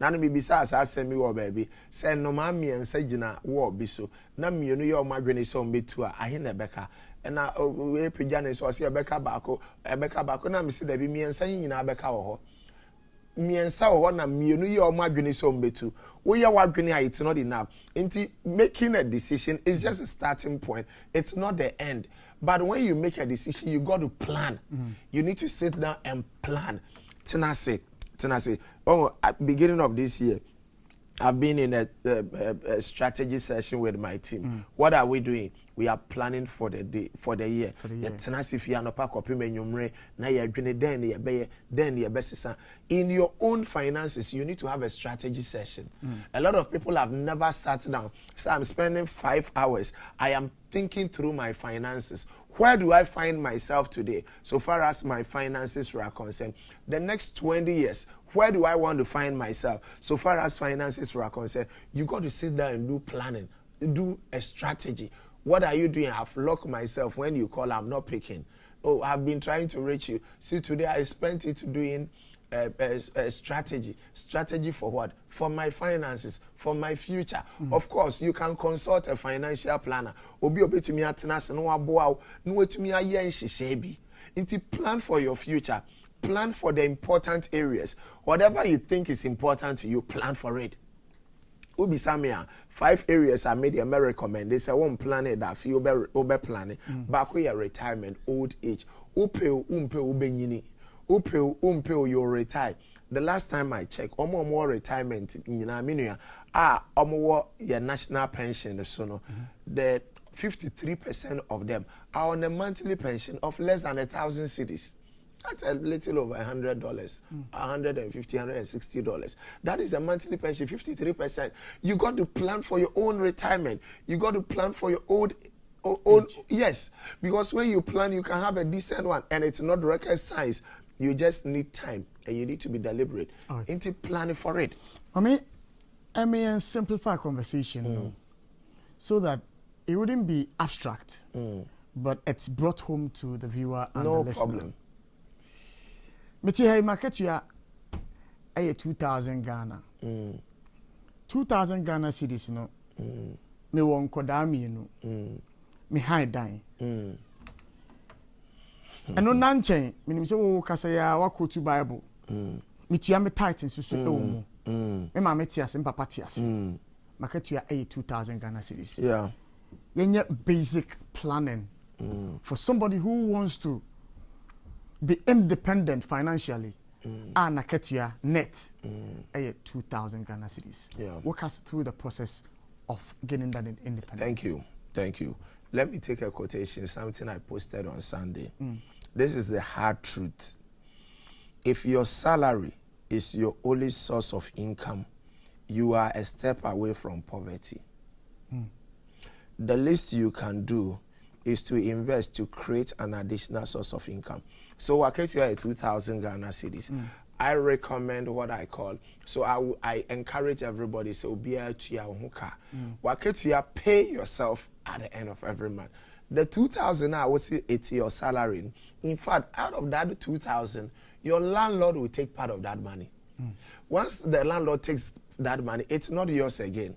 Now me besides I say me wo baby, say no mami and say jina wo bi so. Na me no your madwene so mbetu a ahe na beka. Na we pejane so say beka baako na me se da bi me ensa nyina beka wo ho. Miensa wo na mienu ye o madwene so mbetu. Wo ye wadwene a it's not enough. Nti making a decision is just a starting point. It's not the end. But when you make a decision, you got to plan. You need to sit down and plan. Tenase. At beginning of this year, I've been in a strategy session with my team. What are we doing? We are planning for the day, for the year. In your own finances, you need to have a strategy session. A lot of people have never sat down. So I'm spending 5 hours. I am thinking through my finances. Where do I find myself today? So far as my finances are concerned, the next 20 years, where do I want to find myself? So far as finances are concerned, you got to sit down and do planning, do a strategy. What are you doing? I've locked myself. When you call, I'm not picking. Oh, I've been trying to reach you. See, today I spent it doing a strategy. Strategy for what? For my finances, for my future. Of course, you can consult a financial planner. Obi to me atenas no aboa no to me aye nhihye bi. Plan for your future. Plan for the important areas. Whatever you think is important to you, plan for it. Ubi Samia, 5 areas I made them recommend. They say one planet that feel over planning. Back where retirement, old age. Upe ubenyini. Upe you retire. The last time I checked, more retirement in Aminia. Your national pension, the 53% of them are on a monthly pension of less than 1,000 cedis. That's a little over $100, $150, $160. That is the monthly pension, 53%. You got to plan for your own retirement. You got to plan for your own yes. Because when you plan, you can have a decent one, and it's not rocket science. You just need time, and you need to be deliberate into planning for it. I may simplify conversation so that it wouldn't be abstract, but it's brought home to the viewer and the listener. No problem. Meti market you are 2,000 Ghana. 2,000 Ghana cedis no. Me won kodami no. Me high dying. And no nanchen, me say wo kasa ya wa quote Bible. Me tua me tithe so mo. Me ma me tia se papa tia se. Market you are 2,000 Ghana cedis. Yeah. Yenye basic planning for somebody who wants to be independent financially. Naketia net 2,000 Ghana cedis. Yeah. Walk us through the process of getting that independence. Thank you. Let me take a quotation, something I posted on Sunday. This is the hard truth. If your salary is your only source of income, you are a step away from poverty. The least you can do is to invest to create an additional source of income. So Waketua 2,000 Ghana cedis. I recommend what I call, so I encourage everybody, so be a tuya huka. Waketua, pay yourself at the end of every month. The 2,000 I would say it's your salary. In fact, out of that 2,000, your landlord will take part of that money. Once the landlord takes that money, it's not yours again.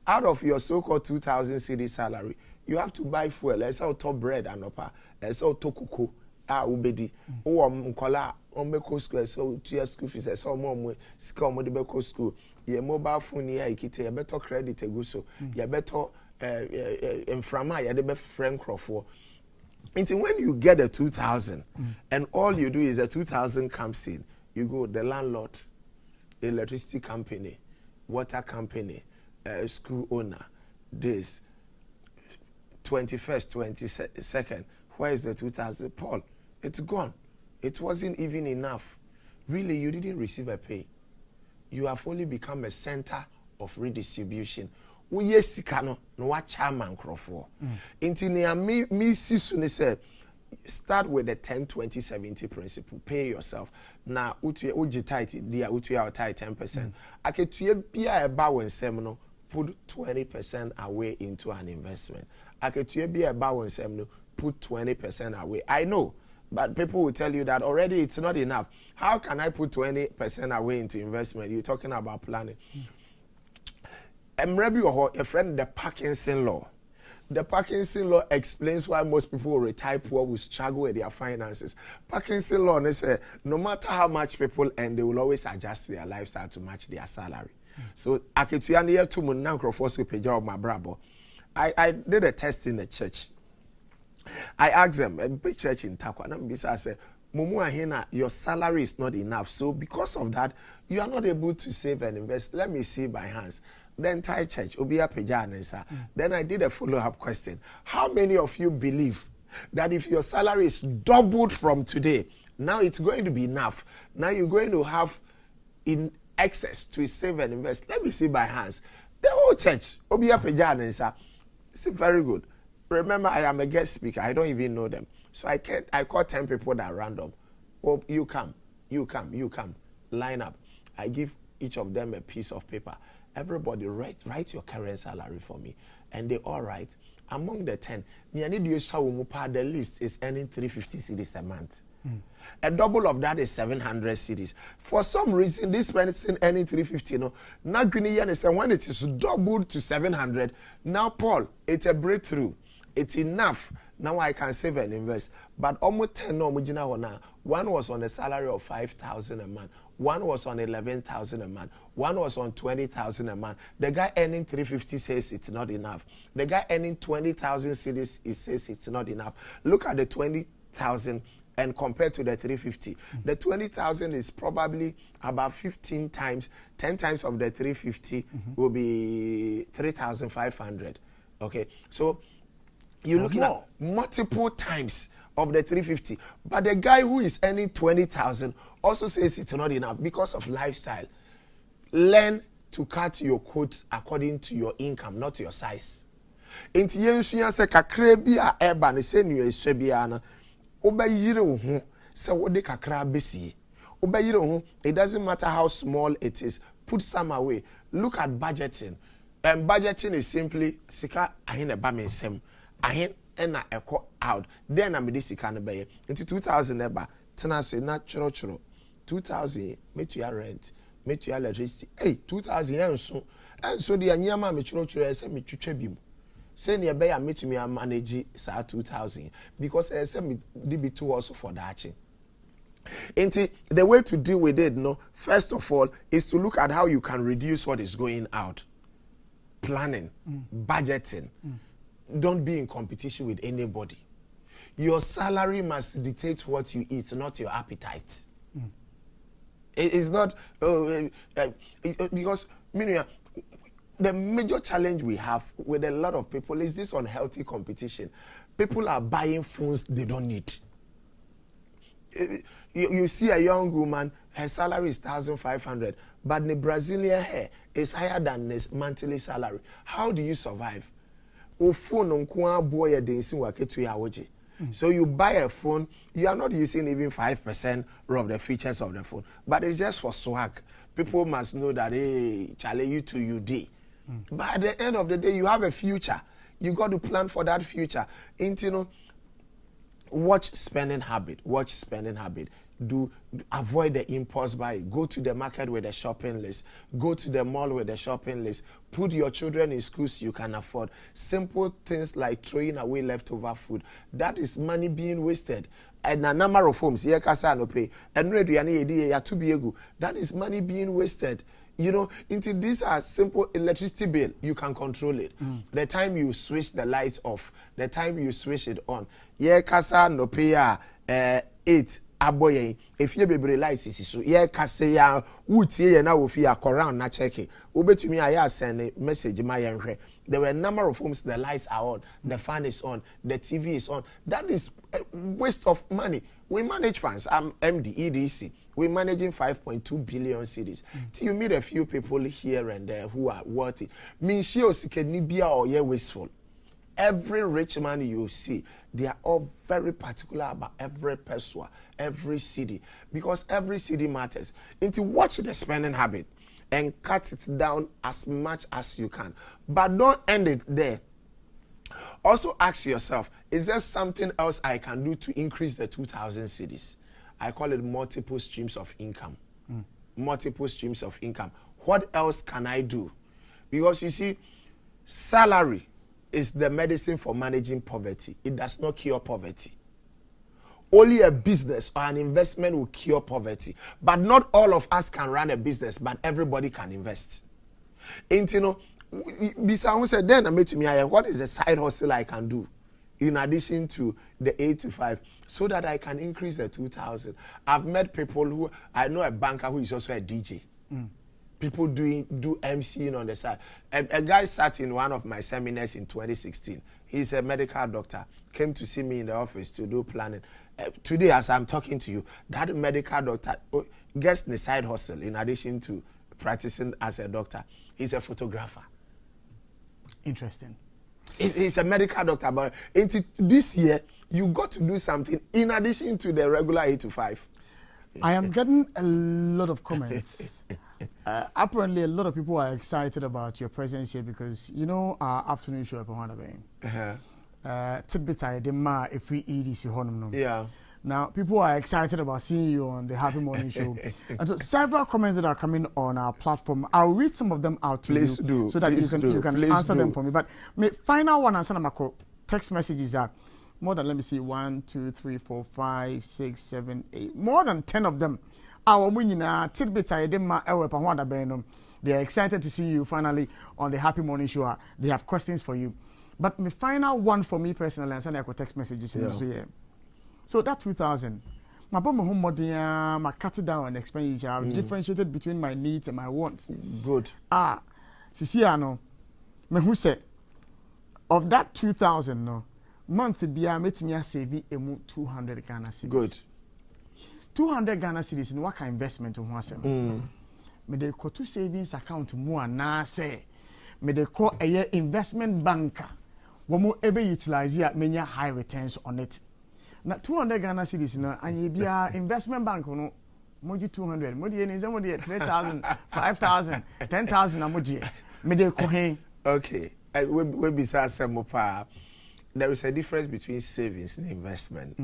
Out of your so-called 2,000 cedi salary, you have to buy fuel. Let's say top bread and upper. Let's say tokuko. Ubedi. Mkola. Ombeko school. So 2 years school fees. So mom school modibeko school. Your mobile phone here. Ikite. You better credit eguso. You better inframa. You better friend crofo. Until when you get the 2,000, and all you do is the 2,000 comes in, you go the landlord, electricity company, water company, school owner, this 21st, 22nd. Where is the 2,000? Paul, it's gone. It wasn't even enough. Really, you didn't receive a pay. You have only become a center of redistribution. Yes, no what chairman crofo. Intinia me sisune said, start with the 10, 20, 70 principle. Pay yourself. Now, uji tight, dear, uti our tight 10%. I can be a bow and seminal, put 20% away into an investment. I can be a bow and seminal, put 20% away. I know, but people will tell you that already it's not enough. How can I put 20% away into investment? You're talking about planning. A friend, the Parkinson law. The Parkinson law explains why most people who retire poor will struggle with their finances. Parkinson law, they say, no matter how much people earn, they will always adjust their lifestyle to match their salary. So, I did a test in the church. I asked them, a big church in Takwa, I said, Mumu Ahina, your salary is not enough. So, because of that, you are not able to save and invest. Let me see by hands. The entire church, Obia Pejanesa. Then I did a follow-up question. How many of you believe that if your salary is doubled from today, now it's going to be enough? Now you're going to have in excess to save and invest. Let me see by hands. The whole church, Obia Pejanesa. It's very good. Remember, I am a guest speaker. I don't even know them. So I call 10 people that are random. Oh, you come. Line up. I give each of them a piece of paper. Everybody write your current salary for me. And they all write. Among the 10, the list is earning 350 cedis a month. A double of that is 700 cedis. For some reason, this person earning 350. No, now when it is doubled to 700, now Paul, it's a breakthrough. It's enough now I can save and invest. But almost 10 no now. One was on a salary of 5,000 a month. One was on 11,000 a month. One was on 20,000 a month. The guy earning 350 says it's not enough. The guy earning 20,000 cedis, he says it's not enough. Look at the 20,000 and compared to the 350. The 20,000 is probably about 15 times, 10 times of the 350 will be 3,500. Okay, so you're looking at multiple times of the 350. But the guy who is earning 20,000 also says it's not enough because of lifestyle. Learn to cut your coat according to your income, not your size. Inti yensuya se kakra bi a eba ne se nu eswe bia na obayire wo ho se wode kakra besi. Obayire wo ho, it doesn't matter how small it is, put some away. Look at budgeting. And budgeting is simply sika ahin eba me nsem. Ahin ena eko out. Then na me de sika ne beye. Into 2000 eba tena se na choro 2000 metu ya rent, metu ya electricity. Hey, 2000 enso. Enso de anyama me choro ese me twetwa bi mu. Say near bay meet me and manage sa 2000 because SM be too also for that. The way to deal with it, no, first of all, is to look at how you can reduce what is going out. Planning, budgeting. Don't be in competition with anybody. Your salary must dictate what you eat, not your appetite. It is not because the major challenge we have with a lot of people is this unhealthy competition. People are buying phones they don't need. You see a young woman, her salary is 1,500, but the Brazilian hair is higher than his monthly salary. How do you survive? So you buy a phone, you are not using even 5% of the features of the phone, but it's just for swag. People must know that, hey, Charlie, you did. But at the end of the day, you have a future. You got to plan for that future. Watch spending habit. Watch spending habit. Avoid the impulse buy. Go to the market with a shopping list. Go to the mall with a shopping list. Put your children in schools you can afford. Simple things like throwing away leftover food. That is money being wasted. And a number of homes, that is money being wasted. These are simple electricity bill. You can control it. The time you switch the lights off, the time you switch it on. Kasa no pay 8 aboye. If you be lights is so. Kasa ya utie na ofi around na check it. Obetumi aya send a message my yanhwe. There were a number of homes the lights are on, the fan is on, the TV is on. That is a waste of money. We manage funds. I'm MD EDC. We're managing 5.2 billion cedis. Till you meet a few people here and there who are worthy. Or wasteful. Every rich man you see, they are all very particular about every person, every city, because every city matters. Watch the spending habit and cut it down as much as you can. But don't end it there. Also ask yourself, is there something else I can do to increase the 2,000 cities? I call it multiple streams of income. Multiple streams of income. What else can I do? Because you see, salary is the medicine for managing poverty. It does not cure poverty. Only a business or an investment will cure poverty. But not all of us can run a business, but everybody can invest. And Bisa said, then I made to me, what is the side hustle I can do in addition to the 8 to 5 so that I can increase the 2,000? I've met people who, I know a banker who is also a DJ. People do MCing on the side. A guy sat in one of my seminars in 2016. He's a medical doctor, came to see me in the office to do planning. Today, as I'm talking to you, that medical doctor gets the side hustle in addition to practicing as a doctor. He's a photographer. Interesting. He's a medical doctor, but this year, you got to do something in addition to the regular 8 to 5. I am getting a lot of comments. Apparently, a lot of people are excited about your presence here because our afternoon show at Pohana Bay. Tidbits I demand if we EDC honum. Yeah. Now, people are excited about seeing you on the Happy Morning Show. And so, several comments that are coming on our platform, I'll read some of them out to you so that you can answer them for me. But my final one, answer my text messages are more than, let me see, 1, 2, 3, 4, 5, 6, 7, 8, more than 10 of them. Our winning tidbits I didn't ma they are excited to see you finally on the Happy Morning Show. They have questions for you. But my final one for me personally, and send text messages. So that 2,000, my bomb home modern, my cut it down on expenditure. I've differentiated between my needs and my wants. Good. Sisiano, me who said of that 2,000 no month biya met me save 200 Ghana cedis. Good. 200 Ghana cedis in what kind of investment on one me de ko to savings account mu ana say me de call a investment banker wo mo ebe utilize ya menya high returns on it. Na 200 Ghana cedis no anye bia investment bank no moji 200 modi eni ze modi 3,000 5,000 10,000 amoji me de ko hen. Okay, we be pa. There is a difference between savings and investment.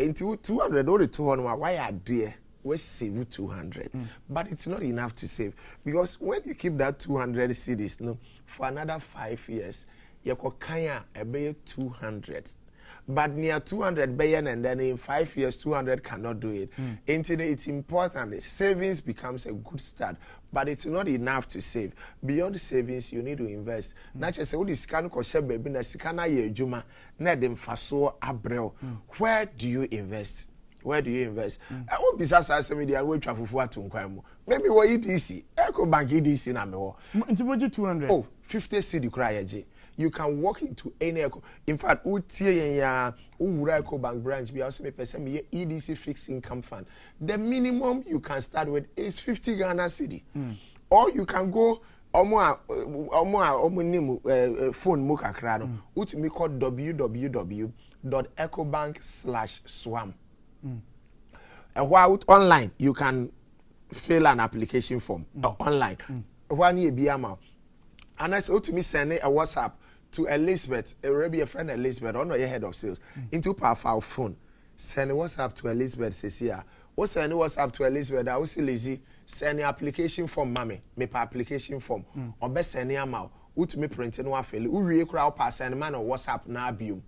Into 200 or 200, why are there? We save 200, but it's not enough to save, because when you keep that 200 cedis no for another 5 years, you can buy 200. But near 200 billion, and then in 5 years 200 cannot do it. Until it's important, savings becomes a good start, but it's not enough to save. Beyond savings, you need to invest. Not just say, scan baby na sikana ye juma na dem faso abrel. Where do you invest? Where do you invest? I won't be such media way travel for to maybe what EDC, Echo Bank EDC na me. Into 200. Oh, 50 cedi cry. You can walk into any Echo. In fact, Echo Bank branch, we also make me EDC fixed income fund. The minimum you can start with is 50 Ghana cedi. Or you can go phone muka krano. Me called www.ecobank/swam. While online, you can fill an application form online. One year be amount. And I said to me, send a WhatsApp to Elizabeth, a friend Elizabeth, or your head of sales, into powerful phone. Send a WhatsApp to Elizabeth, says here. What's send a WhatsApp to Elizabeth? I was lazy. Send an application form, mommy. Make application form. Or best send a amount. Ut me print and one fail. We crowd pass and man on WhatsApp na bium.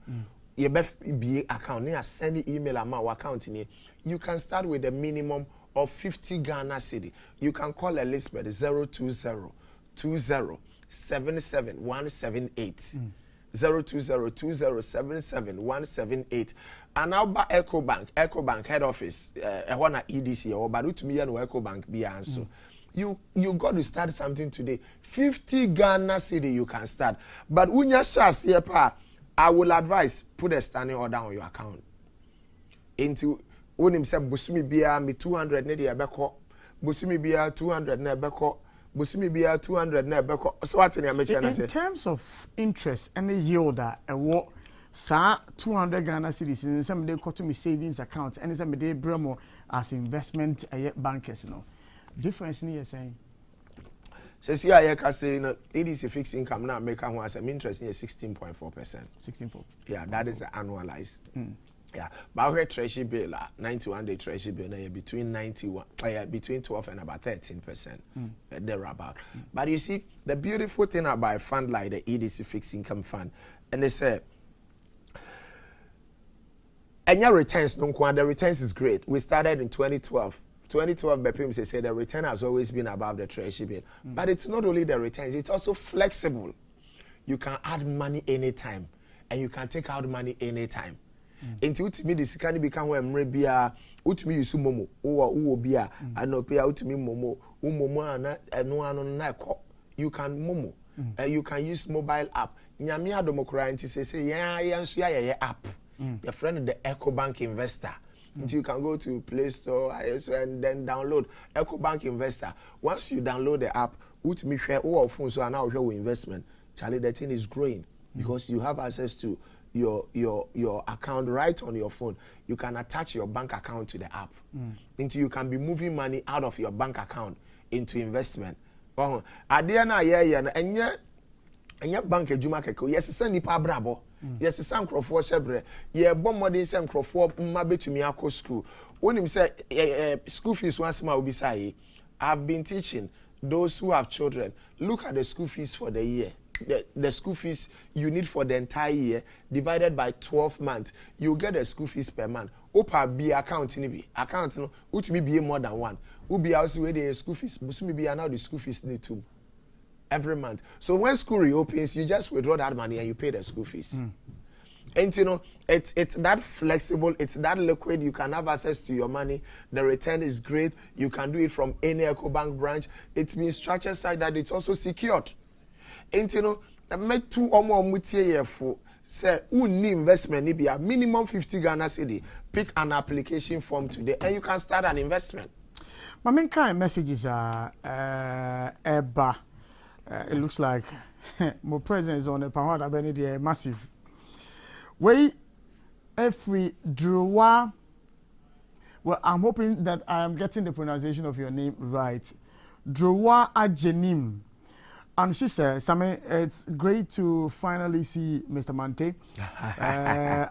Your BFB account near send the email amount account in. You can start with a minimum of 50 Ghana cedi. You can call Elizabeth 020-20-77-178. 020-20-77-178. And now by Echo Bank head office, one at EDC or Baruch me and Echo Bank be answer. You got to start something today. 50 Ghana cedi you can start. But unya shas yepa, I will advise put a standing order on your account. Into when him say busumi bia me 200 ne de beko, busumi bia 200 ne beko, busumi bia 200 ne beko. So what in in terms of interest and the yield that what sa 200 Ghana cedis in some they call to me savings accounts and some they bremo as investment bankers, you know. Difference in you saying. Says here I can say it is a fixed income now make one as interest in 16.4%. 16.4. Yeah, that is annualized. Yeah, but our treasury bill 91-day treasury bill between 12 and about 13%. Thereabout. But you see, the beautiful thing about a fund like the EDC fixed income fund, and they say and your returns the returns is great. We started in 2012. 2012, BPM say the return has always been above the treasury bill. But it's not only the returns, it's also flexible. You can add money anytime, and you can take out money anytime. Until ultimately this can become when maybe ultimately you sumo or bia and no pay out to me momo no you can momo you can use mobile app. Nyamia domokra say yeah app. Your friend the EcoBank Investor. You can go to Play Store and then download EcoBank Investor. Once you download the app, which me share all phones so now show investment. Charlie, the thing is growing because you have access to your account right on your phone. You can attach your bank account to the app. Until you can be moving money out of your bank account into investment. Adiana and your bank ejuma keko. Yes, send nipa brabo. Yes, some crofo shebre. Ye bon modern sem crofo mabe to me ako school. When him say school fees once ma ubisai. I've been teaching those who have children. Look at the school fees for the year. the school fees you need for the entire year divided by 12 months, you get the school fees per month. Opa be account no utumi be more than one. Ubi also where the school fees, busumi be now the school fees need to every month. So when school reopens, you just withdraw that money and you pay the school fees. And you know, it's that flexible, it's that liquid, you can have access to your money. The return is great. You can do it from any EcoBank branch. It's been structured such that it's also secured. And you know, I make 2 or more mutie for say uni investment ni be a minimum 50 Ghana cedi. Pick an application form today and you can start an investment. My main kind of messages are Eba. It looks like my presence on the power that Benny massive. Way if we drew well, I'm hoping that I am getting the pronunciation of your name right. Drowa Ajenim. And she says, Sammy, it's great to finally see Mr. Mante.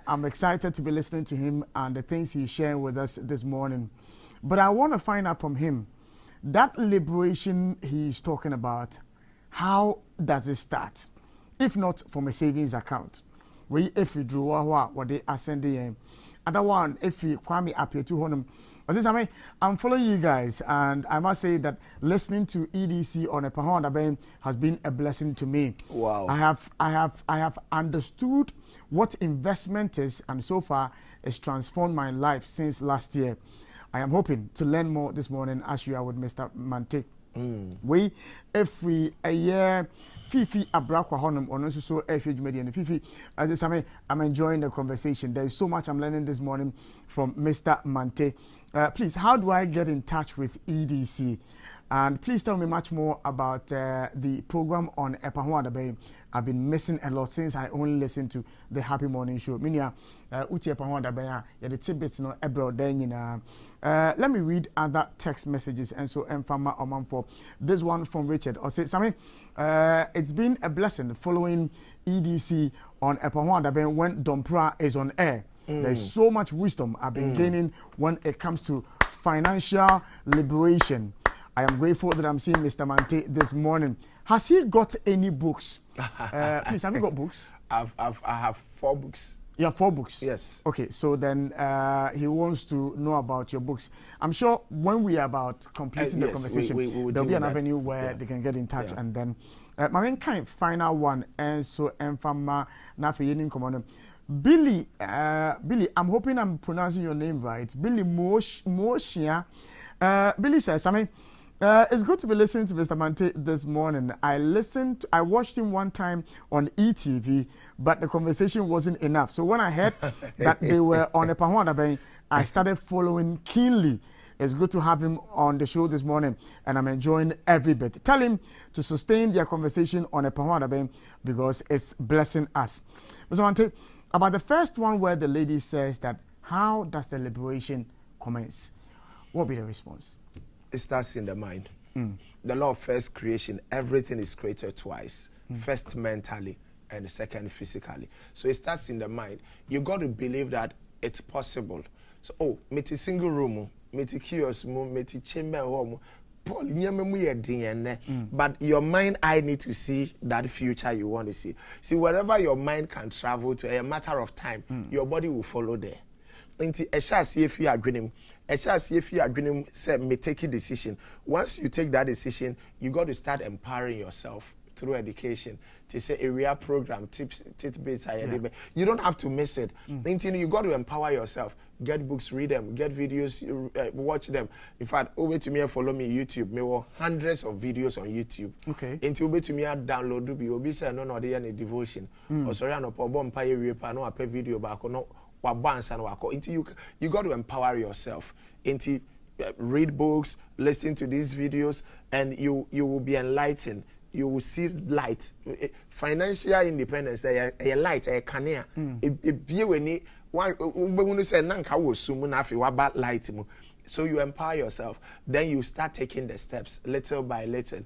I'm excited to be listening to him and the things he's sharing with us this morning. But I want to find out from him that liberation he's talking about, how does it start? If not from a savings account, where if you draw what they are sending, other one if you Kwame appear to him. I'm following you guys, and I must say that listening to EDC on a Pahon has been a blessing to me. Wow! I have understood what investment is, and so far it's transformed my life since last year. I am hoping to learn more this morning as you are with Mr. Mante. We, if we a year, Fifi Abrakwa Honum, or no so and Fifi, as I say, I'm enjoying the conversation. There is so much I'm learning this morning from Mr. Mante. Please, how do I get in touch with EDC? And please tell me much more about the program on Epahua Bay. I've been missing a lot since I only listen to the Happy Morning Show. Minia, Uti Epahua Bay, yeah, the tidbits no ebro then. Let me read other text messages and so Mfama Oman for this one from Richard. Or say, Sammy, it's been a blessing following EDC on Epahua Bay when Dompra is on air. There's so much wisdom I've been gaining when it comes to financial liberation. I am grateful that I'm seeing Mr. Mante this morning. Has he got any books? Please, have you got books? I have 4 books. You have 4 books? Yes. Okay, so then he wants to know about your books. I'm sure when we are about completing the conversation, there'll be an avenue where they can get in touch and then my main kind final one and so Mfama Nafi Common. Billy, I'm hoping I'm pronouncing your name right. Billy Moshia. Billy says, I mean, it's good to be listening to Mr. Mante this morning. I watched him one time on ETV, but the conversation wasn't enough. So when I heard that they were on a Pahwana Bay, I started following keenly. It's good to have him on the show this morning, and I'm enjoying every bit. Tell him to sustain their conversation on a Pahwana Bay because it's blessing us. Mr. Mante, about the first one where the lady says that, how does the liberation commence? What will be the response? It starts in the mind. The law of first creation, everything is created twice. First mentally and second physically. So it starts in the mind. You got to believe that it's possible. So, meti single room, meti kiosk, meti chamber home, but your mind, I need to see that future you want to see. See, wherever your mind can travel to, a matter of time, your body will follow there. Inti esha see if you are dreaming. Esha see if you are dreaming. Say me take a decision. Once you take that decision, you got to start empowering yourself through education. To say area program, tips, tidbits. You don't have to miss it. You got to empower yourself. Get books, read them. Get videos, watch them. In fact, over to me and follow me on YouTube. Me were hundreds of videos on YouTube. Okay. Into over to me and download do be obi say no dey any devotion. Or sorry no problem pay repa no apɛ video back no wabansa no wako. Into you got to empower yourself. Into read books, listen to these videos, and you will be enlightened. You will see light. Financial independence, a light, a canea. It be when it one say nanka wo sumu na afi wa bad light mu. So you empower yourself. Then you start taking the steps little by little.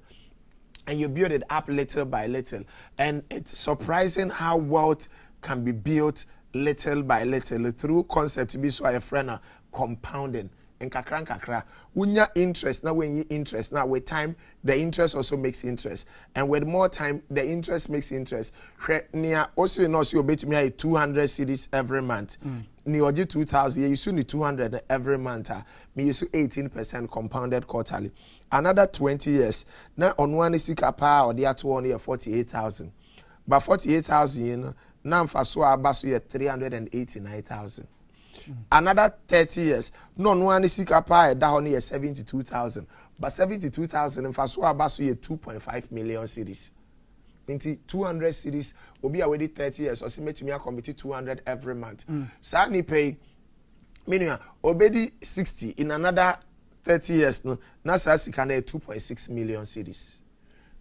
And you build it up little by little. And it's surprising how wealth can be built little by little through concept be so a friend compounding. nkakra unya interest now when you interest now with time the interest also makes interest and with more time the interest makes interest near also in also bet me 200 cedis every month ni oji 2000 you soon 200 every month me use 18% compounded quarterly another 20 years now on one sika pa or the other one year 48,000 but 48,000 you know now for so abaso year 389,000 another 30 years no one is pa down here 72,000 but 72,000 and for so abaso year 2.5 million cedis into 200 cedis will be already 30 years or see me a committee 200 every month so ni pay meaning obedi 60 in another 30 years no na sa sika na 2.6 million cedis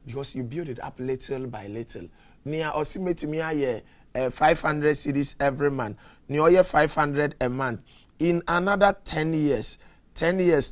because you build it up little by little near or see me a 500 cedis every month near 500 a month in another 10 years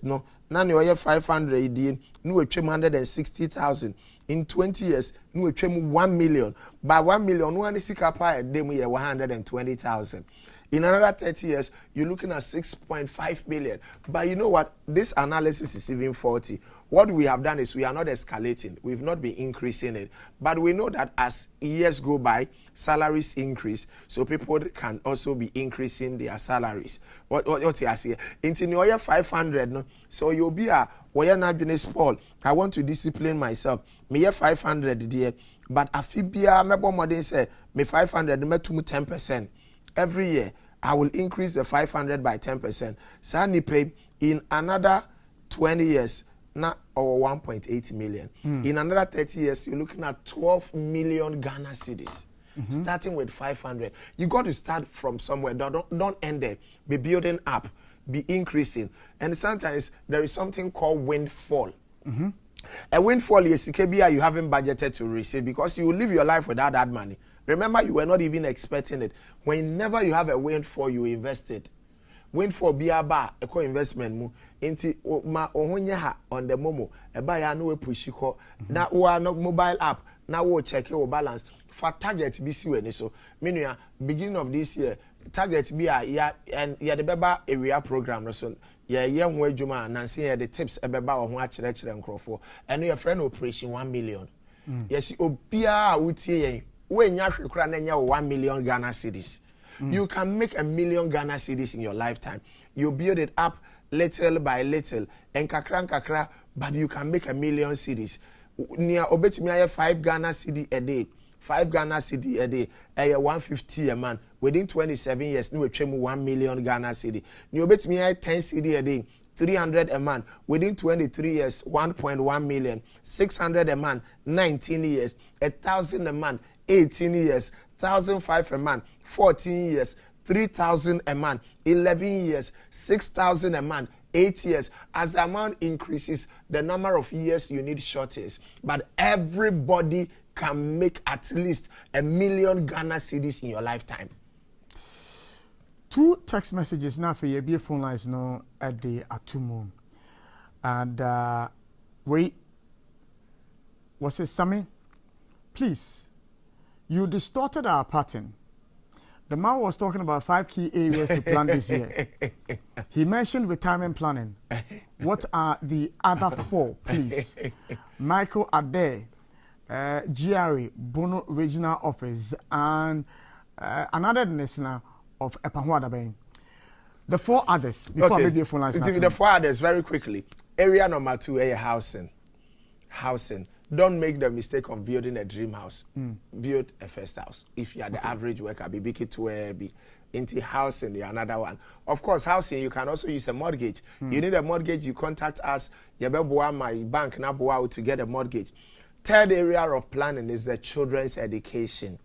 no now near 500 in no 160,000 in 20 years no 1 million by 1 million one is sika dem 120,000 in another 30 years you're looking at 6.5 billion but you know what this analysis is even faulty. What we have done is we are not escalating. We've not been increasing it. But we know that as years go by, salaries increase. So people can also be increasing their salaries. What you say? In your year 500, no? So you'll be a not business Paul. I want to discipline myself. Me year 500 there. But afibia mebo modern say me 500 me 10%. Every year I will increase the 500 by 10%. Sani pay in another 20 years. Now, or 1.8 million. In another 30 years, you're looking at 12 million Ghana cedis. Starting with 500. You got to start from somewhere. Don't end there. Be building up. Be increasing. And sometimes there is something called windfall. A windfall is CKBI you haven't budgeted to receive because you will live your life without that money. Remember, you were not even expecting it. Whenever you have a windfall, you invest it. Windfall biaba eco investment mu inti ma ohonya ha on the momo e ba ya no we push ko na wo no mobile app na wo check your balance for target bi si we ni so menua beginning of this year target bi ya the beba area program no so ye ho adwuma na nse ye the tips e beba wo ho a kire nkrofo eno your friend operation 1 million yes obia wutie yen we nya hwekura na nya 1 million Ghana cedis. You can make 1 million Ghana cedis in your lifetime. You build it up little by little. And kakra, but you can make 1 million cedis. Near obetumi 5 Ghana cedi a day. 5 Ghana cedi a day. 150 a month. Within 27 years, you will 1 million Ghana cedi. You obetumi 10 cedi a day. 300 a month. Within 23 years, 1.1 million. 600 a month. 19 years. 1,000 a month. 18 years. 1,005 a month, 14 years, 3,000 a month, 11 years, 6,000 a month, 8 years. As the amount increases, the number of years you need shortens. But everybody can make at least 1 million Ghana cedis in your lifetime. 2 text messages now for your phone lines now at the Atumo. And wait, was it Sammy? Please. You distorted our pattern. The man was talking about 5 key areas to plan this year. He mentioned retirement planning. What are the other 4, please? Michael Ade, GRA, Bono Regional Office, and another listener of Epahwadabeng. The 4 others, before I maybe a phone line. The 4 others, very quickly. Area number 2, housing. Don't make the mistake of building a dream house. Build a first house. If you are the average worker, be big it to be into housing, the another one. Of course, housing, you can also use a mortgage. You need a mortgage, you contact us. My bank now to get a mortgage. Third area of planning is the children's education.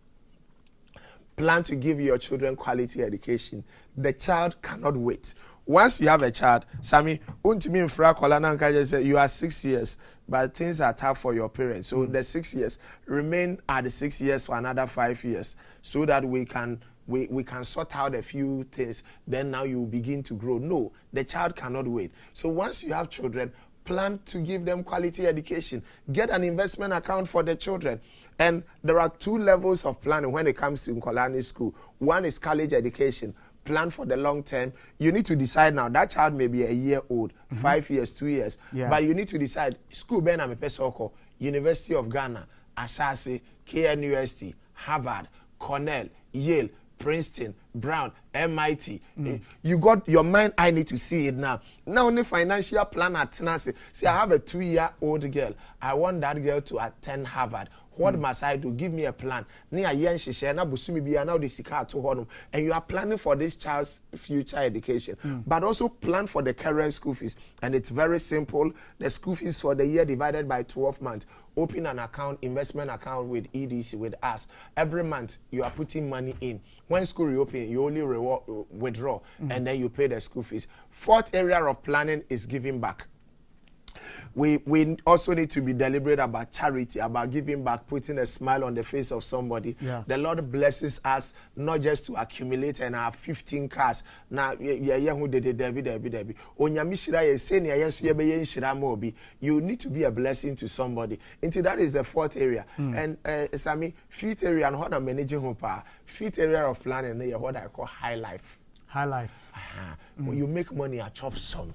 Plan to give your children quality education. The child cannot wait. Once you have a child, Sammy, you are 6 years, but things are tough for your parents. So the 6 years, remain at the 6 years for another 5 years, so that we can sort out a few things. Then now you begin to grow. No, the child cannot wait. So once you have children, plan to give them quality education. Get an investment account for the children. And there are 2 levels of planning when it comes to Nkolani school. One is college education. plan for the long term. You need to decide now. That child may be a year old, 5 years, 2 years. Yeah. But you need to decide. School Ben Amepesoko, University of Ghana, Ashasi, KNUST, Harvard, Cornell, Yale, Princeton, Brown, MIT. You got your mind. I need to see it now. Now only financial plan at Tenase. See, I have a 2-year-old girl. I want that girl to attend Harvard. What must I do? Give me a plan. Near yen share na busumi be now the sika to honum. And you are planning for this child's future education. But also plan for the current school fees. And it's very simple. The school fees for the year divided by 12 months. Open an account, investment account with EDC, with us. Every month you are putting money in. When school reopen, you only withdraw and then you pay the school fees. Fourth area of planning is giving back. We also need to be deliberate about charity, about giving back, putting a smile on the face of somebody. Yeah. The Lord blesses us not just to accumulate and have 15 cars. Now, who did it, Debbie. You need to be a blessing to somebody. Until that is the fourth area. And Sami, fifth area and what I'm managing home power. Fifth area of planning is what I call high life. High life. When you make money, I chop some.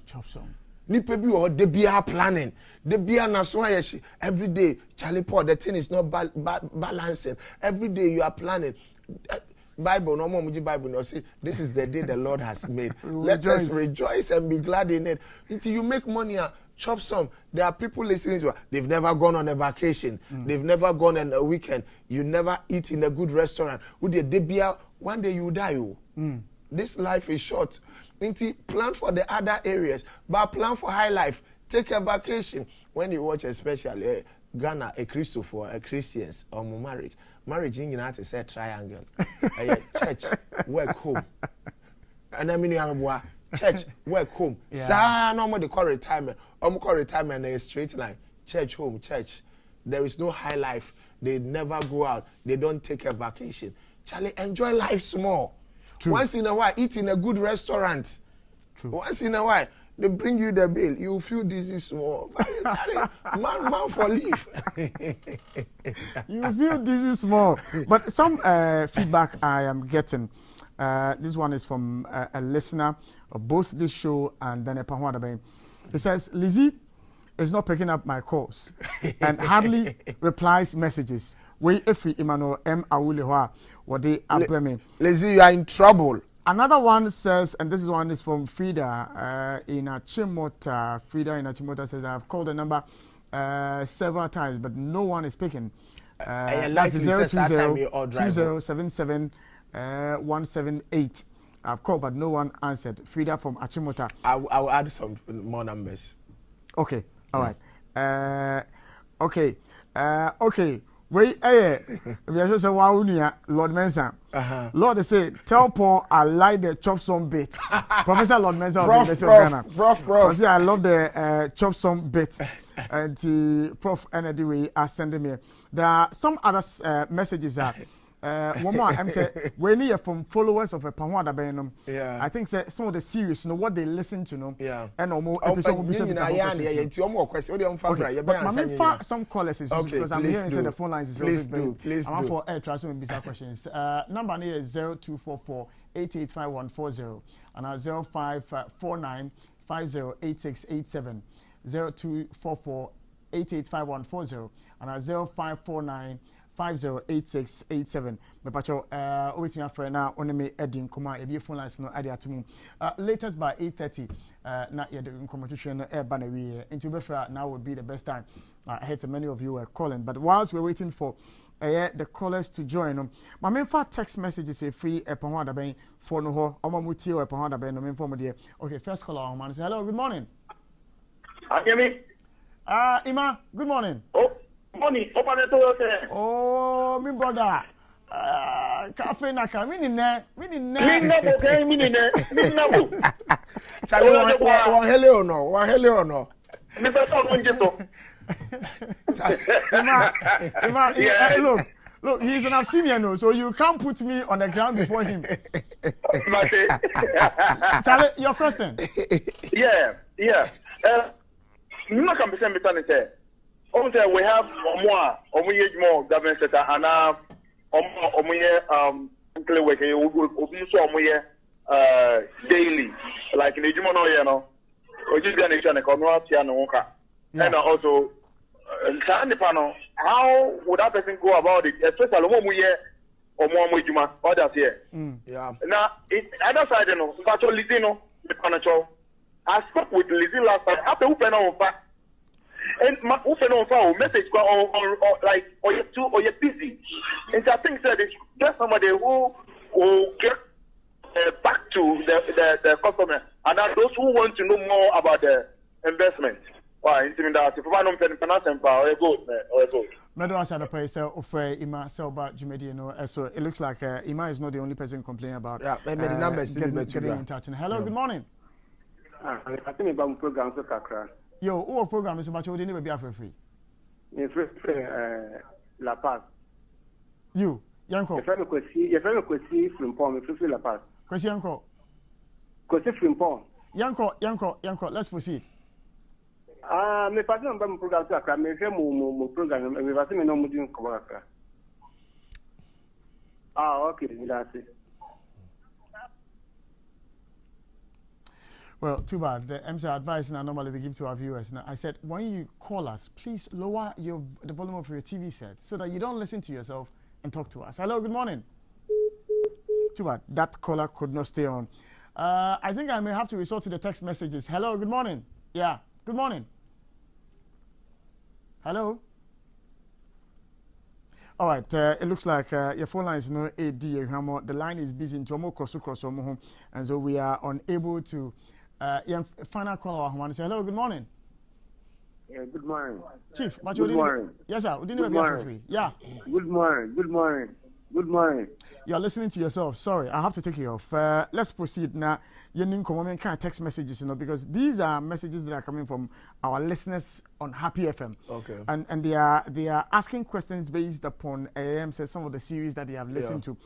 Nipe bi or they be planning. They be every day. Charlie Paul, the thing is not balancing. Every day you are planning. Bible, no more Bible, no say this is the day the Lord has made. Let us rejoice and be glad in it. Until you make money, chop some. There are people listening to it. They've never gone on a vacation. They've never gone on a weekend. You never eat in a good restaurant. One day you die. This life is short. Plan for the other areas, but plan for high life. Take a vacation. When you watch especially Ghana, a Christopher, a Christians, or marriage in United States triangle. Church, work home. And I mean, church, work home. Sa no more they call retirement. Call retirement a straight line. Church, home, church. There is no high life. They never go out. They don't take a vacation. Charlie, enjoy life small. True. Once in a while, eat in a good restaurant. True. Once in a while, they bring you the bill. You feel this is small. man for leave. You feel this is small. But some feedback I am getting. This one is from a listener of both this show and then a Pahwadabe. He says, Lizzie is not picking up my calls and hardly replies messages. We every Emmanuel M. Awulewa, what they are Lizzie, you are in trouble. Another one says, and this one is from Frida in Achimota. Frida in Achimota says, I've called the number several times, but no one is picking. That's 020-2077-178. I've called, but no one answered. Frida from Achimota. I'll add some more numbers. Okay, all right. Okay. Wait, we are just a Lord Mensa. Lord say, tell Paul I like the chop some bit. Professor Lord Mensa of the University of Ghana. Prof. I love the chop some bit. And Prof. Energy we are sending me. There are some other messages that. One more, I'm saying, when you from followers of a Pahwada Benum, I think some of the series, what they listen to, and more episode will be some callers because I'm here inside the phone lines. Please do. I'm for air transfer and bizarre questions. Number here is 0244-885140 and 0549-508687, 0244-885140 and 0549-508687. Mepacho, with me friend now, on me Eddie Kuma, a phone lines no idea to me. Latest by 8:30, not yet the competition air banner into Befra now would be the best time. I heard so many of you were calling, but whilst we're waiting for the callers to join, my main text messages a free a Pahwada Bay for no ho, Omamuti or Pahwada Bay, no main form dear. Okay, first caller on man. Hello, good morning. Hear me? Ima, good morning. Money, open the door. Oh, my brother. Cafe naka, me in there. Tell you one hello no. Ima, look, he's an senior no, so you can't put me on the ground before him. Charlie, your question? Yeah. You know, can be sent me also, we have more government sector and more work. We so daily, like in the Jumono, you know, or just going to come out here and and also, how would that person go about it, especially when we hear or more Mujuma, others here? Yeah. Now, other side, you know, but Lizzie, no, the financial. I spoke with Lizzie last time after open on fact. And my open on phone message or like or you're too or you're busy. And I think that it's just somebody who will get back to the customer, and then those who want to know more about the investment. Why? If I don't pay finance and power, or good. Medo Asada Paisa offer Ima Selba Jumedi, so it looks like Ima is not the only person complaining about maybe the numbers getting in touch. Hello, good morning. I think about program so kakra. Yo, who program is about you didn't be free. In La Paz. You, Yanko. If I could see from Pom, if La Paz. Kwesi Yanko. Kwesi from Pom. Yanko, let's proceed. Me pass on bam program so kakra, me hwe mo program, me pass me no mo din ko kakra. Okay, that's it. Well, too bad. The MC advice I normally we give to our viewers. Now, I said, when you call us, please lower the volume of your TV set so that you don't listen to yourself and talk to us. Hello, good morning. Too bad. That caller could not stay on. I think I may have to resort to the text messages. Hello, good morning. Yeah, good morning. Hello. All right, it looks like your phone line is no AD. The line is busy into cross, and so we are unable to. Final call. I want to say hello. Good morning. Yeah, good morning. Chief, good morning. Yes, sir. Good morning. Yeah. Good morning. Good morning. Good morning. You're listening to yourself. Sorry, I have to take you off. Let's proceed now. You need to kind of text messages, because these are messages that are coming from our listeners on Happy FM. Okay. And they are asking questions based upon says some of the series that they have listened to.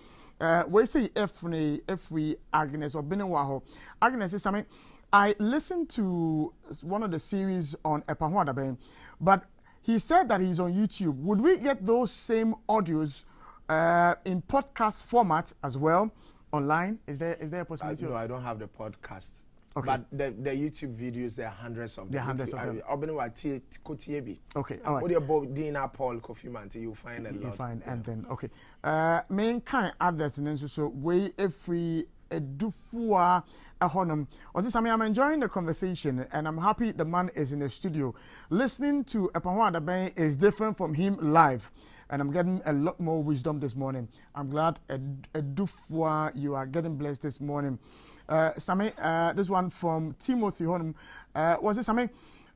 We say every Agnes or Benewaho. Agnes is something. I listened to one of the series on Epahwadaben, but he said that he's on YouTube. Would we get those same audios in podcast format as well online? Is there a possibility? No, I don't have the podcast. Okay. But the YouTube videos, there are hundreds of them. There are hundreds of them. Okay, all right. What about Dina Paul Kofi Manti? You'll find a lot. You find, and then, okay. Main kind others, and then so way every edufua honum. I'm enjoying the conversation, and I'm happy the man is in the studio. Listening to Epahwa Bay is different from him live, and I'm getting a lot more wisdom this morning. I'm glad edufua you are getting blessed this morning. Sami, this one from Timothy Honum. Was it Sami?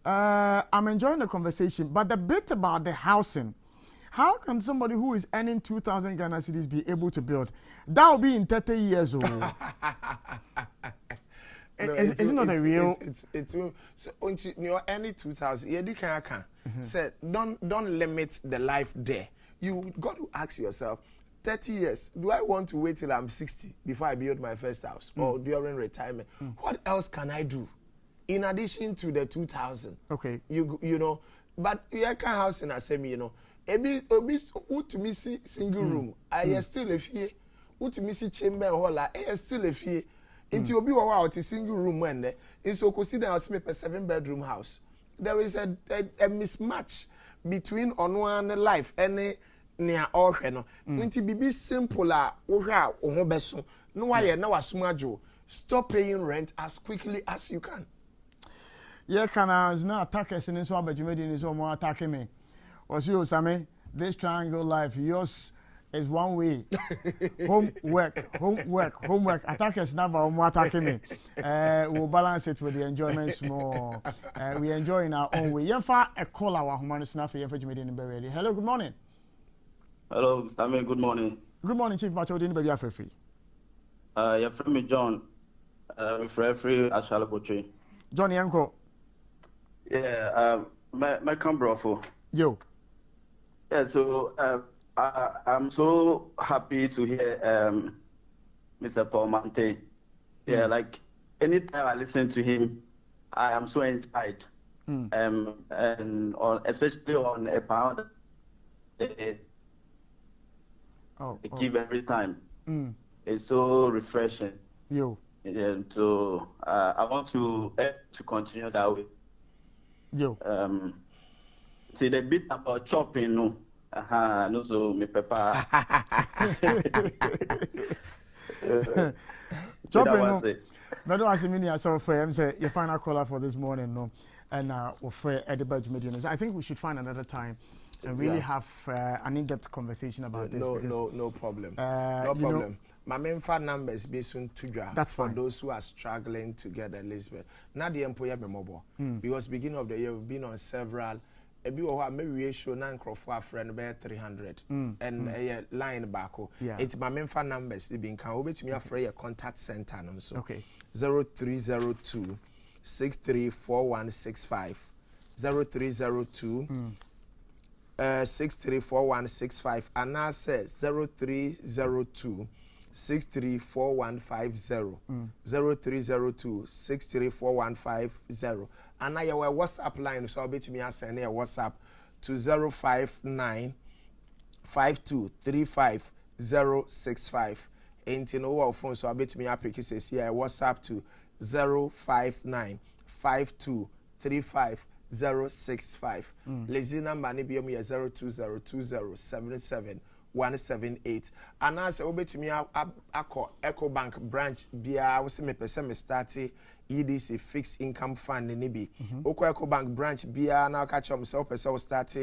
I'm enjoying the conversation, but the bit about the housing. How can somebody who is earning 2,000 Ghana cedis be able to build? That will be in 30 years old. Is it not a real? It's so you're earning 2,000. Yeah, can. Say don't limit the life there. You got to ask yourself, 30 years, do I want to wait till I'm 60 before I build my first house or during retirement? What else can I do in addition to the 2,000? Okay. You know, but you can house in a semi, Ebi who to me see single room. I still a fee. Who to me see chamber hall. I still a fee. Into obi wa out a single room when in so consider us a 7-bedroom house. There is a mismatch between on one life and near or no. Nti bibi simple ohwa oho beso. No why na wasumajo. Stop paying rent as quickly as you can. Yeah, can I not attack us in so but you made in so more attacking me. Was you Sammy? This triangle life, yours is one way. Homework. Attackers never more attacking me. We'll balance it with the enjoyment more. We enjoy in our own way. A call our human snuff here for Jimmy in Berry. Hello, good morning. Hello, Sammy, good morning. Good morning, Chief Macho Din Baby Free. Your friend me John. Free Ashalabotre. Johnny Uncle. Yeah, my Cambrofo. Yo. Yeah, so I'm so happy to hear Mr. Paul Mante. Yeah, like anytime I listen to him, I am so inspired. And especially on a pound, give every time. It's so refreshing. Yo. So I want to continue that way. Yo. See the bit about chopping, no. No, so me pepper. Chopping, no. But I see so for him say your final caller for this morning, no, and for at the budget mediums. I think we should find another time and really have an in-depth conversation about this. No problem. No problem. My main phone number is based on Tudra. That's for fine. Those who are struggling to get Elizabeth. Not the employer mobile. Because beginning of the year we've been on several. Maybe we show nine crop friend about 300 and a line back. It's my main phone numbers. They been can over to me after a contact center. So okay. 0302 634165 0302 634165 and now says 0302 634150 0302 634150 and now your WhatsApp line so I'll be to me send a WhatsApp to 059 5235 065 and you know phone so I'll be to me pick says here WhatsApp to 059 5235 065 lazy number ni be 0202077178 and as obet me akọ Ecobank branch bia wo se me pese me start EDC fixed income fund ni bi okọ Ecobank branch bia na ka chom se pese wo start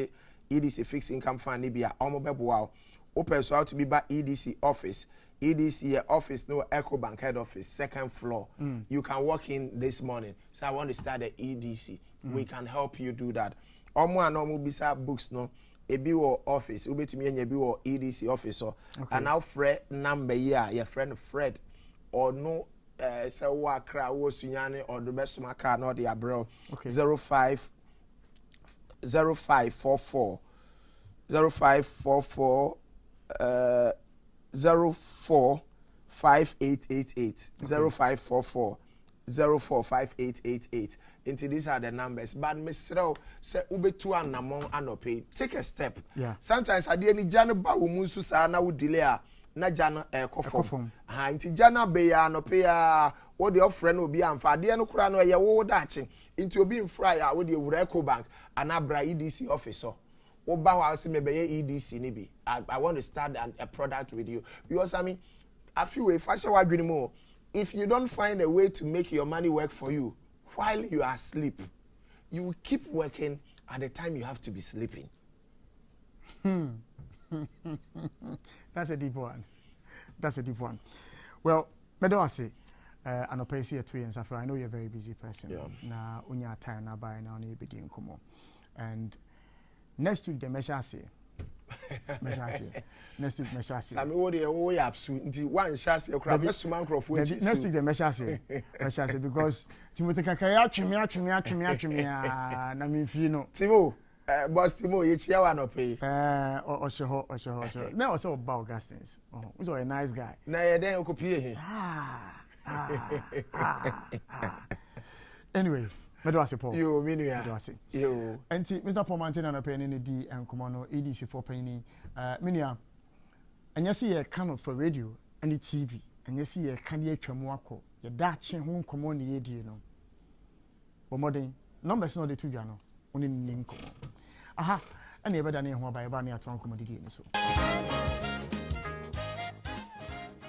EDC fixed income fund ni bia omo beboa o pese out to be ba EDC office office no Ecobank head office second floor you can walk in this morning so I want to start the EDC we can help you do that omo and omo bisa books no ebi wo office ubetumi anya bi wo EDC office so and now Fred number here your friend Fred or no say wa kra wo sunyane or the best ma car no the abro 0544 045888 0544 045888 into these are the numbers but Mr. say ubetu anamon anope take a step sometimes ade ni jano ba wo munsu sa na wo delay na jano ekofom nti jana be ya anope ya wo de ofre na obi amfa ade no kura no ye wo dachi nti obi mfra ya wo de wura Ecobank anabra EDC officer wo ba wa se me be EDC ni bi I want to start a product with you because I mean I feel if I show adwini mo if you don't find a way to make your money work for you while you are asleep, you will keep working at the time you have to be sleeping. That's a deep one. Well, Medawasi, and I'll see 2 years after. I know you're a very busy person. Na unya time na buy na ni bidi nkomo. And next week the measure say. Next week measure say. Sami wo de wo ya absu nti one shase ekura besuma nkrofo echi. Next week the measure say because Timothy kakaya atweme na me fi no. Timo boss Timo ye chia wa no pay. Osho. Na also about Augustins. He's a nice guy. Na ye den okopie he. Anyway, Medawasi Paul. Yo, Minuya. Medawasi. Yo. Enti Mr. Paul Mantin and a penny in the D and Commano EDC for penny. Minuya. And you see a can for radio and the TV. And you see a candy chamuako. Your Dutch home common the you know. But more than numbers not the two jano. Only name common. Aha. And never done anyone by a banner at one commodity. So.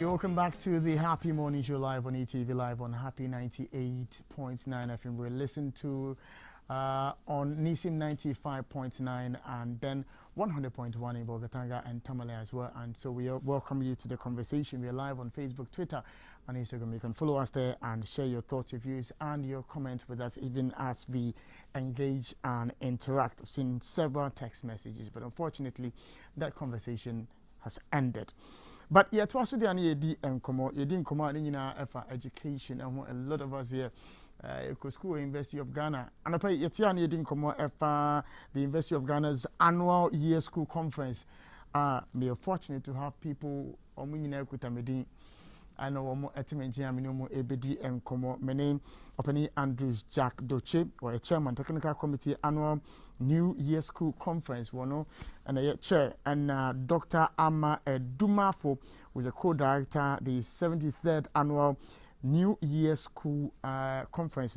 Welcome back to the Happy Morning Show live on ETV, live on Happy 98.9 FM. We're listening to on Nisim 95.9 and then 100.1 in Bogatanga and Tamale as well. And so we welcome you to the conversation. We're live on Facebook, Twitter, and Instagram. You can follow us there and share your thoughts, your views, and your comments with us, even as we engage and interact. I've seen several text messages, but unfortunately, that conversation has ended. But yeah, to us, we didn't come out in our education, and a lot of us here, school University of Ghana, and I pay yet didn't come out the University of Ghana's annual year school conference. We are fortunate to have people I know more etimentia minimum ABD and Como. My name Openi Andrews Jack Doche, or a chairman technical committee annual New Year School Conference, and a chair, and Dr. Amma Dumafo, who is a co-director, the 73rd annual New Year School Conference.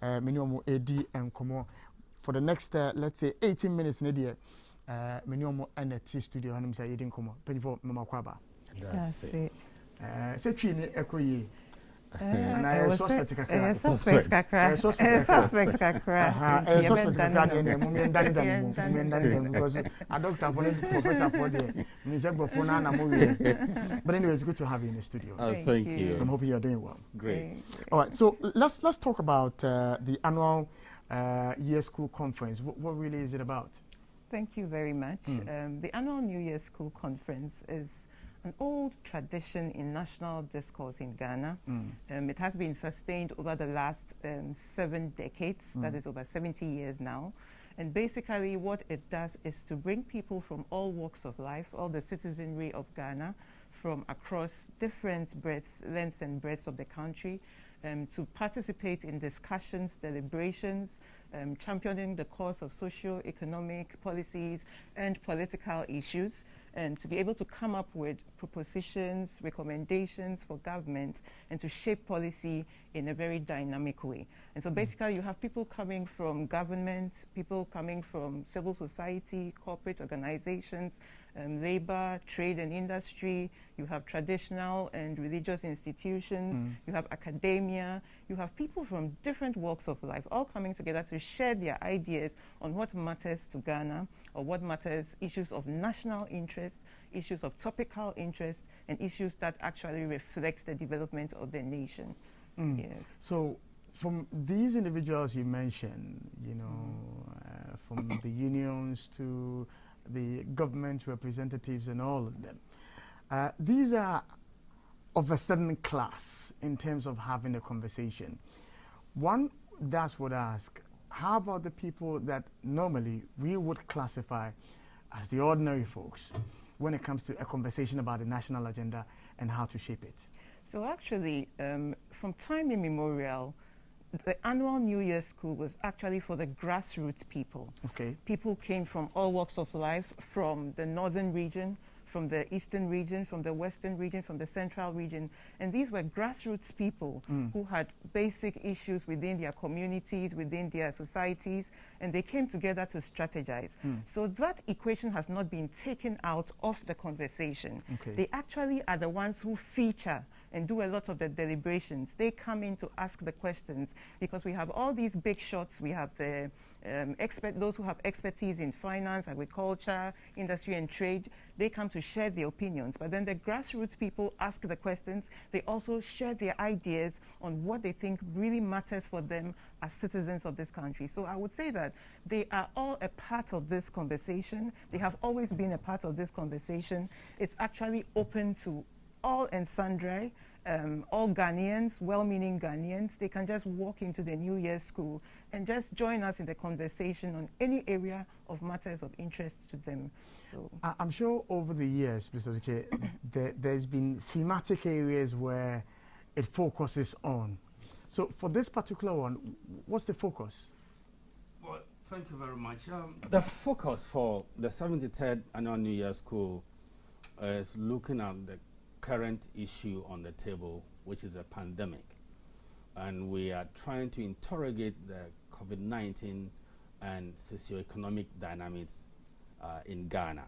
Minimum AD and come for the next, let's say, 18 minutes. Minimum and a T studio. And I'm saying, you didn't come. Penny for Mama Kwaba. That's it. Say, Echo ye. I suspect kakra. Suspect kakra. Because a doctor wanted Professor for the but anyway, it's good to have you in the studio. Thank you. I'm hoping you're doing well. Great. All right, so let's talk about the annual Year School Conference. What really is it about? Thank you very much. The annual New Year School Conference is an old tradition in national discourse in Ghana. It has been sustained over the last 7 decades, that is over 70 years now. And basically what it does is to bring people from all walks of life, all the citizenry of Ghana, from across different lengths and breadths of the country, to participate in discussions, deliberations, championing the cause of socio-economic policies and political issues, and to be able to come up with propositions, recommendations for government, and to shape policy in a very dynamic way. And so basically you have people coming from government, people coming from civil society, corporate organizations, labor, trade and industry, you have traditional and religious institutions, you have academia, you have people from different walks of life all coming together to share their ideas on what matters to Ghana, or what matters, issues of national interest, issues of topical interest, and issues that actually reflect the development of the nation. Yes. So from these individuals you mentioned, from the unions to the government representatives and all of them, these are of a certain class in terms of having a conversation. One that's what I ask, how about the people that normally we would classify as the ordinary folks when it comes to a conversation about the national agenda and how to shape it? So actually, from time immemorial, the annual New Year School was actually for the grassroots people. Okay. People came from all walks of life, from the northern region, from the eastern region, from the western region, from the central region. And these were grassroots people who had basic issues within their communities, within their societies, and they came together to strategize. So that equation has not been taken out of the conversation. Okay. They actually are the ones who feature and do a lot of the deliberations. They come in to ask the questions, because we have all these big shots. We have the those who have expertise in finance, agriculture, industry and trade. They come to share their opinions, but then the grassroots people ask the questions. They also share their ideas on what they think really matters for them as citizens of this country. So I would say that they are all a part of this conversation. They have always been a part of this conversation. It's actually open to all and sundry, all Ghanaians, well-meaning Ghanaians. They can just walk into the New Year School and just join us in the conversation on any area of matters of interest to them. So I'm sure over the years, Mr. Duche, there's been thematic areas where it focuses on. So for this particular one, what's the focus? Well, thank you very much. The focus for the 73rd Annual New Year School is looking at the current issue on the table, which is a pandemic. And we are trying to interrogate the COVID-19 and socioeconomic dynamics in Ghana.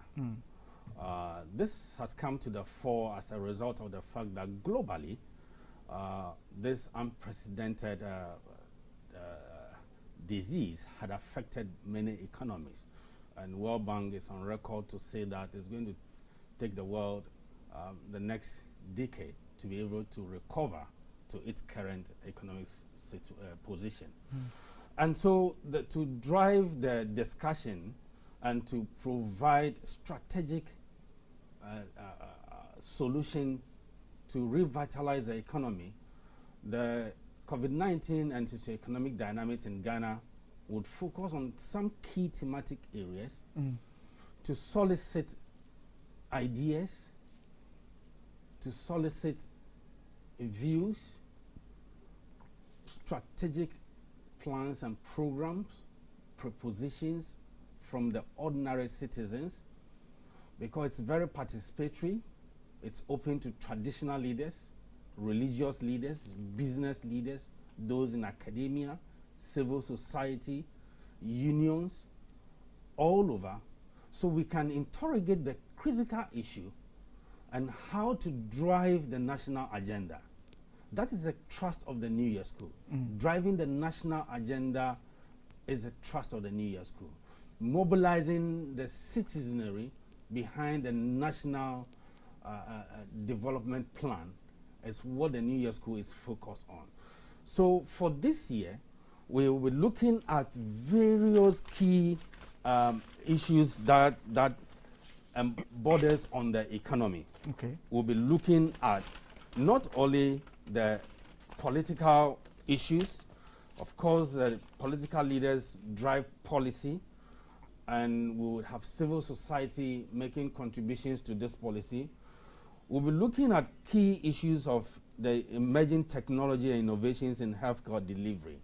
This has come to the fore as a result of the fact that globally, this unprecedented disease had affected many economies. And World Bank is on record to say that it's going to take the world the next decade to be able to recover to its current economic position. And so to drive the discussion and to provide strategic solution to revitalize the economy, the COVID-19 and socioeconomic dynamics in Ghana would focus on some key thematic areas to solicit ideas, to solicit views, strategic plans and programs, propositions from the ordinary citizens, because it's very participatory. It's open to traditional leaders, religious leaders, business leaders, those in academia, civil society, unions, all over, so we can interrogate the critical issue and how to drive the national agenda. That is the trust of the New Year School. Driving the national agenda is the trust of the New Year School. Mobilizing the citizenry behind the national development plan is what the New Year School is focused on. So for this year, we will be looking at various key issues that borders on the economy. Okay. We'll be looking at not only the political issues. Of course, political leaders drive policy, and we will have civil society making contributions to this policy. We'll be looking at key issues of the emerging technology and innovations in healthcare delivery.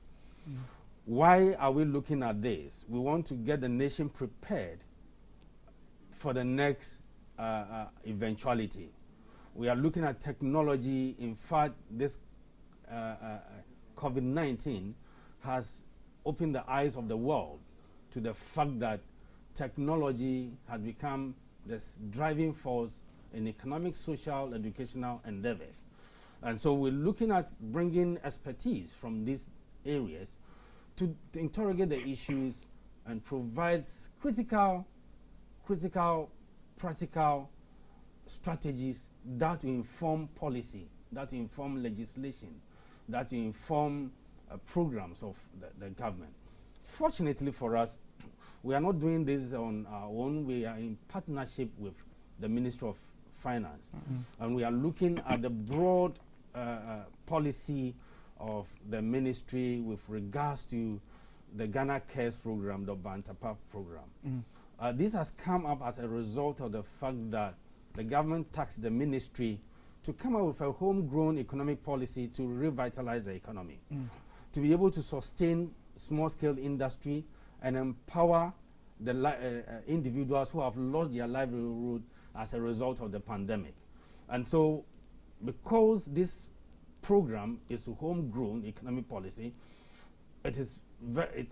Why are we looking at this? We want to get the nation prepared for the next eventuality. We are looking at technology. In fact, this COVID-19 has opened the eyes of the world to the fact that technology has become the driving force in economic, social, educational endeavors. And so we're looking at bringing expertise from these areas to interrogate the issues and provide critical, practical strategies that will inform policy, that will inform legislation, that will inform programs of the government. Fortunately for us, we are not doing this on our own. We are in partnership with the Ministry of Finance. And we are looking at the broad policy of the ministry with regards to the Ghana Cares program, the Bantapa program. This has come up as a result of the fact that the government tasked the ministry to come up with a homegrown economic policy to revitalize the economy, to be able to sustain small-scale industry and empower the individuals who have lost their livelihood as a result of the pandemic. And so, because this program is a homegrown economic policy, it's very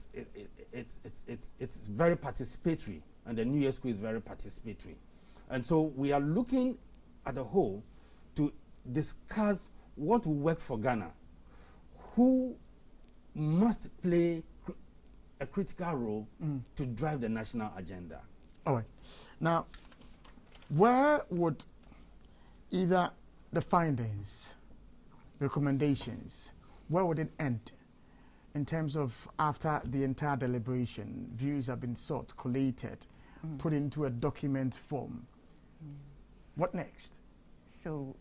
participatory, and the New Year School is very participatory. And so we are looking at the whole to discuss what will work for Ghana, who must play a critical role to drive the national agenda. All right. Now, where would either the findings, recommendations, where would it end in terms of after the entire deliberation, views have been sought, collated, put into a document form? What next? So,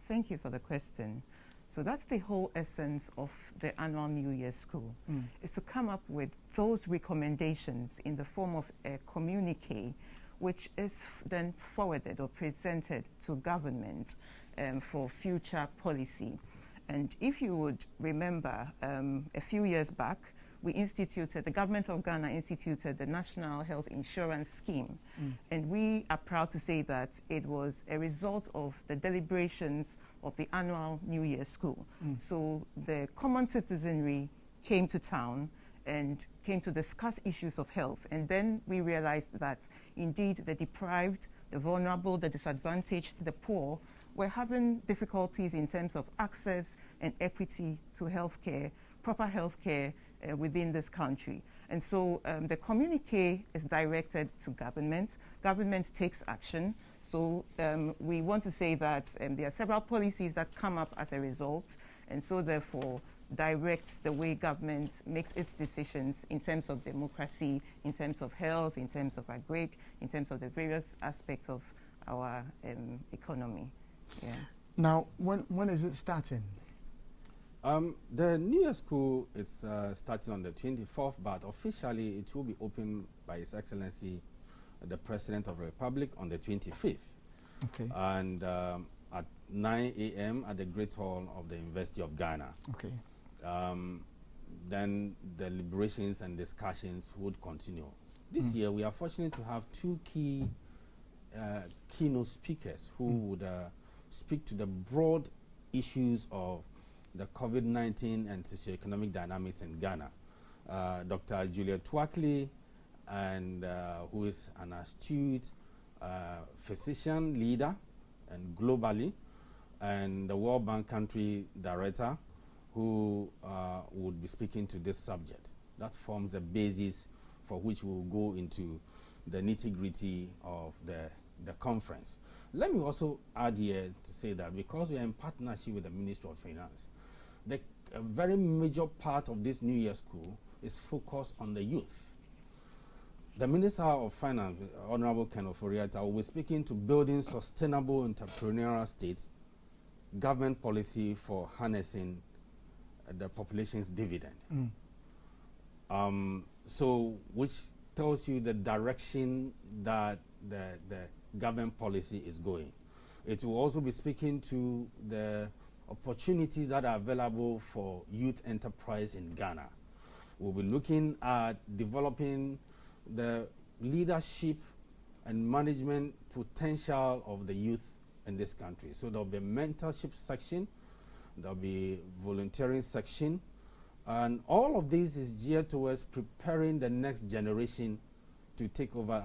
thank you for the question. So that's the whole essence of the annual New Year School, is to come up with those recommendations in the form of a communique, which is then forwarded or presented to government for future policy. And if you would remember, a few years back, the government of Ghana instituted the National Health Insurance Scheme. And we are proud to say that it was a result of the deliberations of the annual New Year School. So the common citizenry came to town and came to discuss issues of health. And then we realized that indeed the deprived, the vulnerable, the disadvantaged, the poor were having difficulties in terms of access and equity to healthcare, proper healthcare within this country. And so the communique is directed to government. Government takes action. So we want to say that there are several policies that come up as a result, and so therefore directs the way government makes its decisions in terms of democracy, in terms of health, in terms of agric, in terms of the various aspects of our economy. Yeah. Now, when is it starting? The New Year School is starting on the 24th, but officially it will be opened by His Excellency, the President of the Republic, on the 25th. Okay. And at 9 a.m. at the Great Hall of the University of Ghana. Okay. Then the deliberations and discussions would continue. This year, we are fortunate to have two keynote speakers who would speak to the broad issues of the COVID-19 and socioeconomic dynamics in Ghana. Dr. Juliet Twackley, and who is an astute physician leader and globally, and the World Bank country director, who would be speaking to this subject. That forms a basis for which we will go into the nitty-gritty of the conference. Let me also add here to say that because we are in partnership with the Ministry of Finance, a very major part of this New Year School is focused on the youth. The Minister of Finance, Honorable Ken Ofori-Atta, will be speaking to building sustainable entrepreneurial states, government policy for harnessing the population's dividend. So, which tells you the direction that the government policy is going. It will also be speaking to the opportunities that are available for youth enterprise in Ghana. We'll be looking at developing the leadership and management potential of the youth in this country. So there'll be a mentorship section, there'll be volunteering section, and all of this is geared towards preparing the next generation to take over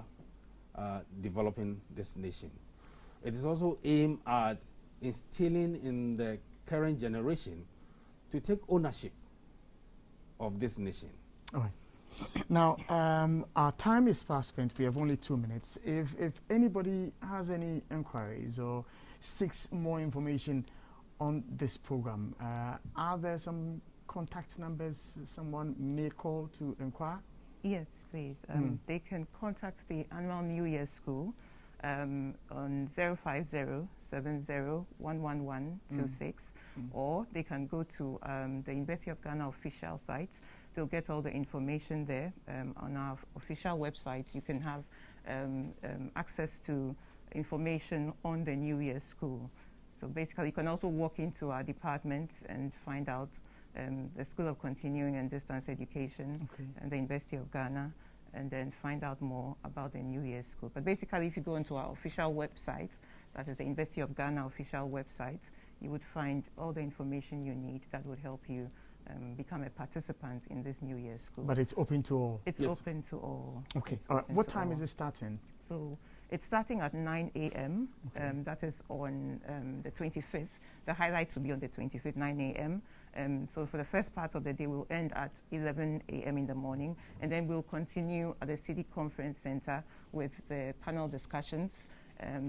developing this nation. It is also aimed at instilling in the current generation to take ownership of this nation. All right. Now, our time is fast spent. We have only 2 minutes. If anybody has any inquiries or seeks more information on this program, are there some contact numbers someone may call to inquire? Yes, please. They can contact the Annual New Year School on 050-70-11126, or they can go to the University of Ghana official site. They'll get all the information there. On our official website, you can have access to information on the New Year School. So basically, you can also walk into our department and find out the School of Continuing and Distance Education and the University of Ghana, and then find out more about the New Year School. But basically, if you go into our official website, that is the University of Ghana official website, you would find all the information you need that would help you become a participant in this New Year School. But it's open to all? It's open to all. Okay. All right. What time is it starting? So it's starting at 9 a.m. That is on the 25th. The highlights will be on the 25th, 9 a.m. So for the first part of the day, we'll end at 11 a.m. in the morning, and then we'll continue at the City Conference Center with the panel discussions.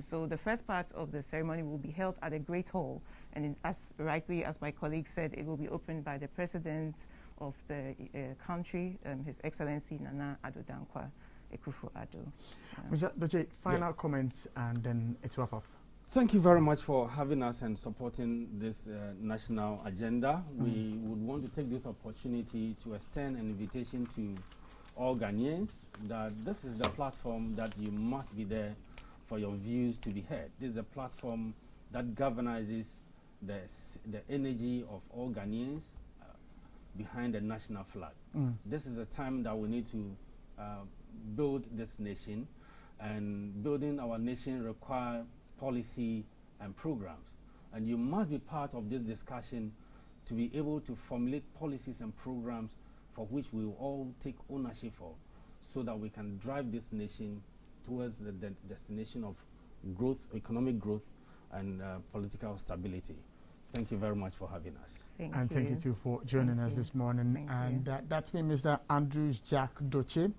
So the first part of the ceremony will be held at a Great Hall, and as rightly as my colleague said, it will be opened by the President of the country, His Excellency Nana Addo Dankwa Akufo-Addo. Mr. Doche, final comments and then it's wrap up. Thank you very much for having us and supporting this national agenda. We would want to take this opportunity to extend an invitation to all Ghanaians that this is the platform that you must be there for your views to be heard. This is a platform that galvanizes the energy of all Ghanaians behind the national flag. This is a time that we need to build this nation, and building our nation requires policy and programs. And you must be part of this discussion to be able to formulate policies and programs for which we will all take ownership of, so that we can drive this nation towards the destination of growth, economic growth, and political stability. Thank you very much for having us. Thank you too for joining us this morning. That's been Mr. Andrews Jack Doche,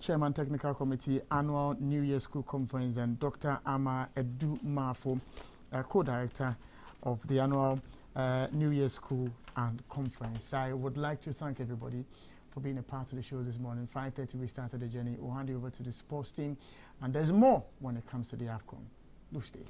Chairman Technical Committee, Annual New Year School Conference, and Dr. Ama Edu Mafo, Co-Director of the Annual New Year School and Conference. I would like to thank everybody for being a part of the show this morning. 5:30 we started the journey. We'll hand you over to the sports team, and there's more when it comes to the AFCON. Do stay.